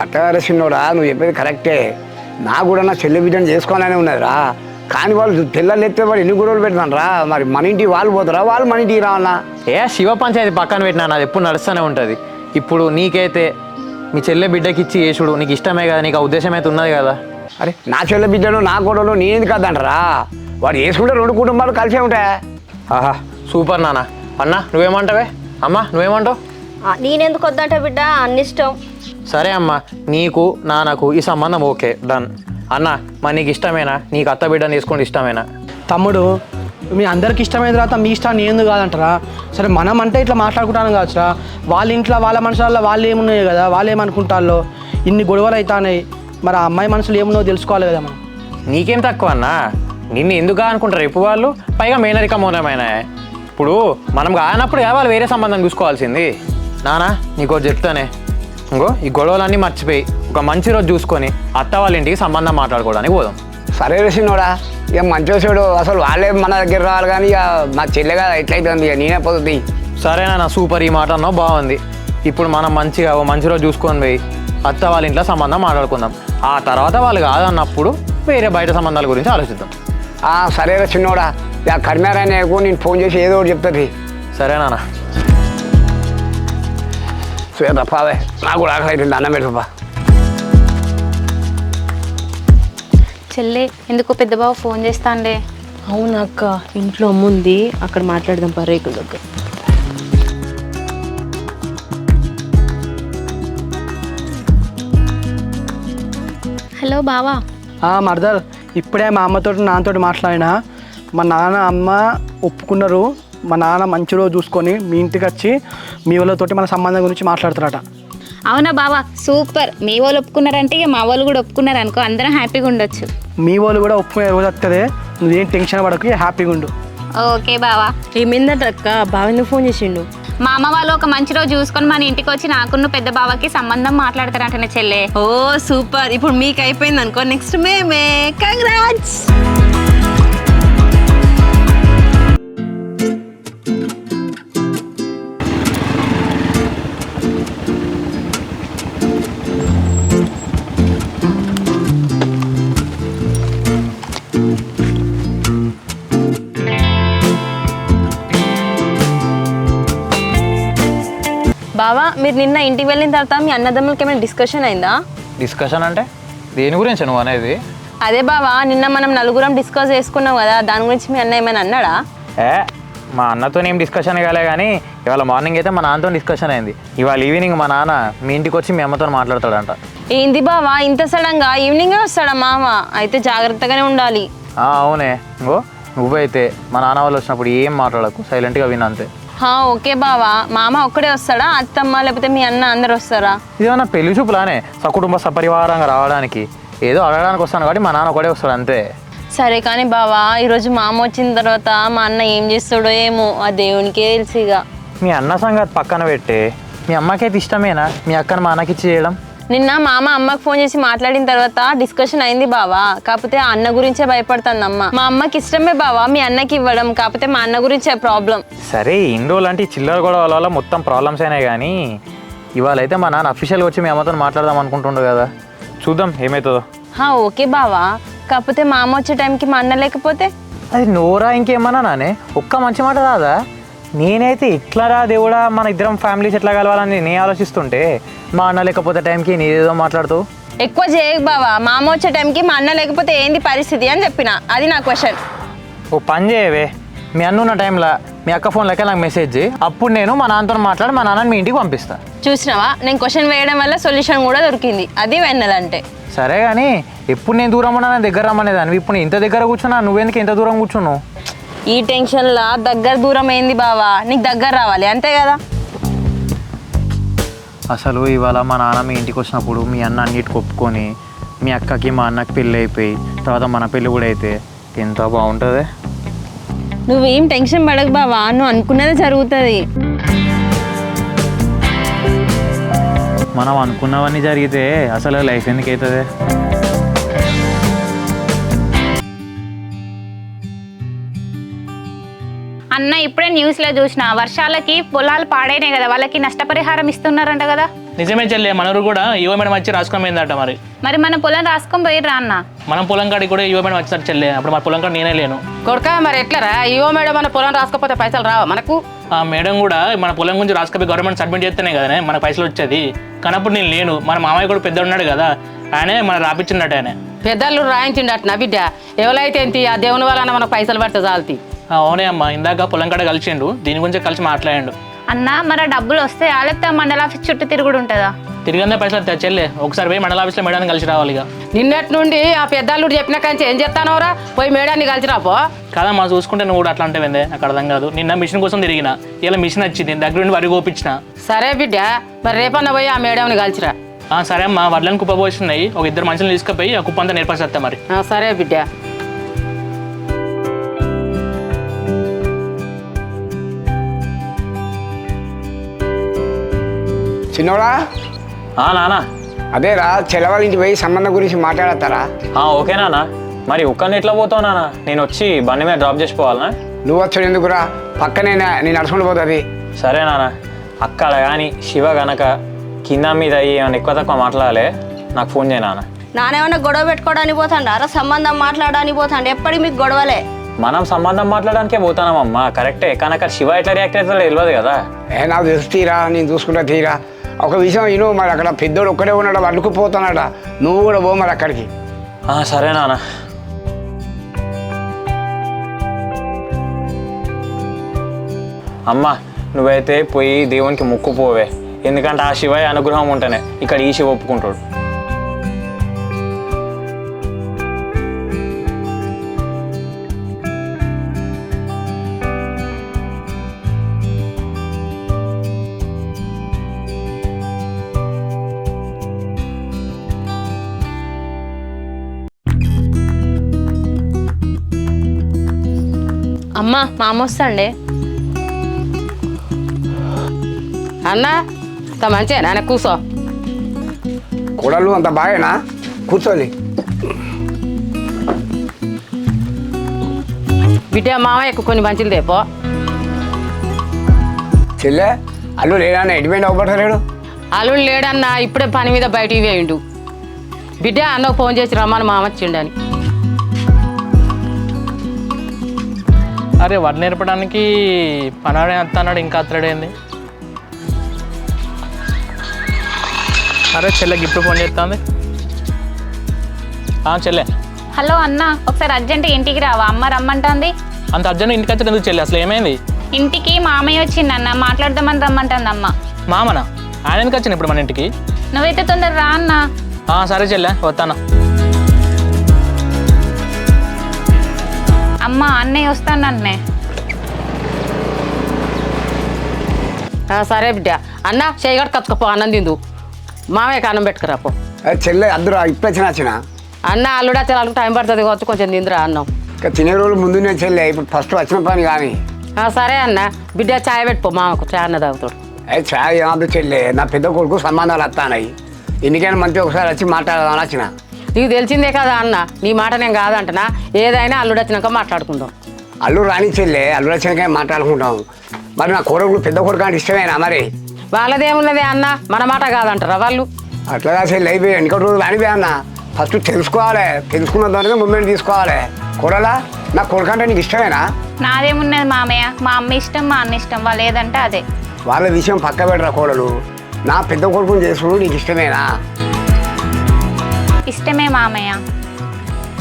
అట్లా చిన్నోడా నువ్వు చెప్పేది కరెక్టే. నా కూడా నా చెల్లి బిడ్డను చేసుకోవాలనే ఉన్నదిరా. కానీ వాళ్ళు తెల్లలు ఎత్తే వాడు ఎన్ని గొడవలు పెడతాను రా. మరి మన ఇంటికి వాళ్ళు పోతారా, వాళ్ళు మన ఇంటికి రావాలన్నా? శివ పంచాయతీ పక్కన పెట్టినా అది ఎప్పుడు నడుస్తూనే ఉంటుంది. ఇప్పుడు నీకైతే మీ చెల్లె బిడ్డకి ఇచ్చి చేసుడు నీకు ఇష్టమే కదా, నీకు ఆ ఉద్దేశం అయితే ఉన్నది కదా. అరే నా చెల్లె బిడ్డను నా గొడవలు నేనేది కాదంటారా? వాడు వేసుకుంటే 2 కుటుంబాలు కలిసే ఉంటాయా? ఆహా సూపర్ నాన్న. అన్న నువ్వేమంటావే? అమ్మ నువ్వేమంటావు? నేనెందుకు వద్దంటే బిడ్డ అన్నిష్టం. సరే అమ్మ, నీకు నాన్నకు ఈ సంబంధం ఓకే డన్. అన్న మరి నీకు ఇష్టమేనా? నీకు అత్త బిడ్డను తీసుకోండి ఇష్టమేనా? తమ్ముడు మీ అందరికి ఇష్టమైన తర్వాత మీ ఇష్టాన్ని ఏంది కాదంటారా? సరే మనం అంటే ఇట్లా మాట్లాడుకుంటాను కావచ్చురా. వాళ్ళ ఇంట్లో వాళ్ళ మనసులలో వాళ్ళు ఏమున్నాయి కదా, వాళ్ళు ఏమనుకుంటారో. ఇన్ని గొడవలు అవుతాయి, మరి ఆ అమ్మాయి మనసులు ఏమున్నాయో తెలుసుకోవాలి కదా మనం. నీకేం తక్కువ అన్న, నిన్ను ఎందుకు అనుకుంటారు ఎప్పుడు వాళ్ళు? పైగా మేనరిక మూలమైన ఇప్పుడు మనం కానప్పుడు వాళ్ళు వేరే సంబంధం చూసుకోవాల్సింది. నానా నీకో చెప్తానే, ఇంకో ఈ గొడవలన్నీ మర్చిపోయి ఒక మంచి రోజు చూసుకొని అత్త వాళ్ళ ఇంటికి సంబంధం మాట్లాడుకోవడానికి పోదాం. సరే వేసినోడా ఇక మంచి వచ్చాడు. అసలు వాళ్ళే మన దగ్గర రావాలి కానీ ఇక మా చెల్లెగా ఎట్లయితుంది, ఇక నేనే పోతుంది. సరేనా సూపర్, ఈ మాట అన్నావు బాగుంది. ఇప్పుడు మనం మంచిగా ఓ మంచి రోజు చూసుకొని పోయి అత్త వాళ్ళ ఇంట్లో సంబంధం మాట్లాడుకుందాం. ఆ తర్వాత వాళ్ళు కాదన్నప్పుడు వేరే బయట సంబంధాల గురించి ఆలోచిద్దాం. సరేరా చిన్నోడా ఆ కర్మారాయణకు నేను ఫోన్ చేసి ఏదో ఒకటి చెప్తుంది. సరే నాన్న. శ్వేత పావే నాకు కూడా ఆకలి అవుతుంది, అన్నం పెట్టుపా. చెల్లె ఎందుకో పెద్ద బావ ఫోన్ చేస్తాండే. అవునక్క, ఇంట్లో అమ్ముంది, అక్కడ మాట్లాడదాం పా రేకుల దగ్గర. హలో బావా. మర్దర్, ఇప్పుడే మా అమ్మతో నాన్నతో మాట్లాడినా. మా నాన్న అమ్మ ఒప్పుకున్నారు. మా నాన్న మంచి రోజు చూసుకొని మీ ఇంటికి వచ్చి మీ వాళ్ళతోటి మన సంబంధం గురించి మాట్లాడతారట. అవునా బావా, సూపర్. మీ వాళ్ళు ఒప్పుకున్నారంటే ఇక మా వాళ్ళు కూడా ఒప్పుకున్నారు అనుకో, అందరం హ్యాపీగా ఉండొచ్చు. మీ వాళ్ళు కూడా ఒప్పుకునే రోజు వస్తుంది. నువ్వేం టెన్షన్ పడకు, హ్యాపీగా ఉండు. ఓకే బావా. ఏమైందట అక్క? బావ ఎందుకు ఫోన్ చేసిండు? మా అమ్మ వాళ్ళు ఒక మంచి రోజు చూసుకొని మన ఇంటికి వచ్చి నాకున్న పెద్ద బావకి సంబంధం మాట్లాడతారంటనే చెల్లె. ఓ సూపర్. ఇప్పుడు మీకు అయిపోయింది అనుకో, నెక్స్ట్ మేమే. కంగ్రాట్స్. బావా, మీరు నిన్న ఇంటికి వెళ్ళిన తర్వాత మీ అన్నదమ్ములకి ఏమైనా డిస్కషన్ అయిందా? డిస్కషన్ అంటే దేని గురించి నువ్వు అనేది? అదే బావా, నిన్న మనం నలుగురం డిస్కస్ చేసుకున్నాం కదా, దాని గురించి మీ అన్న ఏమైనా అన్నాడా? మా అన్నతో ఏం డిస్కషన్ కాలే కానీ ఇవాళ మార్నింగ్ అయితే మా నాన్నతో డిస్కషన్ అయింది. ఇవాళ ఈవినింగ్ మా నాన్న మీ ఇంటికి వచ్చి మీ అమ్మతో మాట్లాడతాడంట. ఏంది బావా, ఇంత సడన్గా ఈవినింగే వస్తాడా మామ? అయితే జాగ్రత్తగానే ఉండాలి. అవునే, ఇంకో నువ్వైతే మా నాన్న వాళ్ళు వచ్చినప్పుడు ఏం మాట్లాడకు, సైలెంట్గా విను అంతే. ఓకే బావా. మామ ఒక్కడే వస్తాడా, అత్తమ్మ లేకపోతే మీ అన్న అందరు వస్తారా? ఇదేమన్నా పెళ్లి చూపులానే సకుటుంబ సపరివారంగా రావడానికి? ఏదో అడగడానికి వస్తాను కాబట్టి మా నాన్న ఒకడే వస్తాడు అంతే. సరే కానీ బావా, ఈరోజు మామ వచ్చిన తర్వాత మా అన్న ఏం చేస్తాడో ఏమో, ఆ దేవునికే తెలుసు. ఇక మీ అన్న సంగతి పక్కన పెట్టే, మీ అమ్మకైతే ఇష్టమేనా మీ అక్కను మా అన్నకి ఇచ్చి చేయడం? నిన్న మామ అమ్మకి ఫోన్ చేసి మాట్లాడిన తర్వాత డిస్కషన్ అయింది బావా. కాకపోతే ఆ అన్న గురించే భయపడుతుంది అమ్మ. మా అమ్మకి ఇష్టమే బావా మీ అన్నకి ఇవ్వడం, కాకపోతే మా అన్న గురించే ప్రాబ్లం. సరే, ఇన్ని రోజులు అంటే చిల్లర గొడవల వల్ల మొత్తం ప్రాబ్లమ్స్ అయినాయి కానీ ఇవాళ అయితే మా నాన్న అఫీషియల్గా వచ్చి మీ అమ్మతో మాట్లాడదాం అనుకుంటుండు కదా, చూద్దాం ఏమవుతుందో. ఓకే బావా, కాకపోతే మా అమ్మ వచ్చే టైంకి మా అన్న లేకపోతే? అది నోరా ఇంకేమన్నా నానే, ఒక్క మంచి మాట రాదా? నేనైతే ఇట్లా రా దేవుడా మన ఇద్దరం ఫ్యామిలీస్ ఎట్లా కలవాలని నేను ఆలోచిస్తుంటే మా అన్న లేకపోతే టైంకి నేనేదో మాట్లాడుతావు. ఎక్కువ చేయకు బావా, మా అమ్మ వచ్చే టైంకి మా అన్న లేకపోతే ఏంది పరిస్థితి అని చెప్పిన, అది నా క్వశ్చన్. ఓ పని చేయవే, మీ అన్న ఉన్న టైంలో మీ అక్క ఫోన్లోకి నాకు మెసేజ్ చేయి, అప్పుడు నేను మా నాన్నతో మాట్లాడి మా నాన్నని మీ ఇంటికి పంపిస్తా. చూసినావా, నేను క్వశ్చన్ వేయడం వల్ల సొల్యూషన్ కూడా దొరికింది, అది వెన్నెలంటే. సరే కానీ ఎప్పుడు నేను దూరం ఉన్నా దగ్గర రమ్మనేదాన్ని, ఇప్పుడు ఇంత దగ్గర కూర్చున్నా నువ్వెందుకు ఇంత దూరం కూర్చున్నావు? ఈ టెన్షన్లా దగ్గర దూరం ఏంది బావా, నీకు దగ్గర రావాలి అంతే కదా. అసలు ఇవాళ మా నాన్న మీ ఇంటికి వచ్చినప్పుడు మీ అన్న అన్నిటికి ఒప్పుకొని మీ అక్కకి మా అన్నకి పెళ్ళి అయిపోయి తర్వాత మన పెళ్ళి కూడా అయితే ఎంత బాగుంటుంది. నువ్వేం టెన్షన్ పడకు బావా, నువ్వు అనుకున్నదే జరుగుతుంది. మనం అనుకున్నవన్నీ జరిగితే అసలు లైఫ్ ఎందుకు అవుతుంది? అన్న ఇప్పుడే న్యూస్లో చూసిన, వర్షాలకి పొలాలు పాడైనాయి కదా, వాళ్ళకి నష్టపరిహారం ఇస్తున్నారంట కదా. నిజమే చెల్లె, మనరు కూడా యువ మేడం వచ్చి రాసుకోమైందట. మరి మన పొలం రాసుకొని పోయిర్రా అన్న? మనం పొలం కాడికి కూడా యువ మేడం వచ్చారు చెల్లె, అప్పుడు మన పొలం కాడ నేనే లేను. కొడుక మరి ఎట్లరా, ఇవో మేడం మన పొలం రాసుకోపోతే పైసలు రావా మనకు? ఆ మేడం కూడా మన పొలం గురించి రాసుకపోయి గవర్నమెంట్ సబ్మిట్ చేస్తేనే కదా మన పైసలు వచ్చేది. కానీ అప్పుడు నేను లేను, మన మామయ్య కూడా పెద్ద ఉన్నాడు కదా, ఆయనే మన రాపించిండట. ఆయన పెద్దలు రాయించిండట నా బిడ్డ. ఎవరైతే ఏంటి, ఆ దేవుని వలన మనకు పైసలు పడితే చాలుతాయి. అవునే అమ్మ, ఇందాక పొలం కాడ కలిసిండు, దీని గురించి కలిసి మాట్లాడాడు. అన్న మరి డబ్బులు వస్తే లేకపోతే మండల ఆఫీస్ చుట్టూ తిరుగుడు ఉంటుందా? తిరిగిందే పైసలు చెల్లె, ఒకసారి పోయి మండల ఆఫీస్లో మేడాన్ని కలిసి రావాలి. ఇక నిన్నటి నుండి ఆ పెద్దల్లుడు చెప్పిన కంచి ఏం చెప్తానవరా, పోయి మేడాన్ని కలిసి రాపో. కాదమ్మా, చూసుకుంటే నువ్వు కూడా అట్లా అంటే నాకు అర్థం కాదు. నిన్న మిషన్ కోసం తిరిగిన, ఇలా మిషన్ వచ్చింది, దగ్గర నుండి వరి కోపించిన. సరే బిడ్డ, మరి రేపన్న పోయి ఆ మేడంని కలిసిరా. సరే అమ్మా, వడ్లను కుప్ప పోస్తున్నాయి, ఒక ఇద్దరు మనుషులు తీసుకుపోయి ఆ కుప్ప అంతా నేర్పేస్తా మరి. సరే బిడ్డ. చిన్నోడా? నానా అదేరా, చెల్లవాళ్ళ ఇంటికి పోయి సంబంధం గురించి మాట్లాడతారా? ఓకే నాన్న. మరి ఒక్కరిని ఎట్లా పోతావు నాన్న? నేను వచ్చి బండి మీద డ్రాప్ చేసుకోవాలనా? నువ్వు వచ్చాడు ఎందుకురా, పక్కనే నేను నడుచుకుంటూ పోతుంది. సరే నాన్న. అక్కడ కానీ శివ గనక కింద మీద అయ్యి ఏమైనా ఎక్కువ తక్కువ మాట్లాడాలి, నాకు ఫోన్ చేయ నాన్న. నానేమన్నా గొడవ పెట్టుకోవడానికి పోతాండు అరా సంబంధం మాట్లాడడానికి పోతాండు ఎప్పటికి మీకు గొడవలే. మనం సంబంధం మాట్లాడడానికే పోతానమ్మా కరెక్టే, కానీ అక్కడ శివ ఎట్లా రియాక్ట్ అవుతుందో తెలియదు కదా. నాకు తెలుసు తీరా, నేను చూసుకుంటా తీరా. ఒక విషయం విను, మరి అక్కడ పెద్దోడు ఒక్కడే ఉన్నాడు, అల్లుకుపోతున్నాడా, నువ్వు కూడా పో మరి అక్కడికి. సరే నాన్న. అమ్మా నువ్వైతే పోయి దేవునికి మొక్కుపోవే, ఎందుకంటే ఆ శివయ్య అనుగ్రహం ఉంటేనే ఇక్కడ ఈ శివ ఒప్పుకుంటాడు. అమ్మ మా అమ్మ వస్తాండే. అన్న మంచిగా నాన్న కూర్చో. కూడలు అంత బాగేనా? కూర్చోండి. బిడ్డ మామయ్యకు కొన్ని మంచిలు తేపో. చెల్లె అల్లు లేడా? ఎడిపోయింది అవ్వబడలేడు. అల్లుడు లేడన్నా, ఇప్పుడే పని మీద బయటికి వేయండు. బిడ్డ అన్నకు ఫోన్ చేసి రమ్మని మామ వచ్చిండని. అరే వడ్లు నేర్పడానికి పనాడే అన్నాడు, ఇంకా అత్తడేంది? అరే చెల్లె ఇప్పుడు ఫోన్ చేస్తుంది. చెల్లె హలో అన్న, ఒకసారి అర్జెంట్ ఇంటికి రావా, అమ్మ రమ్మంటుంది. అంత అర్జెంట్ ఇంటికి వచ్చి ఎందుకు చెల్లె? అసలు ఏమైంది? ఇంటికి మామయ్య వచ్చిందన్న, మాట్లాడదామని రమ్మంటుంది అమ్మ. మామనా? ఆయన ఎందుకు వచ్చిన ఇప్పుడు మన ఇంటికి? నువ్వైతే తొందర రా అన్న. సరే చెల్లె వస్తాను. అమ్మ అన్నయ్య వస్తాను అన్నే. సరే బిడ్డ. అన్న చేయగడ కత్తుకపో, అన్నం తిందు. మామయ్యకి అన్నం పెట్టుకురాపో. చెల్లె అద్దురా, ఇప్పుడు వచ్చిన అన్న అల్లుడా చాలా టైం పడుతుంది కావచ్చు, కొంచెం తిందురా అన్నం. ఇంకా తినే రోజులు ముందునే చెల్లె, ఇప్పుడు ఫస్ట్ వచ్చిన పని కానీ. సరే అన్న, బిడ్డ చాయ్ పెట్టుకో, మామకు చాయ్ అన్న తాగుతాడు. ఛాయ్ ఏమద్దు చెల్లె, నా పెద్ద కొడుకు సంబంధాలు వస్తానాయి, ఎందుకైనా మంచిగా ఒకసారి వచ్చి మాట్లాడదామని వచ్చిన. నీకు తెలిసిందే కదా అన్న, నీ మాట నేను కాదంటనా, ఏదైనా అల్లుడు వచ్చినాక మాట్లాడుకుందాం. అల్లు రాని చెల్లె, అల్లు వచ్చినాక మాట్లాడుకుంటాం. మరి నా కొడుకు పెద్ద కొడుకు అంటే ఇష్టమేనా మరి? వాళ్ళదేమున్నదే అన్న, మన మాట కాదంటారా వాళ్ళు? అట్లాగా చెల్లి అయిపోయి ఇంకొక రోజులు అనిపోయా అన్న. ఫస్ట్ తెలుసుకోవాలి, తెలుసుకున్న దానికి మూమెంట్ తీసుకోవాలి. కొడలా నా కొడుకు అంటే నీకు ఇష్టమేనా? నాదేమున్నది మామయ్య, మా అమ్మ ఇష్టం, మా అన్న ఇష్టం, వాళ్ళు ఏదంటే అదే. వాళ్ళ విషయం పక్క పెట్టరా కోడలు, నా పెద్ద కొడుకుని చేసుకుని నీకు ఇష్టమేనా? ఇష్టమే మామయ్య.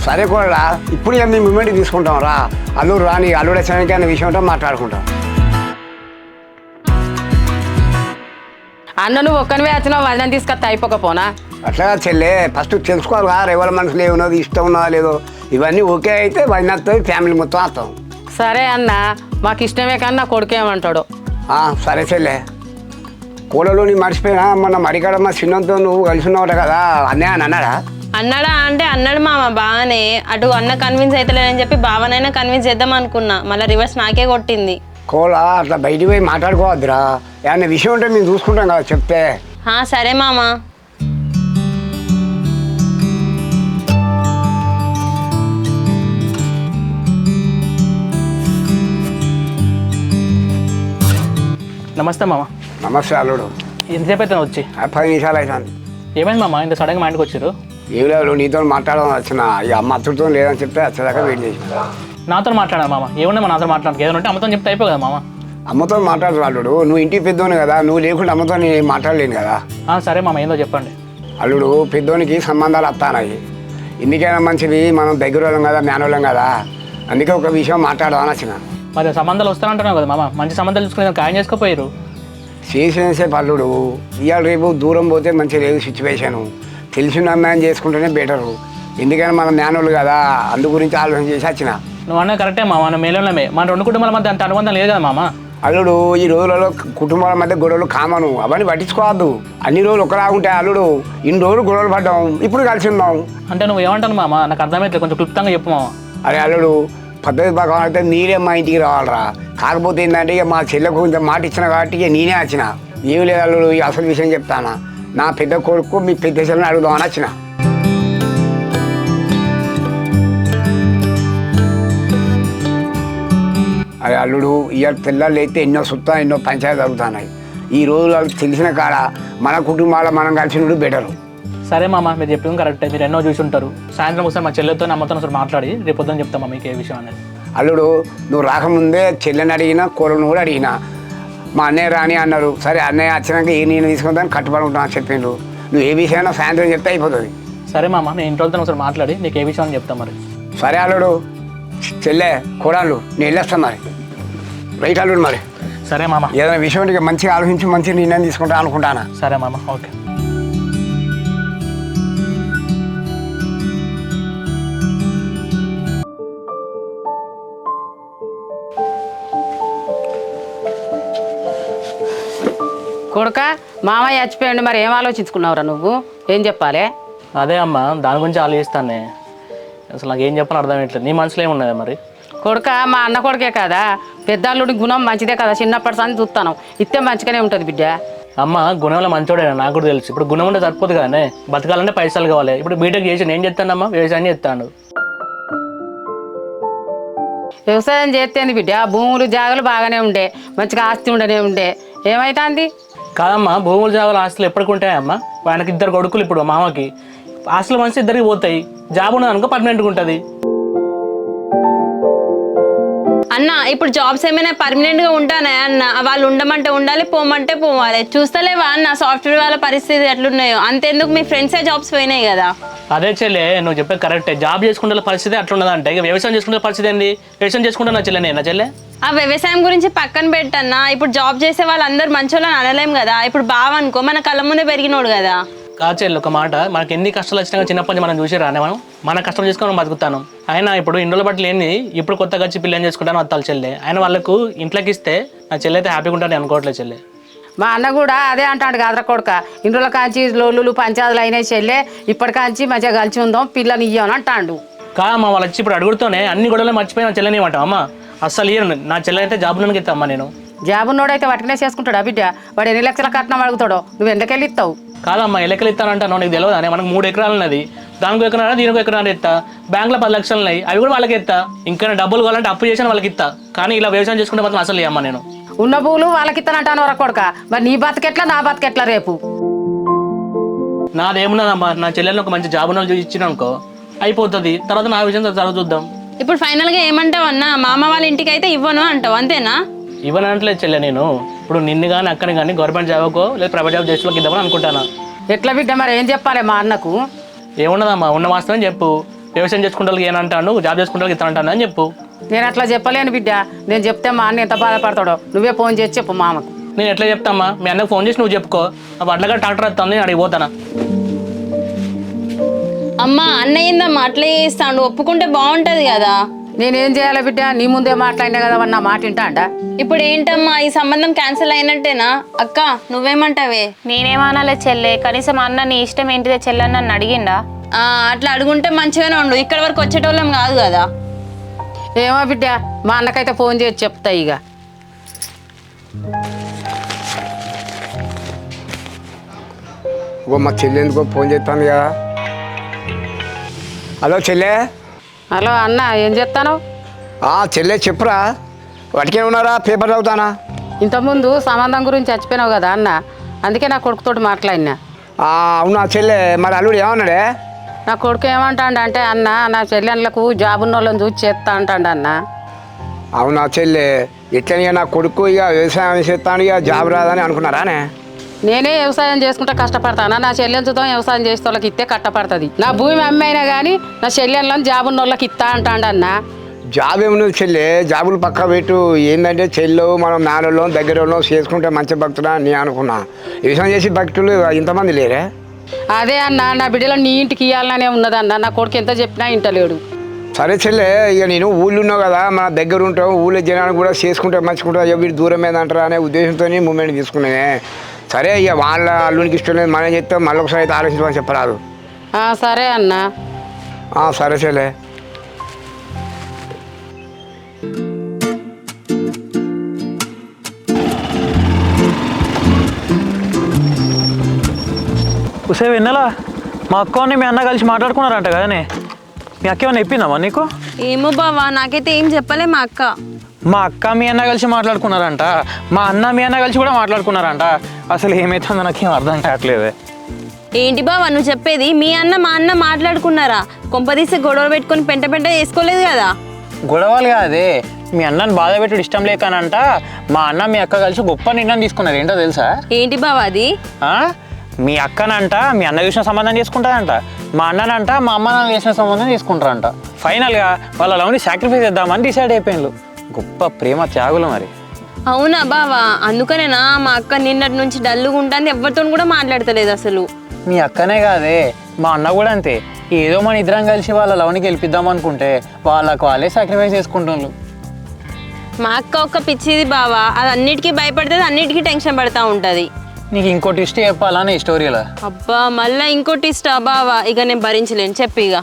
సరే కోడలా, ఇప్పుడు ఇక మేము మూమెంట్ తీసుకుంటాం రా. అల్లుడు రాని, అల్లుడు వచ్చానికి అన్న విషయంతో మాట్లాడుకుంటాం. అన్న నువ్వు ఒక్కనివే వచ్చినావు, వదిన తీసుకొస్తా అయిపోకపోనా? అట్లాగా చెల్లె, ఫస్ట్ తెలుసుకోవాలి ఎవరి మనసులో ఏమున్నది, ఇష్టం ఉన్నదా లేదో. ఇవన్నీ ఓకే అయితే వదిన వస్తుంది, ఫ్యామిలీ మొత్తం వస్తాం. సరే అన్న, మాకు ఇష్టమే కన్నా కొడుకేమంటాడు. సరే చెల్లె. కోడలు నీ మర్చిపోయినా, మొన్న మరికడమ్మ చిన్నంతో నువ్వు కలిసి ఉన్నావుట కదా, అన్నయ్య అని అన్నాడా? అన్నాడా అంటే అన్నాడు మామ బాగానే. అటు అన్న కన్విన్స్ అవుతలేదని చెప్పి బావనైనా కన్విన్స్ చేద్దాం అనుకున్నా, మళ్ళీ రివర్స్ నాకే కొట్టింది. కోలా అట్లా బయటికి పోయి మాట్లాడుకోవద్దురా, ఏమన్నా విషయం ఉంటే మేము చూసుకుంటాం కదా, చెప్తే. సరే మామ. నమస్తే మామ. నమస్తే అల్లుడు. ఎంతసేపు అయితే వచ్చి? 10 నిమిషాలు అవుతుంది. ఏమైంది మామ ఇంత సడన్గా మా ఇంటికి వచ్చారు? ఏం లేదు, నీతో మాట్లాడదాం వచ్చిన. ఇక అమ్మ అత్తుడితో లేదని చెప్తే వచ్చేదాకా వెయిట్ చేసి. నాతో మాట్లాడాను మామ, ఏమన్నా నాతో మాట్లాడడానికి ఏదైనా ఉంటే అమ్మతో చెప్తే అయిపో కదా మామ. అమ్మతో మాట్లాడరు అల్లుడు, నువ్వు ఇంటికి పెద్దోని కదా, నువ్వు లేకుండా అమ్మతో నేను మాట్లాడలేను కదా. సరే మామ, ఏందో చెప్పండి. అల్లుడు పెద్దోనికి సంబంధాలు వస్తానాయి, ఎందుకైనా మంచిది, మనం దగ్గర వాళ్ళం కదా, మేనోళ్ళం కదా, అందుకే ఒక విషయం మాట్లాడదామని వచ్చిన. మరి సంబంధాలు వస్తానంటున్నావు కదా మామ, మంచి సంబంధాలు చూసుకుని ఖాయం చేసుకోపోయారు. చేసేసేపు అల్లుడు, ఇవాళ రేపు దూరం పోతే మంచిగా లేదు సిచ్యువేషను, తెలిసిన అమ్మాయిని చేసుకుంటేనే బెటరు, ఎందుకైనా మనం మేనోళ్ళు కదా, అందు గురించి ఆలోచన చేసి వచ్చిన. నువ్వు అన్న కరెక్టే మామ, మన మేలోనే మన 2 కుటుంబాల మధ్య అంత అనుబంధం లేదు కదా మామ. అల్లుడు ఈ రోజులలో కుటుంబాల మధ్య గొడవలు కామను, అవన్నీ పట్టించుకోవద్దు. అన్ని రోజులు ఒకలాగుంటాయి అల్లుడు, ఇన్ని రోజులు గొడవలు పడ్డాం, ఇప్పుడు కలిసి ఉన్నాం. అంటే నువ్వు ఏమంటాను మామ, నాకు అర్థమైతే కొంచెం క్లుప్తంగా చెప్పు మామ. అరే అల్లుడు, పద్ధతి ప్రకారం అయితే మీరే మా ఇంటికి రావాలరా, కాకపోతే ఏంటంటే ఇక మా చెల్లెకు కొంచెం మాట ఇచ్చిన కాబట్టి ఇక నేనే వచ్చిన. ఏమి లేదు అల్లుడు, ఈ అసలు విషయం చెప్తానా, నా పెద్ద కొడుకు మీ పెద్ద చెల్లెని అడుగుదామని వచ్చిన. అరే అల్లుడు, ఇవాళ పిల్లలు అయితే ఎన్నో సుత్తా ఎన్నో పంచాయతీ జరుగుతున్నాయి. ఈ రోజు వాళ్ళకి తెలిసిన కాడ మన కుటుంబాల మనం కలిసి బెటరు. సరే మామ మీరు చెప్పింది కరెక్టే, మీరు ఎన్నో చూసి ఉంటారు. సాయంత్రం ఒకసారి మా చెల్లెతో అమ్మతో ఒకసారి మాట్లాడి రేపు పొద్దున చెప్తామా మీకు ఏ విషయం అనేది. అల్లుడు నువ్వు రాకముందే చెల్లెని అడిగినా కూరను కూడా అడిగినా మా అన్నయ్య రాని అన్నారు. సరే అన్నయ్య వచ్చినాక ఏ నేను తీసుకుంటాను కట్టుబడి ఉంటాను చెప్పిండ్రు. నువ్వు ఏ విషయమైనా సాయంత్రం చెప్తే అయిపోతుంది. సరే మామ నేను ఇంట్లో ఒకసారి మాట్లాడి నీకు ఏ విషయం అని చెప్తాం మరి. సరే అల్లుడు, చెల్లె కూడాళ్ళు నేను వెళ్ళొస్తాను మరి. రైట్ అల్లుడు మరి. సరే మామ. ఏదైనా విషయం ఉంటే మంచిగా ఆలోచించి మంచి నిర్ణయం తీసుకుంటా అనుకుంటానా. సరే మామ, ఓకే. కొడుక మామయ్య చచ్చిపోయాడు, మరి ఏం ఆలోచించుకున్నావురా నువ్వు? ఏం చెప్పాలి? అదే అమ్మ దాని గురించి ఆలోచిస్తానే. అసలు నాకు ఏం చెప్పాలని అర్థమయ్యట్లేదు. నీ మనసులో ఏమున్నది మరి? కొడుక మా అన్న కొడుకే కదా, పెద్దల్లుడి గుణం మంచిదే కదా, చిన్నప్పటి సంది చూస్తాను ఇస్తే మంచిగానే ఉంటుంది బిడ్డ. అమ్మ గుణంలో మంచోడే నాకు కూడా తెలుసు. ఇప్పుడు గుణం ఉంటే సరిపోదు కానీ బతకాలంటే పైసలు కావాలి. ఇప్పుడు బీటెక్ చేసి నేను చెప్తానమ్మా, వ్యవసాయం చేస్తాను. వ్యవసాయం చేస్తేంది బిడ్డ, భూములు జాగలు బాగానే ఉండే, మంచిగా ఆస్తి ఉండనే ఉండే, ఏమైతుంది? కాదమ్మా భూములు జాగాలు ఆస్తులు ఎప్పటికి ఉంటాయమ్మా? ఆయనకి 2 కొడుకులు, ఇప్పుడు మామకి ఆస్తులు మంచి ఇద్దరికి పోతాయి. జాబ్ ఉన్నది అనుకో పర్మనెంట్గా ఉంటుంది. అన్న ఇప్పుడు జాబ్స్ ఏమైనా పర్మనెంట్ గా ఉంటానా అన్న? వాళ్ళు ఉండమంటే ఉండాలి, పోమంటే పోవాలి. చూస్తలేవా అన్న సాఫ్ట్వేర్ వాళ్ళ పరిస్థితి ఎట్లున్నాయో? అంతెందుకు మీ ఫ్రెండ్సే జాబ్స్ పోయినాయి కదా. అదే చెల్లె నువ్వు చెప్పేది కరెక్టే. జాబ్ చేసుకుంటే పరిస్థితి అట్లున్నదంటే ఇక వ్యవసాయం చేసుకుంటే పరిస్థితి ఏంది? వ్యవసాయం చేసుకుంటే నా చెల్లె నా చెల్లె. ఆ వ్యవసాయం గురించి పక్కన పెట్టన్నా, ఇప్పుడు జాబ్ చేసే వాళ్ళందరూ మంచోళ్ళని అనలేం కదా. ఇప్పుడు బావ అనుకో మన కళ్ళ ముందే పెరిగినోడు కదా. కాచెల్లి ఒక మాట, మనకి ఎన్ని కష్టాలు వచ్చినా చిన్నప్పటి నుంచి మనం చూసి రానే, మన కష్టం చేసుకొని బతుకుతాను. అయినా ఇప్పుడు ఇంట్లో బట్టలు ఏంది, ఇప్పుడు కొత్తగా వచ్చి పిల్లని చేసుకుంటాను వత్తాలి చెల్లె. ఆయన వాళ్ళకు ఇంట్లోకి ఇస్తే నా చెల్లె అయితే హ్యాపీగా ఉంటాను అనుకోవట్లేదు చెల్లె. మా అన్న కూడా అదే అంటాడు కాదరా కొడుక, ఇంట్లో కాంచి లోళ్ళు పంచాదులు అయినాయి చెల్లె, ఇప్పటికాంచి మంచిగా కలిసి ఉందాం పిల్లని ఇయ్యని అంటాడు. కాదమ్మా వాళ్ళు వచ్చి ఇప్పుడు అడుగుతూనే అన్ని గొడవలు మర్చిపోయి నా చెల్లెని ఇవ్వటం అమ్మా. అస్సలు ఇయ్యను. నా చెల్లె అయితే జాబ్ లోనికి ఇస్తామ్మా నేను. జాబున్నోడైతే వాటినే చేసుకుంటాడా బిడ్డ? వాడు ఎన్ని లక్షల కట్నం అడుగుతాడో, నువ్వు ఎంతకెళ్ళి ఇస్తావు? కాదమ్మా ఎలకలు ఇస్తానంటాను నీకు తెలియదు అని. మనకు 3 ఎకరాలు ఉన్నది, దానికి ఎకరా దీనికి ఎకరా ఇస్తా. బ్యాంకులో 10 లక్షలు ఉన్నాయి, అవి కూడా వాళ్ళకి ఇస్తా. ఇంకా డబ్బులు కావాలంటే అప్పు చేసిన వాళ్ళకి ఇస్తా. కానీ ఇలా వ్యవసాయం చేసుకుంటే మాత్రం అసలు అమ్మా నేను. ఉన్న పూలు వాళ్ళకి ఇస్తానంటాను వరకు కొడుక, మరి నీ బతికెట్లా నా బతికెట్లా రేపు? నాదేమున్నదమ్మా, నా చెల్లెల్ని ఒక మంచి జాబ్ చూసి ఇచ్చిన అనుకో అయిపోతుంది. తర్వాత నా విషయం తర్వాత చూద్దాం. ఇప్పుడు ఫైనల్ గా ఏమంటావు అన్న? మా అమ్మ వాళ్ళ ఇంటికి అయితే ఇవ్వను అంటావు అంతేనా? ఇవ్వనట్లేదు చెల్లె నేను. ఇప్పుడు నిన్ను కానీ అక్కని కానీ గవర్నమెంట్ జాబ్కో లేదా ప్రైవేట్ జాబ్ చేసేలోకి ఇద్దామని అనుకుంటాను. ఎట్లా బిడ్డ మరి ఏం చెప్పాలి మా అన్నకు? ఏమున్నదమ్మా ఉన్న వాస్తవం చెప్పు. వ్యవసాయం చేసుకుంటే వాళ్ళకి ఏనంటాను, జాబ్ చేసుకుంటే వాళ్ళకి ఇస్తానంటాను అని చెప్పు. నేను అట్లా చెప్పలేను బిడ్డ, నేను చెప్తే మా అన్న ఎంత బాధపడతాడో. నువ్వే ఫోన్ చేసి చెప్పు మామకు. నేను ఎట్లా చెప్తామ్మా? మీ అన్నకు ఫోన్ చేసి నువ్వు చెప్పుకో. అట్లా ట్రాక్టర్ వస్తుంది నేను అడిగి పోతానా? అమ్మ అన్నయ్యిందమ్మా అట్లా చేస్తాడు, ఒప్పుకుంటే బాగుంటది కదా. నేనేం చేయాలి బిడ్డ? నీ ముందే మాట్లాడినా కదా నా మాట వింటా అంట. ఇప్పుడు ఏంటమ్మా ఈ సంబంధం క్యాన్సిల్ అయినట్టేనా? అక్క నువ్వేమంటావే? నేనేమనాలే చెల్లె, కనీసం అన్న నీ ఇష్టం ఏంటిదే చెల్లె నన్ను అడిగిండా? అట్లా అడుగుంటే మంచిగానే ఉండు, ఇక్కడ వరకు వచ్చేటోళ్ళం కాదు కదా. ఏమో బిడ్డ, మా అన్నకైతే ఫోన్ చేసి చెప్తా ఇక. మా చెల్లె ఎందుకో ఫోన్ చేస్తాను కదా. హలో చెల్లె. హలో అన్న, ఏం చెప్తాను? చెల్లె చెప్పురా, వాటికే ఉన్నారా? పేపర్ చదువుతానా? ఇంతకుముందు సంబంధం గురించి చచ్చిపోయినావు కదా అన్న, అందుకే నా కొడుకుతోటి మాట్లాడినా. అవునా చెల్లె, మరి అల్లుడు ఏమన్నాడే? నా కొడుకు ఏమంటాడు అన్న, నా చెల్లెళ్ళకు జాబ్ ఉన్న వాళ్ళని చూసి చేస్తా అంటాడు అన్న. అవునా చెల్లె, ఎట్లా నా కొడుకు ఇక వ్యవసాయం చేస్తాను ఇక జాబ్ రాదని అనుకున్నారానే? నేనే వ్యవసాయం చేసుకుంటే కష్టపడతానా? నా చెల్లెంచుతో వ్యవసాయం చేసే వాళ్ళకి ఇస్తే కట్టపడుతుంది. నా భూమి అమ్మైనా కానీ నా చెల్లెళ్ళని జాబ్ ఉన్న వాళ్ళకి ఇస్తా అంటాడు అన్న. జాబ్ ఏమున్నది చెల్లె, జాబులు పక్క పెట్టు. ఏంటంటే చెల్లు మనం నాలుగులో దగ్గరలో చేసుకుంటే మంచి భక్తుడా నీ అనుకున్నా. వ్యవసాయం చేసి భక్తులు ఇంతమంది లేరే? అదే అన్న, నా బిడ్డలో నీ ఇంటికి ఇవ్వాలనే ఉన్నదన్న. నా కొడుకు ఎంత చెప్పినా ఇంటలేడు. సరే చెల్లె, ఇక నేను ఊళ్ళో ఉన్నావు కదా, మన దగ్గర ఉంటావు, ఊళ్ళో జనాలు కూడా చేసుకుంటే మంచుకుంటా, వీడు దూరం ఏదంటారా అనే ఉద్దేశంతో మూమెంట్ తీసుకున్నానే. సరే ఇక వాళ్ళ అల్లునికి ఇష్టం లేదు, మనం చెప్తే మళ్ళీ ఒకసారి అయితే ఆలోచించమని చెప్పరాదు. సరే అన్న. సరే చెల్లె. ఉసే విన్నలా, మా అక్కని మీ అన్న కలిసి మాట్లాడుకున్నారంట కదనే. మీ అక్క ఏమన్నా చెప్పిందమ్మా నీకు? ఏమో బావా, నాకైతే ఏం చెప్పలే మా అక్క. మా అక్క మీ అన్న కలిసి మాట్లాడుకున్నారంట, మా అన్న మీ అన్న కలిసి కూడా మాట్లాడుకున్నారంట. అసలు ఏమవుతుందో నాకేం అర్థం కావట్లేదే. ఏంటి బావా నువ్వు చెప్పేది? మీ అన్న మా అన్న మాట్లాడుకున్నారా? కొంపదీసి గొడవ పెట్టుకొని పెంట పెంట చేసుకోలేదు కదా? గొడవలు కాదే, మీ అన్నని బాధ పెట్టుడు ఇష్టం లేకనంట మా అన్న మీ అక్క కలిసి గొప్ప నిర్ణయం తీసుకున్నారు. ఏంటో తెలుసా? ఏంటి బావా అది? మీ అక్కనంట మీ అన్న చూసిన సంబంధం చేసుకుంటారంట, మా అన్ననంట మా అమ్మ నాన్న చేసిన సంబంధం చేసుకుంటారంట. ఫైనల్గా వాళ్ళ లవ్ని సాక్రిఫైస్ చేద్దామని డిసైడ్ అయిపోయిండ్రు. గొప్ప ప్రేమ త్యాగులు మరి. అవునా బావా? అందుకనేనా మా అక్క నిన్నటి నుంచి డల్లుగా ఉంటుంది, ఎవరితో కూడా మాట్లాడతలేదు అసలు. మీ అక్కనే కాదే, మా అన్న కూడా అంతే. ఏదో మన ఇద్దరం కలిసి వాళ్ళ లవ్ని గెలిపిద్దాం అనుకుంటే వాళ్ళకు వాళ్ళే సాక్రిఫైస్ చేసుకుంటున్నారు. మా అక్క ఒక్క పిచ్చిది బావా, అది అన్నిటికీ భయపడుతుంది, అన్నిటికీ టెన్షన్ పడతా ఉంటుంది. నీకు ఇంకో ట్విస్ట్ చెప్పాలని ఈ స్టోరీలో. అబ్బా మళ్ళీ ఇంకోటి ఇష్టా బావా? ఇక నేను భరించలేను, చెప్పి ఇక.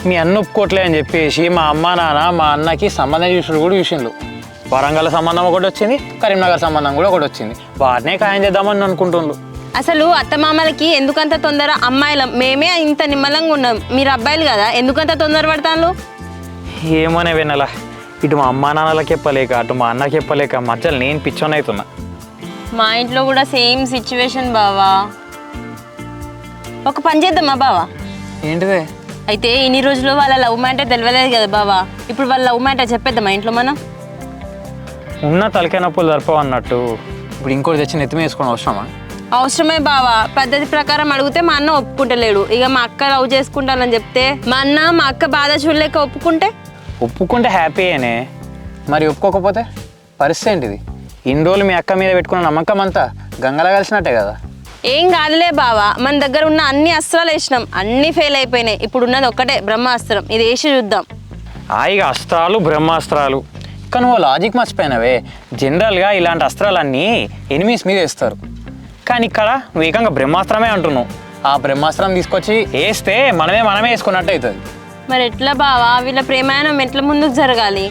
మీ అన్న ఒప్పుకోవట్లే అని చెప్పేసి మా అమ్మ నాన్న మా అన్నకి సంబంధం చూసుడు కూడా చూసిండ్రు. వరంగల్ సంబంధం ఒకటి వచ్చింది, కరీంనగర్ సంబంధం కూడా ఒకటి వచ్చింది. వాటినే ఖాయం చేద్దామని అనుకుంటుండ్రు. అసలు అత్తమామలకి ఎందుకంత తొందర? అమ్మాయిలం మేమే ఇంత నిమ్మలంగా ఉన్నాం, మీరు అబ్బాయిలు కదా, ఎందుకంత తొందర పడతాను? ఏమోనే వినాలా, ఇటు మా అమ్మ నాన్నలకి చెప్పలేక అటు మా అన్నకి చెప్పలేక మధ్యలో నేను పిచ్చోన్ అవుతున్నా. మా ఇంట్లో కూడా సేమ్ సిచ్యువేషన్ బావా. ఒక పని చేద్దామా బావా? ఏంటిదే? అయితే ఇన్ని రోజులు వాళ్ళ లవ్ మ్యాటర్ తెలియలేదు కదా బావా, ఇప్పుడు వాళ్ళ లవ్ మ్యాటర్ చెప్పేద్దామా ఇంట్లో మనం? ఉన్న తలకాయ నొప్పులు జరపవు అన్నట్టు ఇప్పుడు ఇంకోటి తెచ్చి నెత్తిమీ వేసుకోవడం అవసరమా? అవసరమే బావా. పద్ధతి ప్రకారం అడిగితే మా అన్న ఒప్పుకుంటలేడు. ఇక మా అక్క లవ్ చేసుకుంటానని చెప్తే మా అన్న మా అక్క బాధ చూడలేక ఒప్పుకుంటే హ్యాపీయేనే, మరి ఒప్పుకోకపోతే పరిస్థితి ఏంటిది? ఇన్ని రోజులు మీ అక్క మీద పెట్టుకున్న నమ్మకం అంతా గంగలా కలిసినట్టే కదా. ఏం కాదులే బావా, మన దగ్గర ఉన్న అన్ని అస్త్రాలు వేసినాం, అన్ని ఫెయిల్ అయిపోయినాయి. ఇప్పుడు ఉన్నది ఒక్కటే బ్రహ్మాస్త్రం, ఇది వేసి చూద్దాం. ఇక అస్త్రాలు బ్రహ్మాస్త్రాలు కానీ నువ్వు లాజిక్ మర్చిపోయినవే. జనరల్గా ఇలాంటి అస్త్రాలన్నీ ఎనిమీస్ మీద వేస్తారు, కానీ ఇక్కడ నువ్వు ఏకంగా బ్రహ్మాస్త్రమే అంటున్నావు. ఆ బ్రహ్మాస్త్రం తీసుకొచ్చి వేస్తే మనమే వేసుకున్నట్టు అవుతుంది. మరి ఎట్లా బావా? వీళ్ళ ప్రేమాయణం ఎట్లా ముందుకు జరగాలి?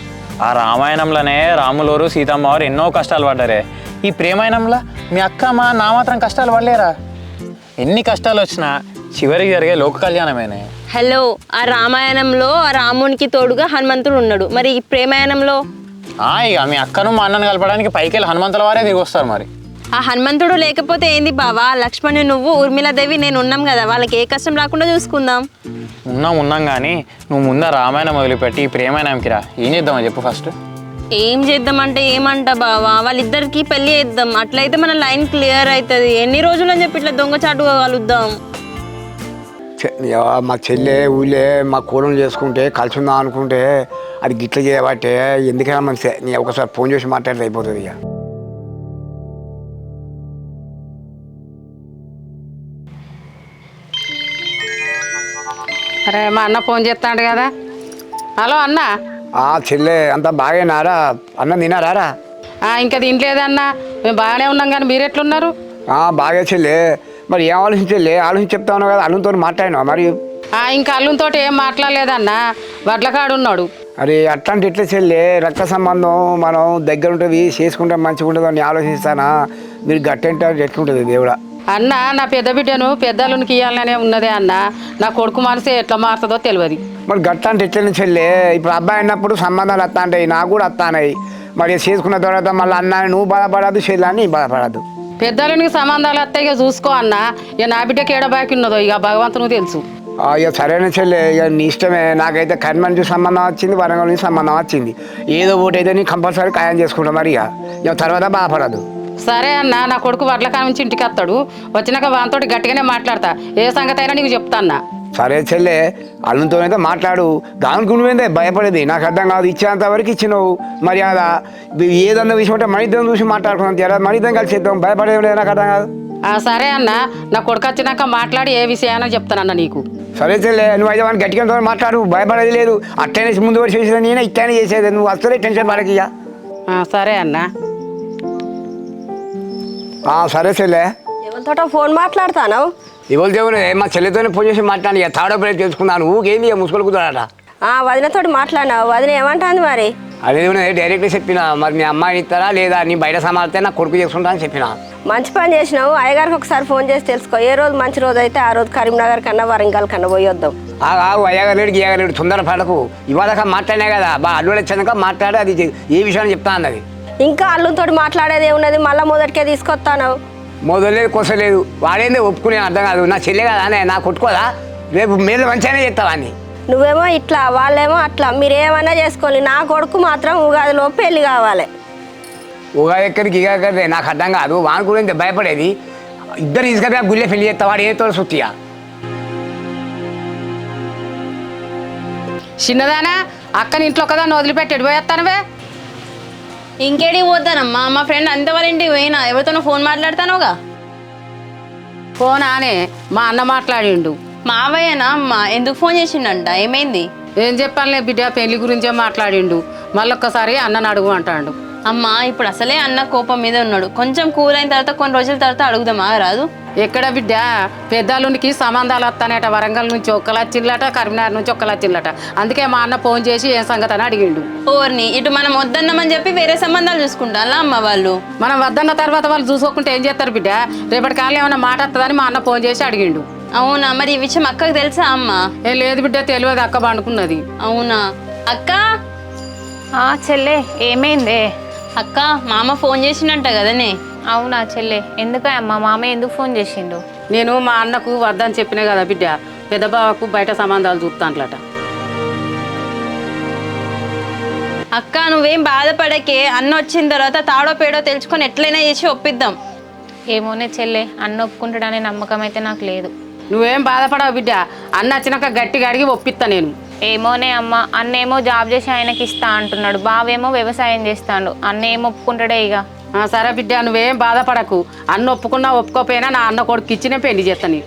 ఆ రామాయణంలోనే రాములోరు సీతమ్మ వారు ఎన్నో కష్టాలు పడ్డారే. ఈ ప్రేమాయణంలో మీ అక్క మా నా మాత్రం కష్టాలు పడలేరా? ఎన్ని కష్టాలు వచ్చినా చివరికి జరిగే లోక కళ్యాణమేనే. హలో, ఆ రామాయణంలో ఆ రామునికి తోడుగా హనుమంతుడు ఉన్నాడు, మరి ఈ ప్రేమాయణంలో? ఇక మీ అక్కను మా అన్నను కలపడానికి పైకి హనుమంతుల వారే దిగి వస్తారు. మరి ఆ హనుమంతుడు లేకపోతే ఏంది బావా? లక్ష్మణుడు, నువ్వు, ఊర్మిళాదేవి, నేను ఉన్నాం కదా, వాళ్ళకి ఏ కష్టం రాకుండా చూసుకుందాం. ఉన్నాం కానీ నువ్వు ముందు రామాయణం వదిలిపెట్టి ఈ ప్రేమాయణంకి రా. ఏం చేద్దామని చెప్పు ఫస్ట్. ఏం చేద్దామంటే ఏమంటా బావా? వాళ్ళిద్దరికి పెళ్లి చేద్దాం, అట్లయితే మన లైన్ క్లియర్ అవుతుంది. ఎన్ని రోజులు అని చెప్పి ఇట్లా దొంగచాటుగా కలుద్దాం. మా చెల్లె ఊళ్ళే మా కూరలు చేసుకుంటే కలిసి ఉందాం అనుకుంటే అది గిట్ల చేయబట్టే ఎందుకైనా మంచిదే. నీ ఒకసారి ఫోన్ చేసి మాట్లాడితే అయిపోతుంది. ఇక అరే మా అన్న ఫోన్ చేస్తాడు కదా. హలో అన్న. చెల్లె అంతా బాగేనారా? అన్నం తినారా? ఇంకా తినలేదన్నా, మేము బాగానే ఉన్నాం కానీ మీరు ఎట్లున్నారు? బాగా చెల్లె. మరి ఏం ఆలోచించలే? ఆలోచించి చెప్తా ఉన్నావు కదా, అల్లుతో మాట్లాడినా మరి? ఇంకా అల్లుతో ఏం మాట్లాడలేదన్నా, వడ్లకాడు ఉన్నాడు. అరే అట్లాంటి ఎట్లా చెల్లె? రక్త సంబంధం మనం దగ్గర ఉంటుంది, చేసుకుంటే మంచిగా ఉంటుంది అని ఆలోచిస్తానా? మీరు గట్టంటే ఎట్లుంటుంది దేవుడా? అన్న నా పెద్ద బిడ్డను పెద్దలునికి ఇవ్వాలనే ఉన్నదే అన్న, నా కొడుకు మనసే ఎట్లా మారుతుందో తెలియదు. మరి గట్ట అంటే ఎట్లా చెల్లె? ఇప్పుడు అబ్బాయి అన్నప్పుడు సంబంధాలు వస్తా ఉంటాయి, నాకు కూడా వస్తాయి. మరి చేసుకున్న తర్వాత మళ్ళీ అన్న నువ్వు బాధపడద్దు, చెల్లని బాధపడద్దు. పెద్దలునికి సంబంధాలు వస్తాయి, ఇక చూసుకో అన్న. ఇక నా బిడ్డకి ఏడబాకి ఉన్నదో ఇక భగవంతునికి తెలుసు. ఇక సరైన చెల్లె, ఇక నీ ఇష్టమే. నాకైతే కర్మ నుంచి సంబంధం వచ్చింది, వరంగల్ నుంచి సంబంధం వచ్చింది. ఏదో ఒకటి అయితే నీకు కంపల్సరీ ఖాయం చేసుకుంటాం. మరి ఇక తర్వాత బాధపడద్దు. సరే అన్న, నా కొడుకు వడ్ల కామించి ఇంటికి వస్తాడు, వచ్చినాక వానితోటి గట్టిగానే మాట్లాడతా, ఏ సంగతి అయినా నీకు చెప్తా అన్న. సరే చెల్లె, అల్లుతోనైతే మాట్లాడు. దానికి నువ్వేందే భయపడేది? నాకు అర్థం కాదు. ఇచ్చేంత వరకు ఇచ్చినావు మర్యాద. ఏదన్నా విషయం అంటే మనిద్దరం చూసి మాట్లాడుకున్నాం, మనిద్దరం కలిసి చేద్దాం. భయపడేది లేదు, నాకు అర్థం కాదు. సరే అన్న, నా కొడుకు వచ్చినాక మాట్లాడి ఏ విషయాన్ని చెప్తానన్న నీకు. సరే చెల్లె, నువ్వు అయితే వాడిని గట్టిగా మాట్లాడు, భయపడేది లేదు. అట్టనే ముందు వరకు చేసేది నేనే, ఇట్టనే చేసేది. నువ్వు వస్తే టెన్షన్ పడకి. సరే అన్న. సరే చెల్లె. ఎవరితో ఫోన్ మాట్లాడతాను? ఎవరు దేవుడు? మా చెల్లెతోనే ఫోన్ చేసి మాట్లాడి థర్డ్ ప్లేట్ తెలుసుకున్నాను. ఊకేంది ముసుగులు కుదరాట. వదినతోటి మాట్లాడినావు, వదిన ఏమంటుంది మరి? అదే డైరెక్ట్గా చెప్పిన, మరి మీ అమ్మాయిని ఇస్తారా లేదా, నీ బయట సమాలితే నా కొడుకు చేసుకుంటా అని చెప్పిన. మంచి పని చేసినావు. అయ్యగారికి ఒకసారి ఫోన్ చేసి తెలుసుకో. ఏ రోజు మంచి రోజు అయితే ఆ రోజు కరీంనగర్ కన్నా వరంగల్ కన్నా పోయి వద్దాం. అయ్యగారు గీయగలేడు, తొందర పడకు. ఇవాళ మాట్లాడినా కదా, అల్లుడు వచ్చాక మాట్లాడి అది ఏ విషయాన్ని చెప్తా అన్నది. ఇంకా అల్లుతో మాట్లాడేది ఏమున్నది? మళ్ళీ మొదటికే తీసుకొస్తాను. మొదలేదు కొసలేదు వాడేందే ఒప్పుకునే అర్థం కాదు. నా చెల్లె కదా అనే నా కొట్టుకోదా రేపు మీద మంచిగానే చేస్తావా అని. నువ్వేమో ఇట్లా వాళ్ళేమో అట్లా, మీరు ఏమైనా చేసుకోండి, నా కొడుకు మాత్రం ఉగాదిలో పెళ్లి కావాలి. ఉగాది ఎక్కడికి ఇక ఎక్కడిదే నాకు అర్థం కాదు. వాని గురించి భయపడేది ఇద్దరు తీసుకెళ్ళి గుళ్ళే పెళ్లి చేస్తా వాడు ఏతో సుత్తియా. చిన్నదానా అక్కని ఇంట్లో ఒకదాన్ని వదిలిపెట్టి పోయేస్తానవే. ఇంకేడికి పోతానమ్మా, మా ఫ్రెండ్ అంత వాళ్ళ ఇంటికి పోయినా, ఎవరితోనో ఫోన్ మాట్లాడతానుగా. ఫోన్ ఆనే మా అన్న మాట్లాడిండు. మావయ్యనా అమ్మ, ఎందుకు ఫోన్ చేసిండంట, ఏమైంది? ఏం చెప్పాలే బిడ్డ, పెళ్లి గురించే మాట్లాడిండు. మళ్ళొక్కసారి అన్నను అడుగు అంటాడు. అమ్మా ఇప్పుడు అసలే అన్న కోపం మీద ఉన్నాడు, కొంచెం కూల్ అయిన తర్వాత కొన్ని రోజుల తర్వాత అడుగుదామా రాదు? ఎక్కడ బిడ్డ, పెద్దలునికి సంబంధాలు వస్తానట. వరంగల్ నుంచి ఒక్కలచ్చిల్లట, కరీంనగర్ నుంచి ఒక్కలచ్చిల్లట. అందుకే మా అన్న ఫోన్ చేసి ఏం సంగతి అని అడిగిండు. ఓర్ని, ఇటు మనం వద్దన్నామని చెప్పి వేరే సంబంధాలు చూసుకుంటా అమ్మ వాళ్ళు. మనం వద్దన్న తర్వాత వాళ్ళు చూసుకోకుంటే ఏం చేస్తారు బిడ్డ? రేపటి కాలం ఏమైనా మాట వస్తుందని మా అన్న ఫోన్ చేసి అడిగిండు. అవునా, మరి ఈ విషయం అక్కకు తెలుసా అమ్మ? ఏం లేదు బిడ్డ, తెలియదు, అక్క పండుకున్నది. అవునా అక్క? చెల్లె ఏమైందే? అక్క మామ ఫోన్ చేసిండంట కదనే. అవునా చెల్లె, ఎందుకా అమ్మ మామయ్య ఎందుకు ఫోన్ చేసిండు? నేను మా అన్నకు వద్దని చెప్పినా కదా బిడ్డ, పెద్ద బావకు బయట సంబంధాలు చూస్తాంట్లట. అక్క నువ్వేం బాధపడకే, అన్న వచ్చిన తర్వాత తాడో పేడో తెలుసుకొని ఎట్లయినా చేసి ఒప్పిద్దాం. ఏమోనే చెల్లె, అన్న ఒప్పుకుంటాడనే నమ్మకం అయితే నాకు లేదు. నువ్వేం బాధపడవు బిడ్డ, అన్న వచ్చినాక గట్టిగా అడిగి ఒప్పిస్తా నేను. ఏమోనే అమ్మ, అన్నేమో జాబ్ చేసి ఆయనకి ఇస్తా అంటున్నాడు, బావేమో వ్యవసాయం చేస్తాడు. అన్న ఏం ఒప్పుకుంటాడే ఇక. సరే బిడ్డ, నువ్వేం బాధపడకు. అన్న ఒప్పుకున్నా ఒప్పుకోపోయినా నా అన్న కొడుకు ఇచ్చినే పెళ్లి చేస్తాను.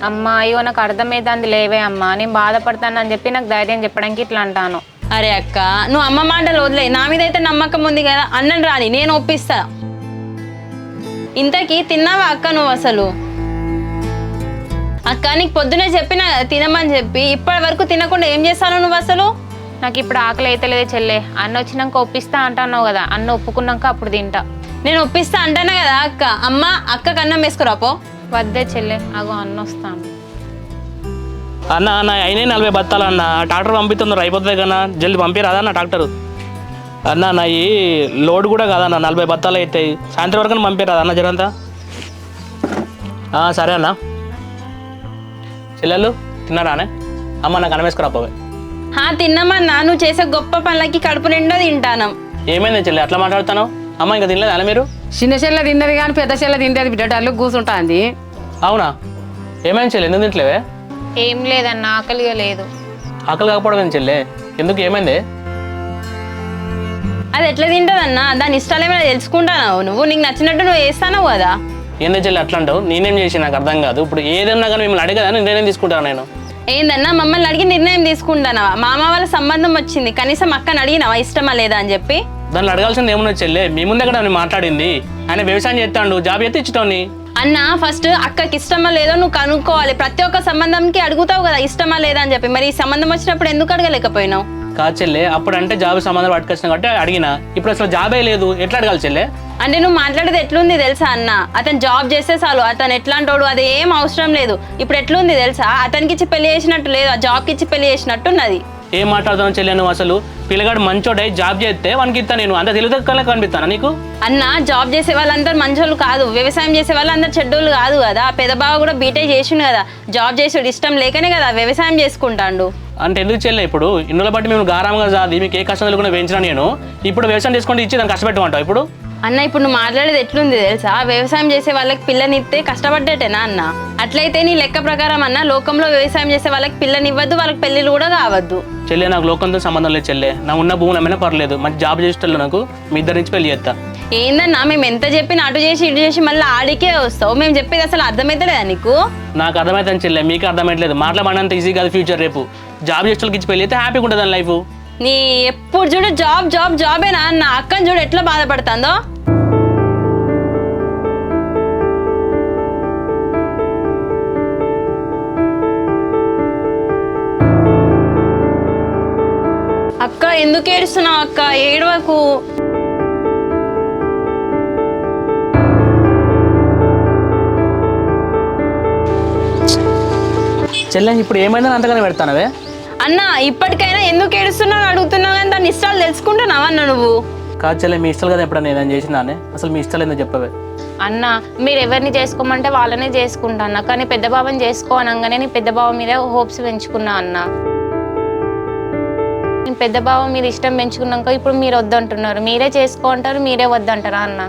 అమ్మ అయ్యో, నాకు అర్థమైంది లేవే అమ్మ, నేను బాధపడతానని చెప్పి నాకు ధైర్యం చెప్పడానికి ఇట్లా అంటాను. అరే అక్క, నువ్వు అమ్మ మాటలు వదిలే, నా మీద అయితే నమ్మకం ఉంది కదా, అన్నని రాని నేను ఒప్పిస్తా. ఇంతకీ తిన్నావా అక్క నువ్వు అసలు? అక్క నీకు పొద్దునే చెప్పినా కదా తినమని చెప్పి, ఇప్పటి వరకు తినకుండా ఏం చేస్తాను నువ్వు అసలు? నాకు ఇప్పుడు ఆకలి అయితే లేదే చెల్లె, అన్న వచ్చినాక ఒప్పిస్తా అంటున్నావు కదా, అన్న ఒప్పుకున్నాక అప్పుడు తింటా. నేను ఒప్పిస్తా అంటానా కదా అక్క. అమ్మ అక్కకు అన్నం వేసుకురాపో. వద్దే చెల్లె, అగో అన్న వస్తాను. అన్న అన్న అయినా 40 బత్తాలు అన్న, ట్రాక్టర్ పంపిస్తున్నారు అయిపోతుంది కన్నా, జల్ది పంపిరాదా అన్న ట్రాక్టర్? అన్న నా ఈ లోడ్ కూడా కాదన్న, 40 బత్తాలు అవుతాయి, సాయంత్రం వరకు పంపిరాదా అన్న జరంతా? సరే అన్న. చెల్లెళ్ళు తిన్నారానే? అమ్మ నాకు అన్నం వేసుకురాపోవే. తిన్నామన్నా, నువ్వు చేసే గొప్ప పనులకి కడుపు నిండా తింటాను. ఏమైంది చెల్లె అట్లా మాట్లాడుతాను? అమ్మ ఇంకా తినలేదు అన్న మీరు? చిన్న చెల్లె తిన్నది కానీ పెద్ద చెల్లె తింటది బిడ్డ, డల్లు కూర్చుంటుంది. అవునా, ఏమైంది చెల్లె ఎందుకు తింటలేవే? ఏం లేదన్న, ఆకలిగా లేదు. ఆకలి కాకపోవడం చెల్లె, ఎందుకు ఏమైంది? అది ఎట్లా తింటదన్నా, దాని ఇష్టాలు ఏమైనా తెలుసుకుంటావు నువ్వు? నీకు నచ్చినట్టు నువ్వు వేస్తాను కదా. ఏందో చెల్లి అట్లా అంటావు? నేనేం చేసి నాకు అర్థం కాదు. ఇప్పుడు ఏదన్నా కానీ మిమ్మల్ని అడగదని నిర్ణయం తీసుకుంటాను నేను. ఏందన్నా మమ్మల్ని అడిగి నిర్ణయం తీసుకుంటానవా? మామ వాళ్ళ సంబంధం వచ్చింది, కనీసం అక్కని అడిగినావా ఇష్టమా లేదా అని చెప్పి? దాన్ని అడగాల్సింది ఏమన్నా చెల్లె, మీ ముందే కదా నేను మాట్లాడింది. ఆయన వ్యవసాయం చేస్తాడు, జాబ్ చేస్తే ఇచ్చుతాను. అన్న ఫస్ట్ అక్కకి ఇష్టమా లేదో నువ్వు కనుక్కోవాలి. ప్రతి ఒక్క సంబంధంకి అడుగుతావు కదా ఇష్టమా లేదా అని చెప్పి, మరి ఈ సంబంధం వచ్చినప్పుడు ఎందుకు అడగలేకపోయినావు? కాదు చెల్లె, అప్పుడు అంటే జాబ్ సంబంధాలు పట్టుకొచ్చిన కాబట్టి అడిగినా, ఇప్పుడు అసలు జాబే లేదు, ఎట్లా అడగాలి చెల్లె? అంటే నువ్వు మాట్లాడేది ఎట్లుంది తెలుసా అన్న? అతను జాబ్ చేస్తే చాలు, అతను ఎట్లాంటోడు అది ఏం అవసరం లేదు. ఇప్పుడు ఎట్లుంది తెలుసా, అతనికి ఇచ్చి పెళ్లి చేసినట్టు లేదు, ఆ జాబ్కి ఇచ్చి పెళ్లి చేసినట్టున్నది. ఏం మాట్లాడుతావు చెల్లె నువ్వు? అసలు పిల్లగాడు మంచోడై జాబ్ చేస్తే వానికి ఇస్తా, నేను అంత తెలివితక్కువలా కనిపిస్తానా నీకు? అన్న జాబ్ చేసే వాళ్ళందరూ మంచోళ్ళు కాదు, వ్యవసాయం చేసే వాళ్ళందరూ చెడ్డోళ్ళు కాదు కదా. పెద్దబావ కూడా బీటెక్ చేసిండు కదా, జాబ్ చేసేది ఇష్టం లేకనే కదా వ్యవసాయం చేసుకుంటాడు. అంటే ఎందుకు చెల్లె, ఇప్పుడు ఇన్నుల బట్టి మేము గారాంగా జాది మీకు ఏ కష్టం లేకుండా పెంచినా నేను, ఇప్పుడు వ్యవసాయం చేసుకుంటే ఇచ్చి దాన్ని కష్టపెట్టమంటావు ఇప్పుడు? అన్న ఇప్పుడు నువ్వు మాట్లాడేది ఎట్లుంది తెలుసా, వ్యవసాయం చేసే వాళ్ళకి పిల్లనిస్తే కష్టపడ్డట్టేనా అన్న? అట్లయితే నీ లెక్క ప్రకారం అన్న లోకంలో వ్యవసాయం చేసే వాళ్ళకి పిల్లనివ్వద్దు, వాళ్ళకి పెళ్ళిళ్ళు కూడా కావద్దు. చెల్లె నాకు లోకంతో సంబంధం లేదు చెల్లె, నా ఉన్న భూములు అమ్మైనా పర్లేదు, మంచి జాబ్ చేసేటప్పుడు నాకు మీ ఇద్దరి నుంచి పెళ్లి చేస్తా. ఏందన్నా మేము ఎంత చెప్పినా అటు చేసి ఇటు చేసి మళ్ళీ ఆడికే వస్తావు, మేము చెప్పేది అసలు అర్థమైతలేదా నీకు? నాకు అర్థమవుతుంది చెల్లె, మీకు అర్థమవుతలేదు. మాట్లాడమంత ఈజీ కాదు ఫ్యూచర్. రేపు జాబ్ చేసేటోళ్ళకి ఇచ్చి పెళ్లి అయితే హ్యాపీగా ఉంటుంది అని లైఫ్. నీ ఎప్పుడు చూడు జాబ్ జాబ్ జాబేనా అన్న? అక్కని చూడు ఎట్లా బాధపడుతుందో. అక్క ఎందుకు ఏడుస్తున్నావు అక్క? ఏడవకు. చెల్లె ఇప్పుడు ఏమైందని అంతగానే పెడతానవే? అన్న ఇప్పటికైనా ఎందుకు ఏడుస్తున్నావు అడుగుతున్నావు, కానీ దాని ఇష్టాలు తెలుసుకుంటున్నావా అన్న నువ్వు? కాదు చెల్లె మీ ఇష్టాలు కదా ఎప్పుడన్నా నేను చేసినానే అసలు మీ ఇష్టాలు ఏందో చెప్పవే. అన్న మీరు ఎవరిని చేసుకోమంటే వాళ్ళనే చేసుకుంటా అన్న, కానీ పెద్ద బావని చేసుకో అనగానే నేను పెద్ద బావ మీద హోప్స్ పెంచుకున్నా అన్న. నేను పెద్ద బావ మీద ఇష్టం పెంచుకున్నాక ఇప్పుడు మీరు వద్దంటున్నారు, మీరే చేసుకో అంటారు, మీరే వద్దంటారా అన్న?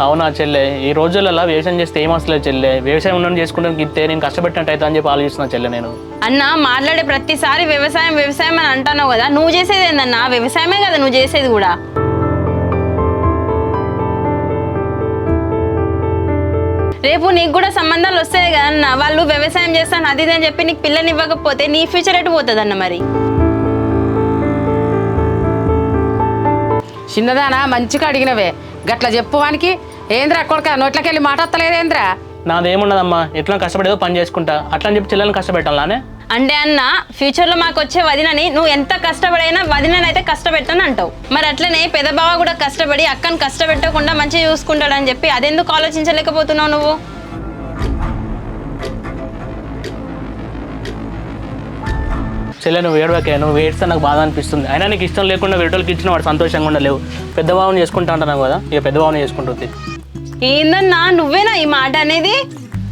అవునా చెల్లె, ఈ రోజులలో వ్యవసాయం చేస్తే ఏం అవసరం లేదు చెల్లె. వ్యవసాయం ఉండడం చేసుకుంటానికి ఇస్తే నేను కష్టపెట్టినట్టు అవుతా అని చెప్పి ఆలోచిస్తున్నా చెల్లె నేను. అన్న మాట్లాడే ప్రతిసారి వ్యవసాయం వ్యవసాయం అని అంటున్నావు కదా, నువ్వు చేసేది ఏందన్నా? వ్యవసాయమే కదా నువ్వు చేసేది కూడా. రేపు నీకు కూడా సంబంధాలు వస్తాయి కదా అన్న, వాళ్ళు వ్యవసాయం చేస్తాను అది ఇది అని చెప్పి నీకు పిల్లని ఇవ్వకపోతే నీ ఫ్యూచర్ ఎటు పోతుంది అన్న మరి? చిన్నదానా మంచిగా అడిగినవే, గట్ల చెప్పువానికి ఏంద్రా కొడుక నోట్లకెళ్ళి మాట వస్తలేదేంద్రా? నాదేమున్నదమ్మా, ఎట్లా కష్టపడేదో పని చేసుకుంటా అట్లా అని చెప్పి చెల్లెలను కష్టపెట్టాలానే? అంటే అన్న ఫ్యూచర్లో మాకు వచ్చే వదినని నువ్వు ఎంత కష్టపడైనా వదిననైతే కష్టపెట్టని అంటావు. మరి అట్లనే పెద్ద బావ కూడా కష్టపడి అక్కని కష్టపెట్టకుండా మంచిగా చూసుకుంటాడని చెప్పి అదెందుకు ఆలోచించలేకపోతున్నావు నువ్వు? చెల్లె నువ్వు ఏడవకే, నువ్వు ఏడిస్తే నాకు బాధ అనిపిస్తుంది. అయినా నీకు ఇష్టం లేకుండా వేరేటోళ్ళకి ఇచ్చిన వాడు సంతోషంగా ఉండలేవు. పెద్ద బావని చేసుకుంటా అంటున్నావు కదా, ఇక పెద్ద బావని చేసుకుంటుంది. ఏందన్నా నువ్వేనా ఈ మాట అనేది?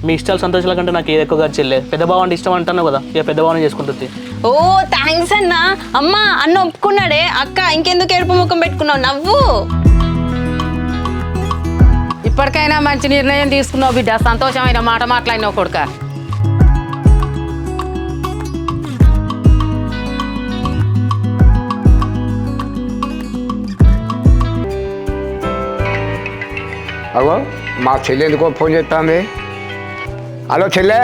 మీ ఇష్టాలు సంతోషాల కంటే నాకు ఏది ఎక్కువగా చెల్లె. పెద్ద బావ అంటే ఇష్టం అంటున్నావు కదా, ఇక పెద్ద బావని చేసుకుంటుంది. ఓ థ్యాంక్స్ అన్న. అమ్మా అన్న ఒప్పుకున్నాడే, అక్క ఇంకెందుకు ఏడుపు ముఖం పెట్టుకున్నావు? నవ్వు. ఇప్పటికైనా మంచి నిర్ణయం తీసుకున్నావు బిడ్డ, సంతోషమైన మాట మాట్లాడినావు కొడుక. అగో మా చెల్లి ఎందుకో ఫోన్ చేస్తుంది. హలో చెల్లె.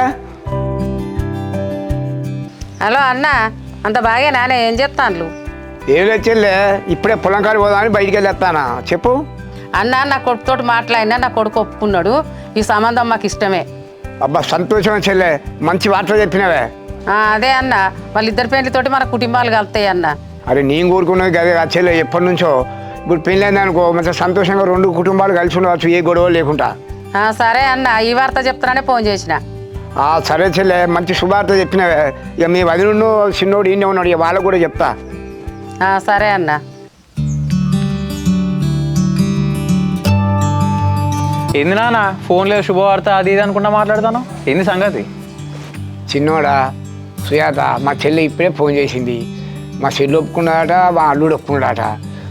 హలో అన్న, అంత బాగా నానే ఏం చెప్తాను? ఏం లేదు చెల్లె, ఇప్పుడే పొలం కాడి పోదామని బయటికి వెళ్ళేస్తానా. చెప్పు అన్న, నా కొడుకుతోటి మాట్లాడినా నా కొడుకు ఒప్పుకున్నాడు, ఈ సంబంధం మాకు ఇష్టమే. అబ్బా సంతోషం చెల్లె, మంచి వార్త చెప్పినవే. అదే అన్న, వాళ్ళిద్దరి పెళ్లితోటి మన కుటుంబాలు కలుతాయి అన్న. అరే నేను కోరుకున్నది అదే ఆ చెల్లె, ఎప్పటి నుంచో. ఇప్పుడు పెళ్ళైంది అనుకో మంచిగా సంతోషంగా రెండు కుటుంబాలు కలిసి ఉండవచ్చు, ఏ గొడవ లేకుండా. సరే అన్న, ఈ వార్త చెప్తాననే ఫోన్ చేసిన. సరే చెల్లె, మంచి శుభార్త చెప్పినవే. ఇక మీ వదిన చిన్నోడు ఈయనే ఉన్నాడు, ఇక వాళ్ళకు కూడా చెప్తా. సరే అన్న. ఏంది నాన్న ఫోన్ లేదు శుభవార్త అది ఇది అనుకుంటా మాట్లాడతాను, ఏంది సంగతి? చిన్నోడా సుజాత, మా చెల్లి ఇప్పుడే ఫోన్ చేసింది. మా చెల్లి ఒప్పుకున్నాడట, మా అల్లుడు ఒప్పుకున్నాడట.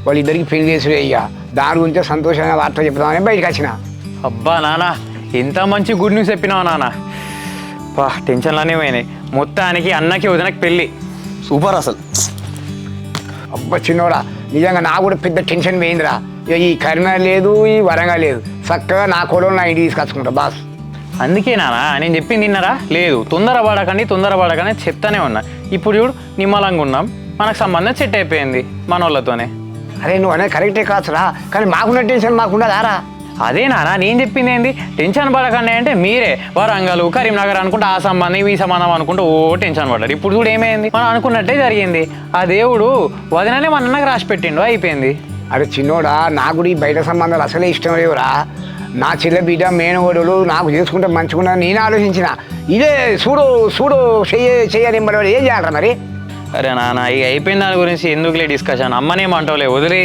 వాళ్ళిద్దరికి పెళ్లి చేసుడే. ఇక దాని గురించే సంతోషంగా వార్త చెప్తామని బయటకు వచ్చిన. అబ్బా నాన్న ఎంత మంచి గుడ్ న్యూస్ చెప్పినావు నాన్న. బా టెన్షన్లోనే పోయినాయి. మొత్తానికి అన్నకి వదినకి పెళ్ళి సూపర్ అసలు. అబ్బా చిన్నోడా, నిజంగా నాకు కూడా పెద్ద టెన్షన్ పోయిందిరా. ఇక ఈ కరీంనగర్ లేదు, ఈ వరంగల్ లేదు, చక్కగా నా కొడవలు నా ఇంటికి తీసుకొచ్చుకుంటా బాస్. అందుకే నాన్న నేను చెప్పింది తిన్నారా లేదు, తొందరపడకండి చెప్తానే ఉన్నా. ఇప్పుడు చూడు నిమ్మలంగా ఉన్నాం, మనకు సంబంధం సెట్ అయిపోయింది మన వాళ్ళతోనే. అరే నువ్వు అనేది కరెక్టే కాదురా, కానీ మాకున్న టెన్షన్ మాకుండదారా? అదే నాన్న నేను చెప్పింది ఏంది, టెన్షన్ పడకండి అంటే మీరే వరంగల్ కరీంనగర్ అనుకుంటే ఆ సంబంధం ఈ సంబంధం అనుకుంటే ఓ టెన్షన్ పడ్డారు. ఇప్పుడు కూడా ఏమైంది, మనం అనుకున్నట్టే జరిగింది. ఆ దేవుడు వదిననే మన అన్నకు రాసి పెట్టిండు, అయిపోయింది. అరే చిన్నోడా, నాకు కూడా ఈ బయట సంబంధాలు అసలే ఇష్టం లేవురా. నా చెల్లె బిడ్డ మేనగోడులు నాకు చేసుకుంటే మంచిగున్నా నేను ఆలోచించిన. ఇదే చూడు చెయ్యనింబడి ఏం చేయాలరా మరి? అరే నాన్న ఇక అయిపోయిన దాని గురించి ఎందుకులే డిస్కషన్, అమ్మనేమంటావులే వదిలి,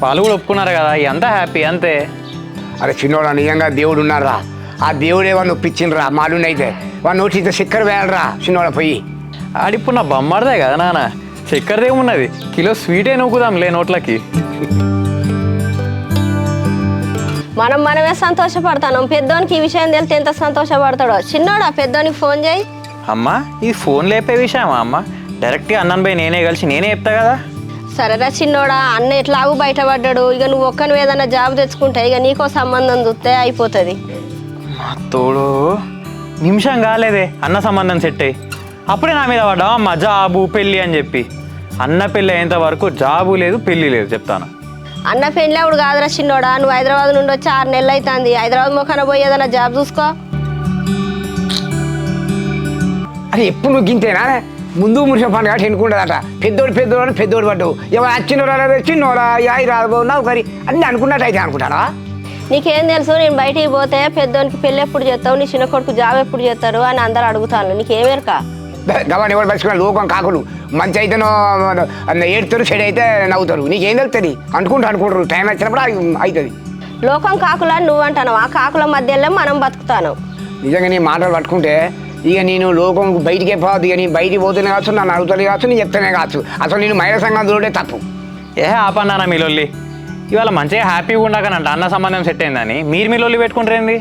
వాళ్ళు కూడా ఒప్పుకున్నారు కదా, అంతా హ్యాపీ అంతే. అరే చిన్నోడా, నిజంగా దేవుడు ఉన్నారా? ఆ దేవుడే వాడిని ఒప్పించిండ్రా. మాలుండి అయితే వాడు నోటి చక్కెర వేయాలరా చిన్నోడ పోయి. ఆడిప్పుడు నా బొమ్మడదే కదా నాన్న, చక్కెరదేమున్నది, కిలో స్వీటే నూకుదాంలే నోట్లకి. మనమే సంతోషపడతాను. పెద్దోనికి ఈ విషయం తెలితే ఎంత సంతోషపడతాడో. చిన్నోడా పెద్దోనికి ఫోన్ చేయి. అమ్మ ఇది ఫోన్ లేపే విషయమా అమ్మ, డైరెక్ట్గా అన్నన్ పోయి నేనే కలిసి నేనే చెప్తా కదా. సరేరా చిన్నోడా, అన్న ఎట్లాగూ బయటపడ్డాడు. ఇక నువ్వు ఒక్కను ఏదైనా జాబ్ తెచ్చుకుంటే ఇక నీకో సంబంధం చూస్తే అయిపోతుంది. మా తోడు నిమిషం కాలేదే అన్న సంబంధం సెట్ అయ్యి, అప్పుడే నా మీద పడ్డా అమ్మ జాబు పెళ్ళి అని చెప్పి. అన్న పెళ్ళి అయ్యేంత వరకు జాబు లేదు పెళ్ళి లేదు చెప్తాను. అన్న పెళ్ళి అప్పుడు కాదురా చిన్నోడా, నువ్వు హైదరాబాద్ నుండి వచ్చి 6 నెలలు అవుతుంది. హైదరాబాద్ మొక్కన పోయి ఏదైనా జాబ్ చూసుకో. అది ఎప్పుడు నువ్వు గింతేనా? ముందు మురిసిన పండుగ కాబట్టి ఎన్నుకుంటుందట. పెద్దోడు పడ్డు ఎవరు వచ్చినోరా చిన్నోరా యాయి రాదు నౌకరి అన్నీ అనుకున్నట్టు అయితే అనుకుంటానా? నీకేం తెలుసు, నేను బయటికి పోతే పెద్దోనికి పెళ్ళి ఎప్పుడు చేస్తావు, నీ చిన్న కొడుకు జాబ్ ఎప్పుడు చేస్తారు అని అందరు అడుగుతాను. నీకేమేరక? గవాన్ని ఎవరు పరుచుకున్న లోకం కాకులు మంచి అయితేనో ఏడుతారు చెడు అయితే నవ్వుతారు నీకేం తెలుస్తుంది అనుకుంటారు టైం వచ్చినప్పుడు అవుతుంది లోకం కాకులా నువ్వు అంటాను ఆ కాకుల మధ్యలో మనం బతుకుతాను. నిజంగా నీ మాటలు పట్టుకుంటే ఇక నేను లోకం బయటికే పోదు. ఇక నేను బయటికి పోతేనే కావచ్చు, నన్ను అడుగుతూనే కావచ్చు, నేను చెప్తేనే కావచ్చు. అసలు నేను మహిళా సంఘం చూడే తప్పు. ఆపన్నానా మీ లొల్లి ఇవాళ మంచిగా హ్యాపీగా ఉండకనంట అన్న సంబంధం సెట్ అయిందని మీరు మీ లొల్లి పెట్టుకుంటారేంది?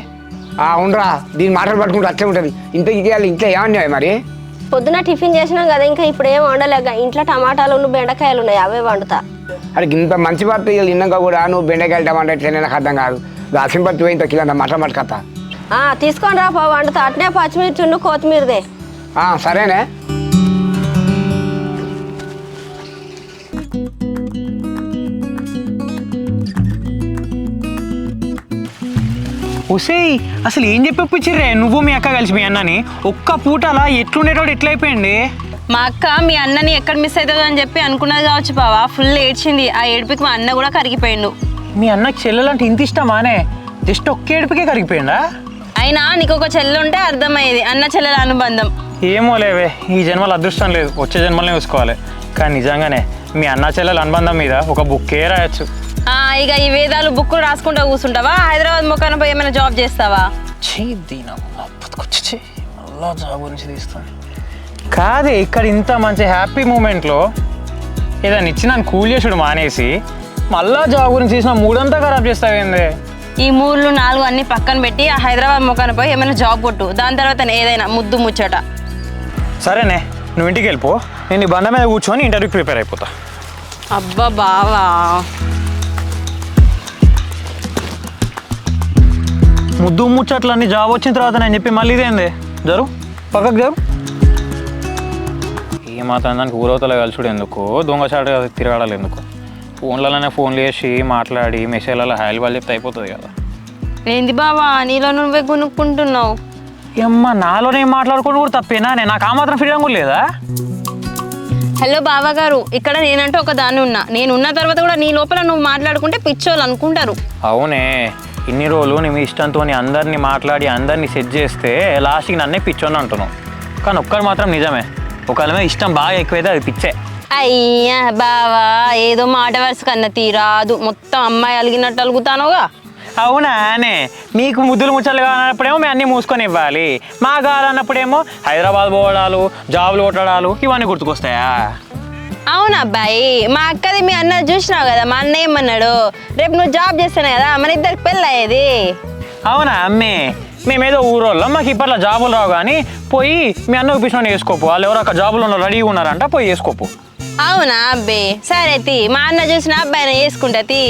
ఉండరా దీని మాటలు పట్టుకుంటే అట్లే ఉంటుంది. ఇంత ఇవ్వాలి ఇంట్లో ఏమన్నాయి మరి? పొద్దున టిఫిన్ చేసినాం కదా, ఇంకా ఇప్పుడు ఏం వండలేక ఇంట్లో టమాటాలు బెండకాయలు ఉన్నాయి, అవే వండుతా. అది ఇంత మంచి భర్త ఇవాళ తిన్నాక కూడా నువ్వు బెండకాయలు టమాటా ఎట్లయినా నాకు అర్థం కాదు. అసింపత్తి పోయి ఇంత కిలో మటన్ పట్టుకత్తా. తీసుకొని రా వండుతా. అట్నే పచ్చిమిర్చి కొత్తిమీరదే. సరేనే. ఉసేయ్ అసలు ఏం చెప్పిచ్చిర్రే నువ్వు మీ అక్క కలిసి మీ అన్నని ఒక్క పూటలా ఎట్లుండేటోడు ఎట్లయిపోయింది? మా అక్క మీ అన్నని ఎక్కడ మిస్ అవుతుందో అని చెప్పి అనుకున్నది కావచ్చు బావా. ఫుల్ ఏడ్చింది. ఆ ఏడుపుకి మా అన్న కూడా కరిగిపోయిండు. మీ అన్నకి చెల్లెలంటే ఇంత ఇష్టమానే? జస్ట్ ఒక్క ఏడుపుకే కరిగిపోయిందా? అయినా నీకు ఒక చెల్లె ఉంటే అర్థమయ్యేది అన్న చెల్లెల అనుబంధం. ఏమో లేవే ఈ జన్మలో అదృష్టం లేదు, వచ్చే జన్మలనే చూసుకోవాలి. కానీ నిజంగానే మీ అన్న చెల్లెల అనుబంధం మీద ఒక బుక్కే రాయొచ్చు. ఇక ఈ వేదాలు బుక్కులు రాసుకుంటా కూర్చుంటావా? హైదరాబాద్ మొక్కన పోయి ఏమైనా జాబ్ చేస్తావా? జాబ్ గురించి తీస్తాను కాదే. ఇక్కడ ఇంత మంచి హ్యాపీ మూమెంట్లో ఏదైనా ఇచ్చి నన్ను కూల్ చేసుడు మానేసి మళ్ళా జాబ్ గురించి తీసిన మూడంతా ఖరాబ్ చేస్తావేంది? ఈ 3, 4 అన్ని పక్కన పెట్టి ఆ హైదరాబాద్ మొక్కన పోయి ఏమైనా జాబ్ కొట్టు. దాని తర్వాత ఏదైనా ముద్దు ముచ్చట. సరేనే నువ్వు ఇంటికి వెళ్ళిపో, నేను ఈ బండ మీద కూర్చొని ఇంటర్వ్యూకి ప్రిపేర్ అయిపోతా. అబ్బా బావా ముద్దు ముచ్చట్లన్నీ జాబ్ వచ్చిన తర్వాత నేను చెప్పి మళ్ళీ ఇదేంది జరు పక్కకు జరు. ఏమాత్రం దానికి ఊరవతలో కలిసిడు ఎందుకు, దొంగచాటు తిరగడాలి ఎందుకు? ఫోన్లలోనే ఫోన్లు చేసి మాట్లాడి మెసేజ్లలో హాయిలు వాళ్ళు చెప్తే అయిపోతుంది కదా. ఏంది బావా నీలో నువ్వే కొనుక్కుంటున్నావు? అమ్మ నాలోనే మాట్లాడుకుని కూడా తప్పేనా? నాకు ఆ మాత్రం ఫ్రీడమ్ కూడా లేదా? హలో బావా గారు, ఇక్కడ నేనంటూ ఒక దాన్ని ఉన్నా. నేను ఉన్న తర్వాత కూడా నీ లోపల నువ్వు మాట్లాడుకుంటే పిచ్చోళ్ళు అనుకుంటారు. అవునే ఇన్ని రోజులు నీ ఇష్టంతో అందరినీ మాట్లాడి అందరినీ సెట్ చేస్తే లాస్ట్కి నన్నే పిచ్చోని అంటున్నావు. కానీ ఒక్కడు మాత్రం నిజమే, ఒకళ్ళ మీద ఇష్టం బాగా ఎక్కువైతే అది పిచ్చే. అయ్యా బావా ఏదో మాట వరుస కన్నా తీరాదు, మొత్తం అమ్మాయి అలిగినట్టు అలుగుతానుగా. అవునానే మీకు ముద్దులు ముచ్చట్లు కావాలన్నప్పుడేమో మేము అన్నీ మూసుకొని ఇవ్వాలి, మా కావాలన్నప్పుడేమో హైదరాబాద్ పోవడాలు జాబులు కొట్టడాలు ఇవన్నీ గుర్తుకొస్తాయా? అవును అబ్బాయి, మా అక్కది మీ అన్నది చూసినావు కదా. మా అన్న ఏమన్నాడు, రేపు నువ్వు జాబ్ చేస్తాను కదా మన ఇద్దరికి పెళ్ళి అయ్యేది. అవునా అమ్మే, మేమేదో ఊరోళ్ళం మాకు ఇప్పట్లో జాబులు రావు కానీ పోయి మీ అన్న ఒప్పించిన వేసుకోపు, వాళ్ళు ఎవరు అక్కడ జాబులు ఉన్న రెడీగా ఉన్నారంట పోయి వేసుకోపు. అవునా అబ్బే సరే తీ, మా అన్న చూసిన అబ్బాయిని వేసుకుంటా తీ.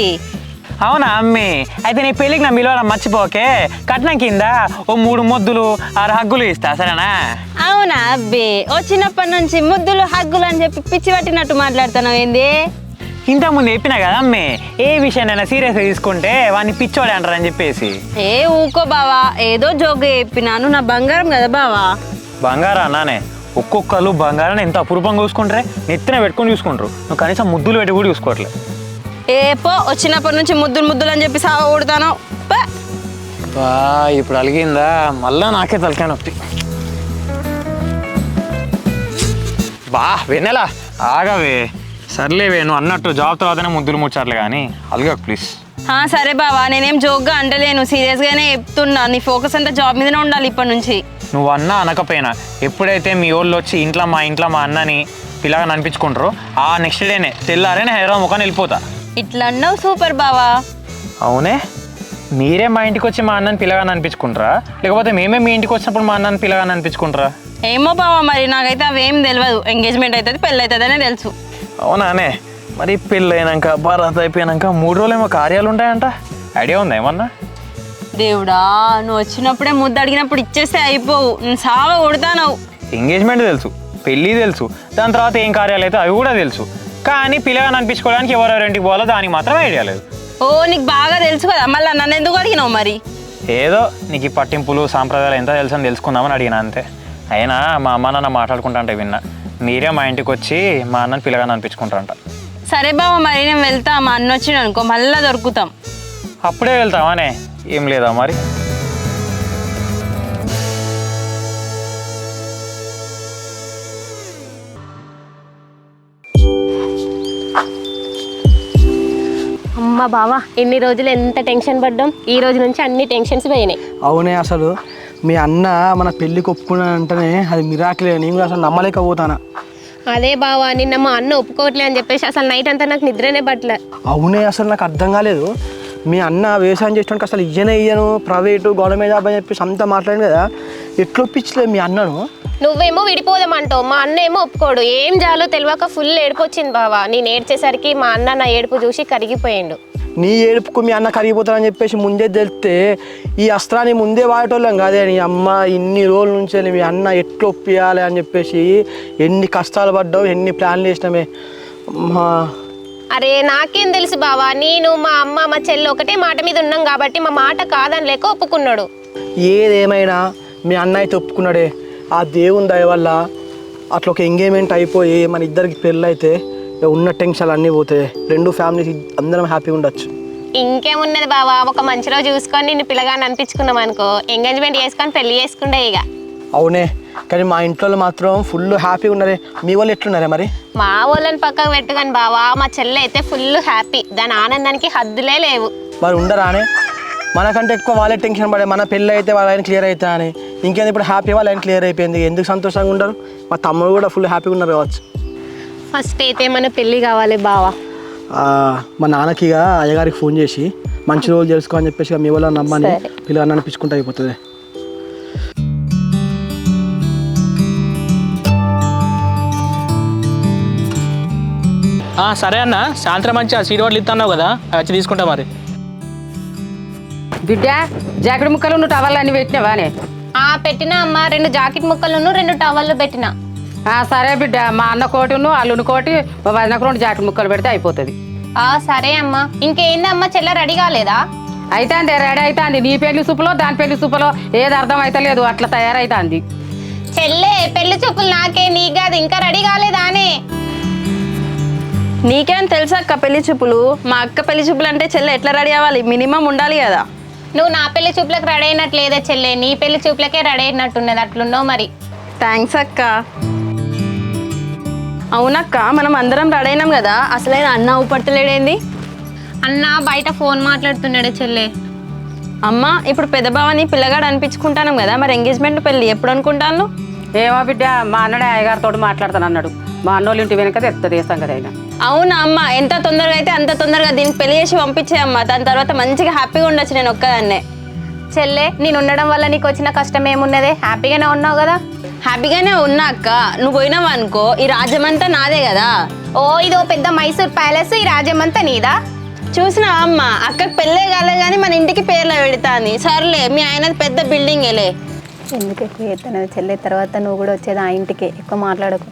అవునా అమ్మే, అయితే నీ పెళ్ళికి నా మిలవడం మర్చిపోకే, కట్నం కింద ఓ 3 ముద్దులు 6 హగ్గులు ఇస్తా సరేనా? అవునా అబ్బే, వచ్చినప్పటి నుంచి ముద్దులు హగ్గులు అని చెప్పి పిచ్చి పట్టినట్టు మాట్లాడుతున్నావు ఏంది? ఇంతకుముందు చెప్పినా కదా అమ్మే, ఏ విషయాన్నైనా సీరియస్గా తీసుకుంటే వాడిని పిచ్చోడే అంటారని చెప్పేసి. ఏ ఊకో బావా, ఏదో జోగు చెప్పినాను, నా బంగారం కదా బావా. బంగారా అన్నానే, ఒక్కొక్కరు బంగారాన్ని ఎంత అపురూపంగా చూసుకుంటారే, నెత్తిన పెట్టుకొని చూసుకుంటారు, నువ్వు కనీసం ముద్దులు పెట్టి కూడా చూసుకోవట్లేదు. ఏపో వచ్చినప్పటి నుంచి ముద్దులు ముద్దులు అని చెప్పి సావ కొడతాను. ఇప్పుడు అలిగిందా మళ్ళా నాకే తలకాయ నొప్పి. బా వెన్నెలా ఆగవే, సర్లేవే నువ్వు అన్నట్టు జాబ్ తర్వాతనే ముద్దులు ముచ్చారులే కానీ అలగకు ప్లీజ్. సరే బావా, నేనేం జోక్గా అంటలేను, సీరియస్గానే చెప్తున్నా. నీ ఫోకస్ అంతా జాబ్ మీదనే ఉండాలి ఇప్పటి నుంచి. నువ్వు అన్నా అనకపోయినా ఎప్పుడైతే మీ వాళ్ళు వచ్చి ఇంట్లో మా అన్నని పిల్లగా అనిపించుకుంటారో ఆ నెక్స్ట్ డేనే తెల్లారేనే హైదరాబాద్ ముఖాన్ని వెళ్ళిపోతా. ఇట్లా అన్నావు సూపర్ బావా. అవునే, మీరే మా ఇంటికి వచ్చి మా అన్నని పిల్లగాని అనిపించుకుంటారా లేకపోతే మేమే మీ ఇంటికి వచ్చినప్పుడు మా అన్నని పిల్లగాని అనిపించుకుంటారా? ఏమో బావా, మరి నాకైతే అవేం తెలియదు. ఎంగేజ్మెంట్ అవుతుంది పెళ్ళి అవుతుందనే తెలుసు. అవునానే, మరి పెళ్ళి అయినాక భారత్ అయిపోయాక 3 రోజులేమో కార్యాలు ఉంటాయంట, ఐడియా ఉందా ఏమన్నా? దేవుడా, నువ్వు వచ్చినప్పుడే ముద్దు అడిగినప్పుడు ఇచ్చేస్తే అయిపోవు, నేను సావ కొడతాను. ఎంగేజ్మెంట్ తెలుసు, పెళ్ళి తెలుసు, దాని తర్వాత ఏం కార్యాలు అయితే అవి కూడా తెలుసు, కానీ పిల్లగాని అనిపించుకోవడానికి ఎవరెవరింటికి పోవాలో దానికి మాత్రం ఐడియా లేదు. ఓ నీకు బాగా తెలుసు కదా, మళ్ళీ నన్ను ఎందుకు అడిగినావు మరి? ఏదో నీకు ఈ పట్టింపులు సాంప్రదాయాలు ఎంత తెలుసు అని తెలుసుకుందామని అడిగినా అంతే. అయినా మా అమ్మ నాన్న మాట్లాడుకుంటా అంటే విన్నా, మీరే మా ఇంటికి వచ్చి మా అన్నని పిల్లగాని అనిపించుకుంటారంట. సరే బావ, మరి నేను వెళ్తా. మా అన్న వచ్చిన అనుకో మళ్ళీ దొరుకుతాం. అప్పుడే వెళ్తామానే, ఏం లేదా మరి? అబ్బా బావా ఎన్ని రోజులు ఎంత టెన్షన్ పడ్డాం, ఈ రోజు నుంచి అన్ని టెన్షన్స్ పోయినాయి. అవునే, అసలు మీ అన్న మన పెళ్ళికి ఒప్పుకున్నానంటేనే అది మిరాకిలే. నేను కూడా అసలు నమ్మలేకపోతానా. అదే బావా నిన్న మా అన్న ఒప్పుకోవట్లే అని చెప్పేసి అసలు నైట్ అంతా నాకు నిద్రనే పట్టలే. అవునే, అసలు నాకు అర్థం కాలేదు. మీ అన్న వ్యవసాయం చేయడానికి అసలు ఇయ్యను ప్రైవేటు గవర్నమెంట్ జాబ్ అని చెప్పేసి అంతా మాట్లాడింది కదా, ఎట్లా ఒప్పించలేదు మీ అన్నను? నువ్వేమో విడిపోదామంటావు, మా అన్న ఏమో ఒప్పుకోడు. ఏం జాలో తెలియక ఫుల్ ఏడుపు వచ్చింది బావా. నేను ఏడ్చేసరికి మా అన్న నా ఏడుపు చూసి కరిగిపోయిండు. నీ ఏడుపుకు మీ అన్న కరిగిపోతాడని చెప్పేసి ముందే తెలిస్తే ఈ అస్త్రాన్ని ముందే వాడేటోళ్ళం కాదే. నీ అమ్మ ఇన్ని రోజుల నుంచే మీ అన్న ఎట్లా ఒప్పియాలి అని చెప్పేసి ఎన్ని కష్టాలు పడ్డావు, ఎన్ని ప్లాన్లు వేసినామే. అమ్మా అరే నాకేం తెలుసు బావా, నేను మా అమ్మ మా చెల్లి ఒకటే మాట మీద ఉన్నాం కాబట్టి మా మాట కాదని లేక ఒప్పుకున్నాడు. ఏదేమైనా మీ అన్న అయితే ఒప్పుకున్నాడే. ఆ దేవుని దయ వల్ల అట్లా ఒక ఎంగేజ్మెంట్ అయిపోయి మన ఇద్దరికి పెళ్ళి అయితే ఉన్న టెన్షన్లు అన్నీ పోతాయి. రెండు ఫ్యామిలీస్ అందరం హ్యాపీగా ఉండొచ్చు. ఇంకేమున్నది బావా, ఒక మంచి రోజు చూసుకొని నిన్ను పిల్లగాని అనిపించుకున్నాం అనుకో, ఎంగేజ్మెంట్ చేసుకొని పెళ్లి చేసుకుంటే ఇక. అవునే, కానీ మా ఇంట్లో మాత్రం ఫుల్ హ్యాపీగా ఉన్నారే. మీ వాళ్ళు ఎట్లున్నారే మరి? మా వాళ్ళని పక్కకు పెట్టుకొని బావా, మా చెల్లి అయితే ఫుల్ హ్యాపీ. దాని ఆనందానికి హద్దులే లేవు. మరి ఉండరానే? మనకంటే ఎక్కువ వాళ్ళే టెన్షన్ పడే. మన పెళ్ళి అయితే వాళ్ళ ఆయన క్లియర్ అవుతా అని, ఇంకేంది ఇప్పుడు హ్యాపీ వాళ్ళ ఆయన క్లియర్ అయిపోయింది. ఎందుకు సంతోషంగా ఉండరు? మా తమ్ముడు కూడా ఫుల్ హ్యాపీగా ఉన్నారు కావచ్చు. ఫస్ట్ అయితే మన పెళ్ళి కావాలి బావా. మా నాన్నకి ఇక అయ్యగారికి ఫోన్ చేసి మంచి రోజులు తెలుసుకో అని చెప్పేసి మీ వాళ్ళని నమ్మని పిల్లగాన్ని అనిపించుకుంటూ అయిపోతుంది. సరే అన్న, సాయంత్రం మంచి ఆ సీడ్ వాటిలు ఇస్తున్నావు కదా, అవి వచ్చి తీసుకుంటా మరి. బిడ్డ జాకెట్ ముక్కలు నువ్వు టవల్ అన్ని పెట్టినావానే? పెట్టినా అమ్మ, 2 జాకెట్ ముక్కలను 2 టవళ్ళు పెట్టినా. సరే బిడ్డ, మా అన్న కోటిను అల్లుని కోటి వదినకు 2 జాకెట్ ముక్కలు పెడితే అయిపోతుంది. సరే అమ్మ. ఇంకేందమ్మా, చెల్ల రెడీ కాలేదా? అయితే రెడీ అవుతుంది. నీ పెళ్లి చూపులో దాని పెళ్లి చూపులో ఏది అర్థం అయితే లేదు, అట్లా తయారైతుంది. చెల్లే పెళ్లి చూపులు నాకే, నీ కాదు. ఇంకా రెడీ కాలేదానే? నీకేం తెలుసక్క పెళ్లి చూపులు? మా అక్క పెళ్లి చూపులు అంటే చెల్లె ఎట్లా రెడీ అవ్వాలి, మినిమం ఉండాలి కదా. నువ్వు నా పెళ్లి చూపులకు రెడీ అయినట్లేదే చెల్లె, నీ పెళ్లి చూపులకే రెడీ అయినట్టున్నది. అట్లున్నావు మరి. థ్యాంక్స్ అక్క. అవునక్క, మనం అందరం రెడీ అయినాం కదా, అసలైన అన్న ఊపట్టలేడేంది? అన్న బయట ఫోన్ మాట్లాడుతున్నాడే చెల్లె. అమ్మ, ఇప్పుడు పెద్ద బావని పిల్లగాడు అనిపించుకుంటాను కదా, మరి ఎంగేజ్మెంట్ పెళ్ళి ఎప్పుడు అనుకుంటాను? ఏమో బిడ్డ, మా అన్నడే అయ్యగారితో మాట్లాడతాను అన్నాడు. మా అన్నోళ్ళు ఇంటి వెనక తెస్తుంది ఏ సంగతి అయినా. అవునా అమ్మ, ఎంత తొందరగా అయితే అంత తొందరగా దీనికి పెళ్లి చేసి పంపించే అమ్మ. దాని తర్వాత మంచిగా హ్యాపీగా ఉండొచ్చు నేను ఒక్కదాన్నే. చెల్లె, నేను ఉండడం వల్ల నీకు వచ్చిన కష్టం ఏమున్నదే? హ్యాపీగానే ఉన్నావు కదా? హ్యాపీగానే ఉన్నా అక్క. నువ్వు పోయినావు అనుకో, ఈ రాజ్యమంతా నాదే కదా. ఇదో పెద్ద మైసూర్ ప్యాలెస్, ఈ రాజ్యమంతా నీదా? చూసినా అమ్మ, అక్కకి పెళ్ళే కాలే కానీ మన ఇంటికి పేర్లు పెడతాంది. సర్లే, మీ ఆయనది పెద్ద బిల్డింగ్ వెళ్ళే. ఎందుకు ఎక్కువ చేస్తున్నది చెల్లె? తర్వాత నువ్వు కూడా వచ్చేది ఆ ఇంటికి, ఎక్కువ మాట్లాడకు.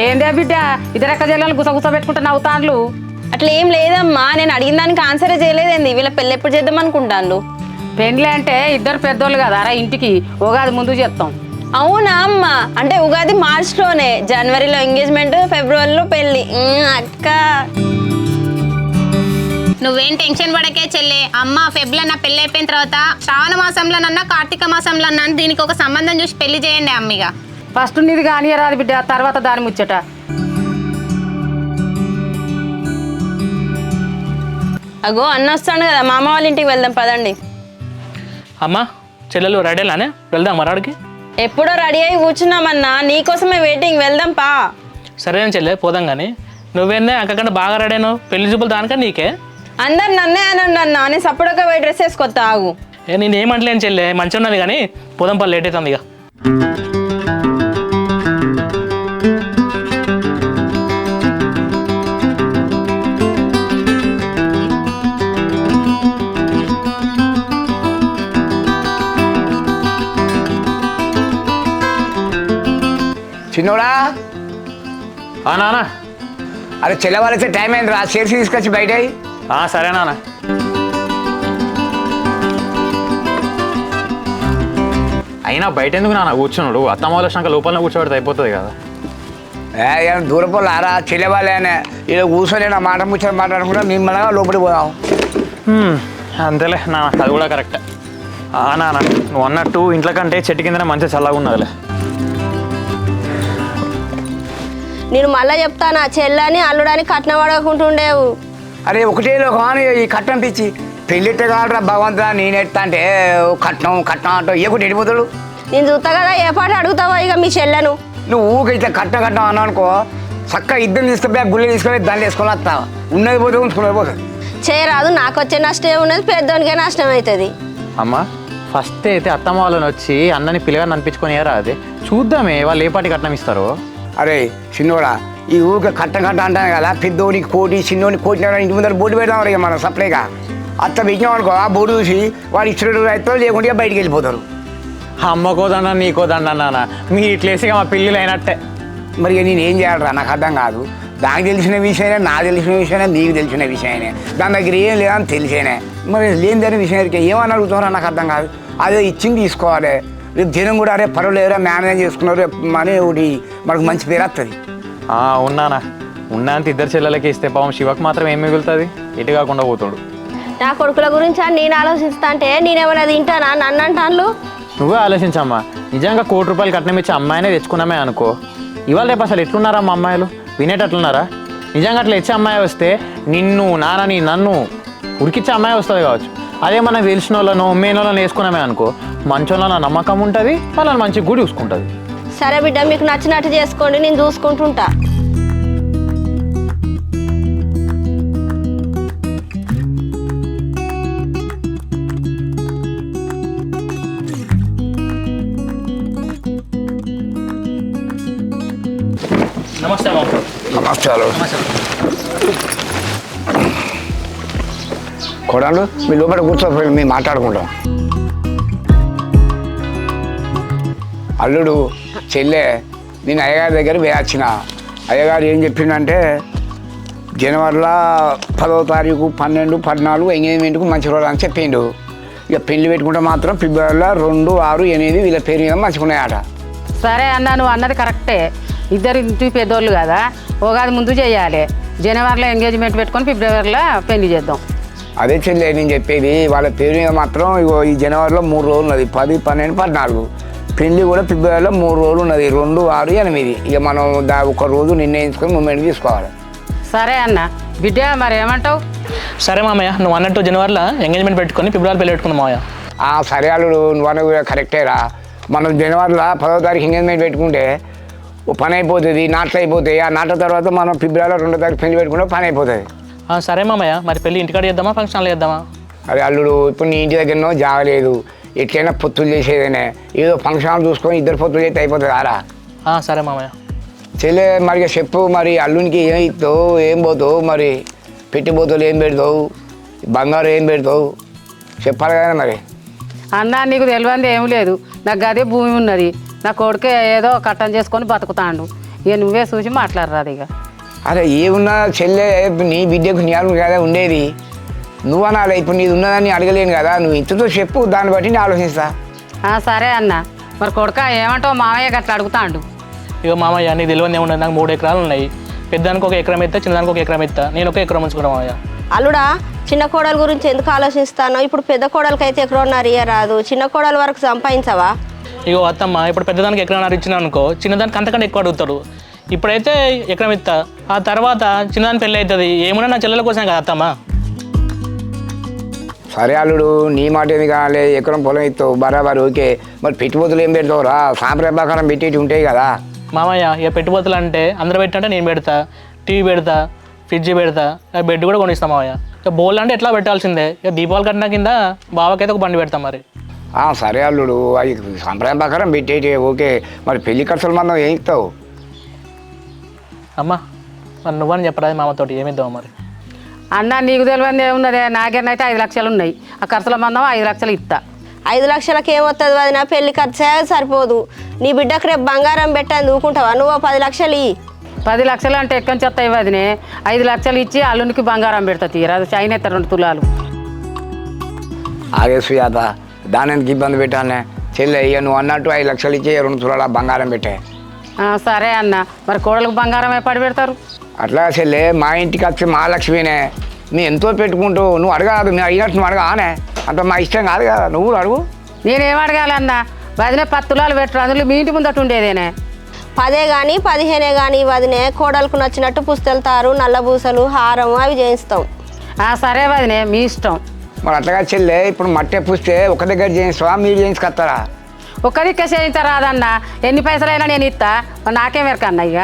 ఏందే బిడ్డ, ఇద్దరక్క జిల్లాలు గుసగుస పెట్టుకుంటా నవ్వుతాన్లు. అట్లా ఏం లేదమ్మా, నేను అడిగిన దానికి ఆన్సరే చేయలేదండి. వీళ్ళ పెళ్ళి ఎప్పుడు చేద్దాం అనుకుంటాను? పెళ్ళి అంటే ఇద్దరు పెద్దోళ్ళు కదా రా, ఇంటికి ఉగాది ముందు చేస్తాం. అవునా అమ్మ, అంటే ఉగాది మార్చ్లోనే, జనవరిలో ఎంగేజ్మెంట్, ఫిబ్రవరిలో పెళ్ళి. అక్క నువ్వేం టెన్షన్ పడకే చెల్లె. అమ్మ ఫెబ్లో నా పెళ్ళి అయిపోయిన తర్వాత శ్రావణ మాసంలోనన్నా కార్తీక మాసంలోనన్నా దీనికి ఒక సంబంధం చూసి పెళ్లి చేయండి అమ్మిగా. ఫస్ట్ నీది కానీ రాదు బిడ్డ, తర్వాత దాని ముచ్చట. అగో అన్న వస్తాడు కదా, మా అమ్మ వాళ్ళ ఇంటికి వెళ్దాం పదండి. అమ్మ చెల్లెలు రెడీలానే, వెళ్దాం మరాడికి. ఎప్పుడో రెడీ అయ్యి కూర్చున్నామన్నా, నీకోసమే వెయిటింగ్. వెళ్దాం పా. సరే చెల్లె, పోదాం కానీ. నువ్వేందే అక్కకంటే బాగా రెడీ అయినావు, పెళ్లి చూపులు దానికన్నా నీకే. అందరు నన్నే అనండి అన్న, నేను సప్పుడుగా పోయి డ్రెస్ వేసుకొస్తా. ఆగు, నేను ఏమంటలేను చెల్లె, మంచిగా ఉన్నది కానీ పోదాం పని లేట్ అవుతుంది ఇక. చిన్నోడా, నాన్న. అరే చెల్లవాళ్ళైతే టైం అయింది రా, చేసి తీసుకొచ్చి బయట. సరే నాన్న. అయినా బయట ఎందుకు నాన్న కూర్చున్నాడు? అత్తమ్మ వచ్చినాక లోపల కూర్చోబెడితే అయిపోతుంది కదా. ఏం దూరపోలు ఆరా, చెల్లెవాళ్ళనే ఇలా కూర్చొని నా మాట ముచ్చట మాట్లాడుకుంటా మిమ్మల్ని లోపలికి పోదాం. అంతేలే నాన్న, అది కూడా కరెక్టే. నాన్న, నువ్వు అన్నట్టు ఇంట్లో కంటే చెట్టు కిందనే మంచిగా చల్లగా ఉన్నదిలే. నేను మళ్ళీ చెప్తాను, చెల్లని అల్లుడని కట్నం అడగకుంటుండేవు. అరే ఒకటే కానీ ఈ కట్నం పిచ్చి పెళ్ళిట్టే కావాలరా భగవంతుడా నేనెత్తా అంటే కట్నం కట్నం అంటావు ఏ ఒకటి వెళ్ళిపోతాడు. నేను చూస్తా కదా ఏ పాట అడుగుతావో ఇక మీ చెల్లెను. నువ్వు ఊరికి ఇట్లా కట్నం కట్నం అన్నావు అనుకో చక్కగా ఇద్దరు తీసుకుపోయి గుళ్ళు తీసుకొని దాన్ని వేసుకొని వస్తావు. ఉన్నది పోతే ఉంచుకునేది పోతుంది. చేయరాదు, నాకు వచ్చే నష్టం ఏమున్నది, పెద్దోనికే నష్టం అవుతుంది. అమ్మ ఫస్ట్ అయితే అత్తమ్మ వాళ్ళని వచ్చి అన్నని పిల్లగాని అనిపించుకొని రాదే చూద్దామే వాళ్ళు ఏ పాటి కట్నం ఇస్తారో. అరే చిన్నోడా ఈ ఊరికి కట్ట అంటాను కదా, పెద్దోడికి కోటి చిన్నోడికి కోటి ఇంటి ముందర బోర్డు పెడదాం ఇక మనం సప్లైగా అత్త పెట్టినాం అనుకో ఆ బోర్డు చూసి వాడు ఇచ్చిన రైతులు లేకుంటే బయటికి వెళ్ళిపోతారు. అమ్మకోదండ నీకోదండ నాన్న మీ ఇట్లేసి మా పిల్లలు అయినట్టే. మరి నేను ఏం చేయాలరా నాకు అర్థం కాదు. దానికి తెలిసిన విషయమే, నాకు తెలిసిన విషయమే, నీకు తెలిసిన విషయమే, దాని దగ్గర ఏం లేదని తెలిసేనే. మరి లేనిదని విషయం ఏమని అడుగుతారో నాకు అర్థం కాదు. అదే ఇచ్చింది తీసుకోవాలి. రేపు జనం కూడా అరే పర్వాలేదురా మేనేజ్ చేసుకున్నారు అని ఒకటి మనకు మంచి పేరు వస్తుంది. ఉన్నానా ఉన్నంత ఇద్దరు చెల్లెలకి ఇస్తే పాపం శివకు మాత్రం ఏం మిగులుతుంది, ఎటు కాకుండా పోతాడు. నా కొడుకుల గురించి నేను ఆలోచిస్తా అంటే నేనేమైనా తింటానా నన్ను అంటాను. నువ్వే ఆలోచించమ్మా. నిజంగా ₹1,00,000 కట్నం ఇచ్చి అమ్మాయినే తెచ్చుకున్నామే అనుకో, ఇవాళ రేపు అసలు ఎట్లున్నారా మా అమ్మాయిలు, వినేటట్లున్నారా? నిజంగా అట్లా ఇచ్చే అమ్మాయి వస్తే నిన్ను నాన్నని నన్ను ఉరికిచ్చే అమ్మాయి వస్తుంది కావచ్చు. అదే మనం తెలిసిన వాళ్ళను మెయిన్ వాళ్ళని వేసుకున్నామే అనుకో మంచోళ్ళ నమ్మకం ఉంటుంది, వాళ్ళని మంచిగా కూడా చూసుకుంటుంది. సరే బిడ్డ మీకు నచ్చినట్టు చేసుకోండి, నేను చూసుకుంటుంటా. నమస్తే బాబు. నమస్కారం. కొడాలు మీ లోపల కూర్చోపోయి మేము మాట్లాడుకుంటాం. అల్లుడు చెల్లె నేను అయ్యగారి దగ్గర వేయచ్చిన. అయ్యగారు ఏం చెప్పిండంటే జనవరిలో 10వ తారీఖు 12, 14 ఎంగేజ్మెంట్కు మంచి రోజు అని చెప్పిండు. ఇక పెళ్లి పెట్టుకుంటే మాత్రం ఫిబ్రవరిలో 2, 6, 8 వీళ్ళ పేరు మీద మంచిగున్నాయట. సరే అన్న నువ్వు అన్నది కరెక్టే, ఇద్దరు ఇంటి పెద్దోళ్ళు కదా, ఉగాది ముందు చేయాలి. జనవరిలో ఎంగేజ్మెంట్ పెట్టుకొని ఫిబ్రవరిలో పెళ్లి చేద్దాం. అదే చెల్లె నేను చెప్పేది, వాళ్ళ పేరు మీద మాత్రం ఇగో ఈ జనవరిలో 3 రోజులు ఉన్నది, 10, 12, 14. పెళ్లి కూడా ఫిబ్రవరిలో 3 రోజులు ఉన్నది, 2, 6, 8. ఇక మనం ఒక రోజు నిర్ణయించుకొని మూమెంట్ తీసుకోవాలి. సరే అన్న. బిడ్డ మరి ఏమంటావు? సరే మామయ్య, నువ్వు అన్నట్టు జనవరిలో ఎంగేజ్మెంట్ పెట్టుకొని ఫిబ్రవరి పెళ్లి పెట్టుకున్నాం మామయ్య. సరే అల్లుడు నువ్వు అన్న కూడా కరెక్టేరా. మనం జనవరిలో 10వ తారీఖు ఎంగేజ్మెంట్ పెట్టుకుంటే ఓ పని అయిపోతుంది, నాట్లు అయిపోతాయి. ఆ నాట్ల తర్వాత మనం ఫిబ్రవరిలో 2వ తారీఖు పెళ్లి పెట్టుకుంటే పని అయిపోతుంది. సరే మామయ్య, మరి పెళ్లి ఇంటికాడ చేద్దామా ఫంక్షన్లో చేద్దామా? అరే అల్లుడు ఇప్పుడు నీ ఇంటి దగ్గరనో జాగలేదు, ఎట్లయినా పొత్తులు చేసేదేనే, ఏదో ఫంక్షన్ చూసుకొని ఇద్దరు పొత్తులు చేస్తే అయిపోతుంది ఆరా. సరే మామయ్య. చెల్లె మరి చెప్పు, మరి అల్లునికి ఏం ఇస్తావు, ఏం పోతావు, మరి పెట్టిపోతావు ఏం పెడతావు, బంగారం ఏం పెడతావు చెప్పాలి కదా. మరి అన్న నీకు తెలియంది ఏం లేదు, నాకు అదే భూమి ఉన్నది, నా కొడుకే ఏదో కట్టం చేసుకొని బతుకుతాండు, ఇక నువ్వే చూసి మాట్లాడరాదు ఇక. అరే ఏమున్నా చెల్లె నీ బిడ్డకు జ్ఞానం కదా ఉండేది, నువ్వు అనాలి. ఇప్పుడు నీది ఉన్నదని అడగలేను కదా, నువ్వు ఇంతతో చెప్పు, దాన్ని బట్టి నేను ఆలోచిస్తా. సరే అన్న. మరి కొడుక ఏమంటావు, మామయ్య గట్లా అడుగుతాండు. ఇక మామయ్య నీకు తెలియదు ఏముండదు, నాకు 3 ఎకరాలు ఉన్నాయి. పెద్దానికి 1 ఎకరం ఇస్తా, చిన్నదానికి 1 ఎకరం ఇస్తా, నేను 1 ఎకరం ఉంచుకున్నాను మామయ్య. అల్లుడా చిన్న కోడల గురించి ఎందుకు ఆలోచిస్తానో, ఇప్పుడు పెద్ద కోడలకి అయితే ఎకరన్నర రాదు, చిన్న కోడల వరకు సంపాదించవా? ఇగో అత్తమ్మ, ఇప్పుడు పెద్దదానికి ఎకరం ఇచ్చిన అనుకో, చిన్నదానికి అంతకంటే ఎక్కువ అడుగుతాడు. ఇప్పుడైతే ఎకరం ఇస్తా, ఆ తర్వాత చిన్నదాని పెళ్ళి అవుతుంది. ఏమున్నా నా చెల్లెల కోసం కదా అత్తమ్మ. సరే అల్లుడు నీ మాట ఏది కావాలి, ఎకరం పొలం ఇస్తావు బరాబర్ ఓకే. మరి పెట్టుబడులు ఏం పెడతావురా, సాంప్రదాయ ప్రకారం పెట్టేటి ఉంటాయి కదా. మామయ్య ఇక పెట్టుబడులు అంటే అందరూ పెట్టంటే నేను పెడతా, టీవీ పెడతా, ఫ్రిడ్జ్ పెడతా, బెడ్ కూడా కొనిస్తాం మామయ్య. ఇక బోల్ అంటే ఎట్లా పెట్టాల్సిందే, ఇక దీపావళి కట్టిన కింద బావకైతే ఒక బండి పెడతాం. మరి సరే అల్లుడు అవి సాంప్రదాయం ప్రకారం పెట్టేటి ఓకే. మరి పెళ్లి ఖర్చులు మనం ఏం ఇస్తావు? అమ్మ మరి నువ్వని చెప్పరాదు మామతోటి, ఏమిద్దాం మరి? అన్న నీకు తెలియంది ఏమున్నది, నాకేనైతే 5 లక్షలు ఉన్నాయి, ఆ ఖర్చుల మందం 5 లక్షలు ఇస్తా. 5 లక్షలకి ఏమొస్తుంది వదిన, పెళ్లి ఖర్చే సరిపోదు. నీ బిడ్డకు రేపు బంగారం పెట్టని ఊకుంటావా? నువ్వు 10 లక్షలు ఇ. 10 లక్షలు అంటే ఎక్కడి చెత్త ఇవ్వదినే, 5 లక్షలు ఇచ్చి అల్లునికి బంగారం పెడతా తీరా, చైన్ ఎత్తా 2 తులాలు. ఆగే సుయాత దానికి ఇబ్బంది పెట్టానే చెల్లె, ఇక నువ్వు అన్నట్టు 5 లక్షలు ఇచ్చి 2 తులాల బంగారం పెట్టే. సరే అన్న. మరి కోడలకు బంగారం ఎప్పుడు పెడతారు? అట్లా చెల్లె మా ఇంటికి వచ్చి మా లక్ష్మీనే, నువ్వు ఎంతో పెట్టుకుంటూ నువ్వు అడగదు, నేను అయ్యట్టు నువ్వు అడగానే, అంత మా ఇష్టం కాదు కదా, నువ్వు అడుగు. నేనేం అడగాలన్నా, వదినే 10 తులాలు పెట్టరు, అందులో మీ ఇంటి ముందట ఉండేదేనే. 10 కానీ 15 కానీ వదినే, కోడలకు నచ్చినట్టు పుస్తెళ్తారు, నల్ల పూసలు, హారం అవి చేయిస్తాం. సరే వదినే మీ ఇష్టం. మరి అట్లాగా చెల్లె ఇప్పుడు మట్టే పూస్తే ఒక దగ్గర చేయిస్తావా మీరు చేయించుకొస్తారా? ఒక్క దిక్కే చేయించరాదన్నా, ఎన్ని పైసలైనా నేను ఇస్తా, నాకేం ఎరకన్నా ఇక.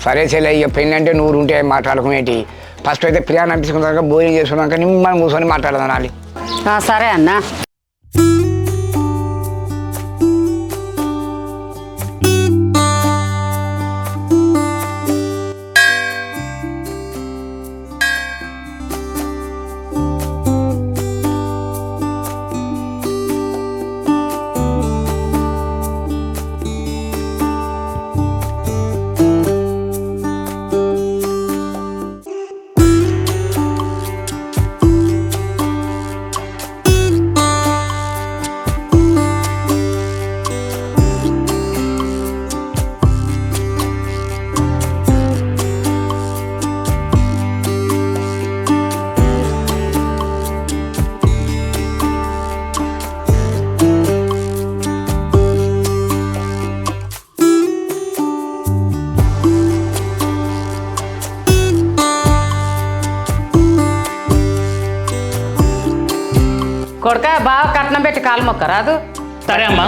సరే చెల్లె, ఇక పెళ్ళి అంటే నూరు ఉంటే మాట్లాడుకునేటి. ఫస్ట్ అయితే ప్రియాన్ని అనిపించుకున్నాక భోజనం చేసుకున్నాక మనం కూర్చొని మాట్లాడదాలి. సరే అన్నా. కొడుక బాగా కట్నం పెట్టి కాలు మొక్క రాదు. సరే అమ్మా.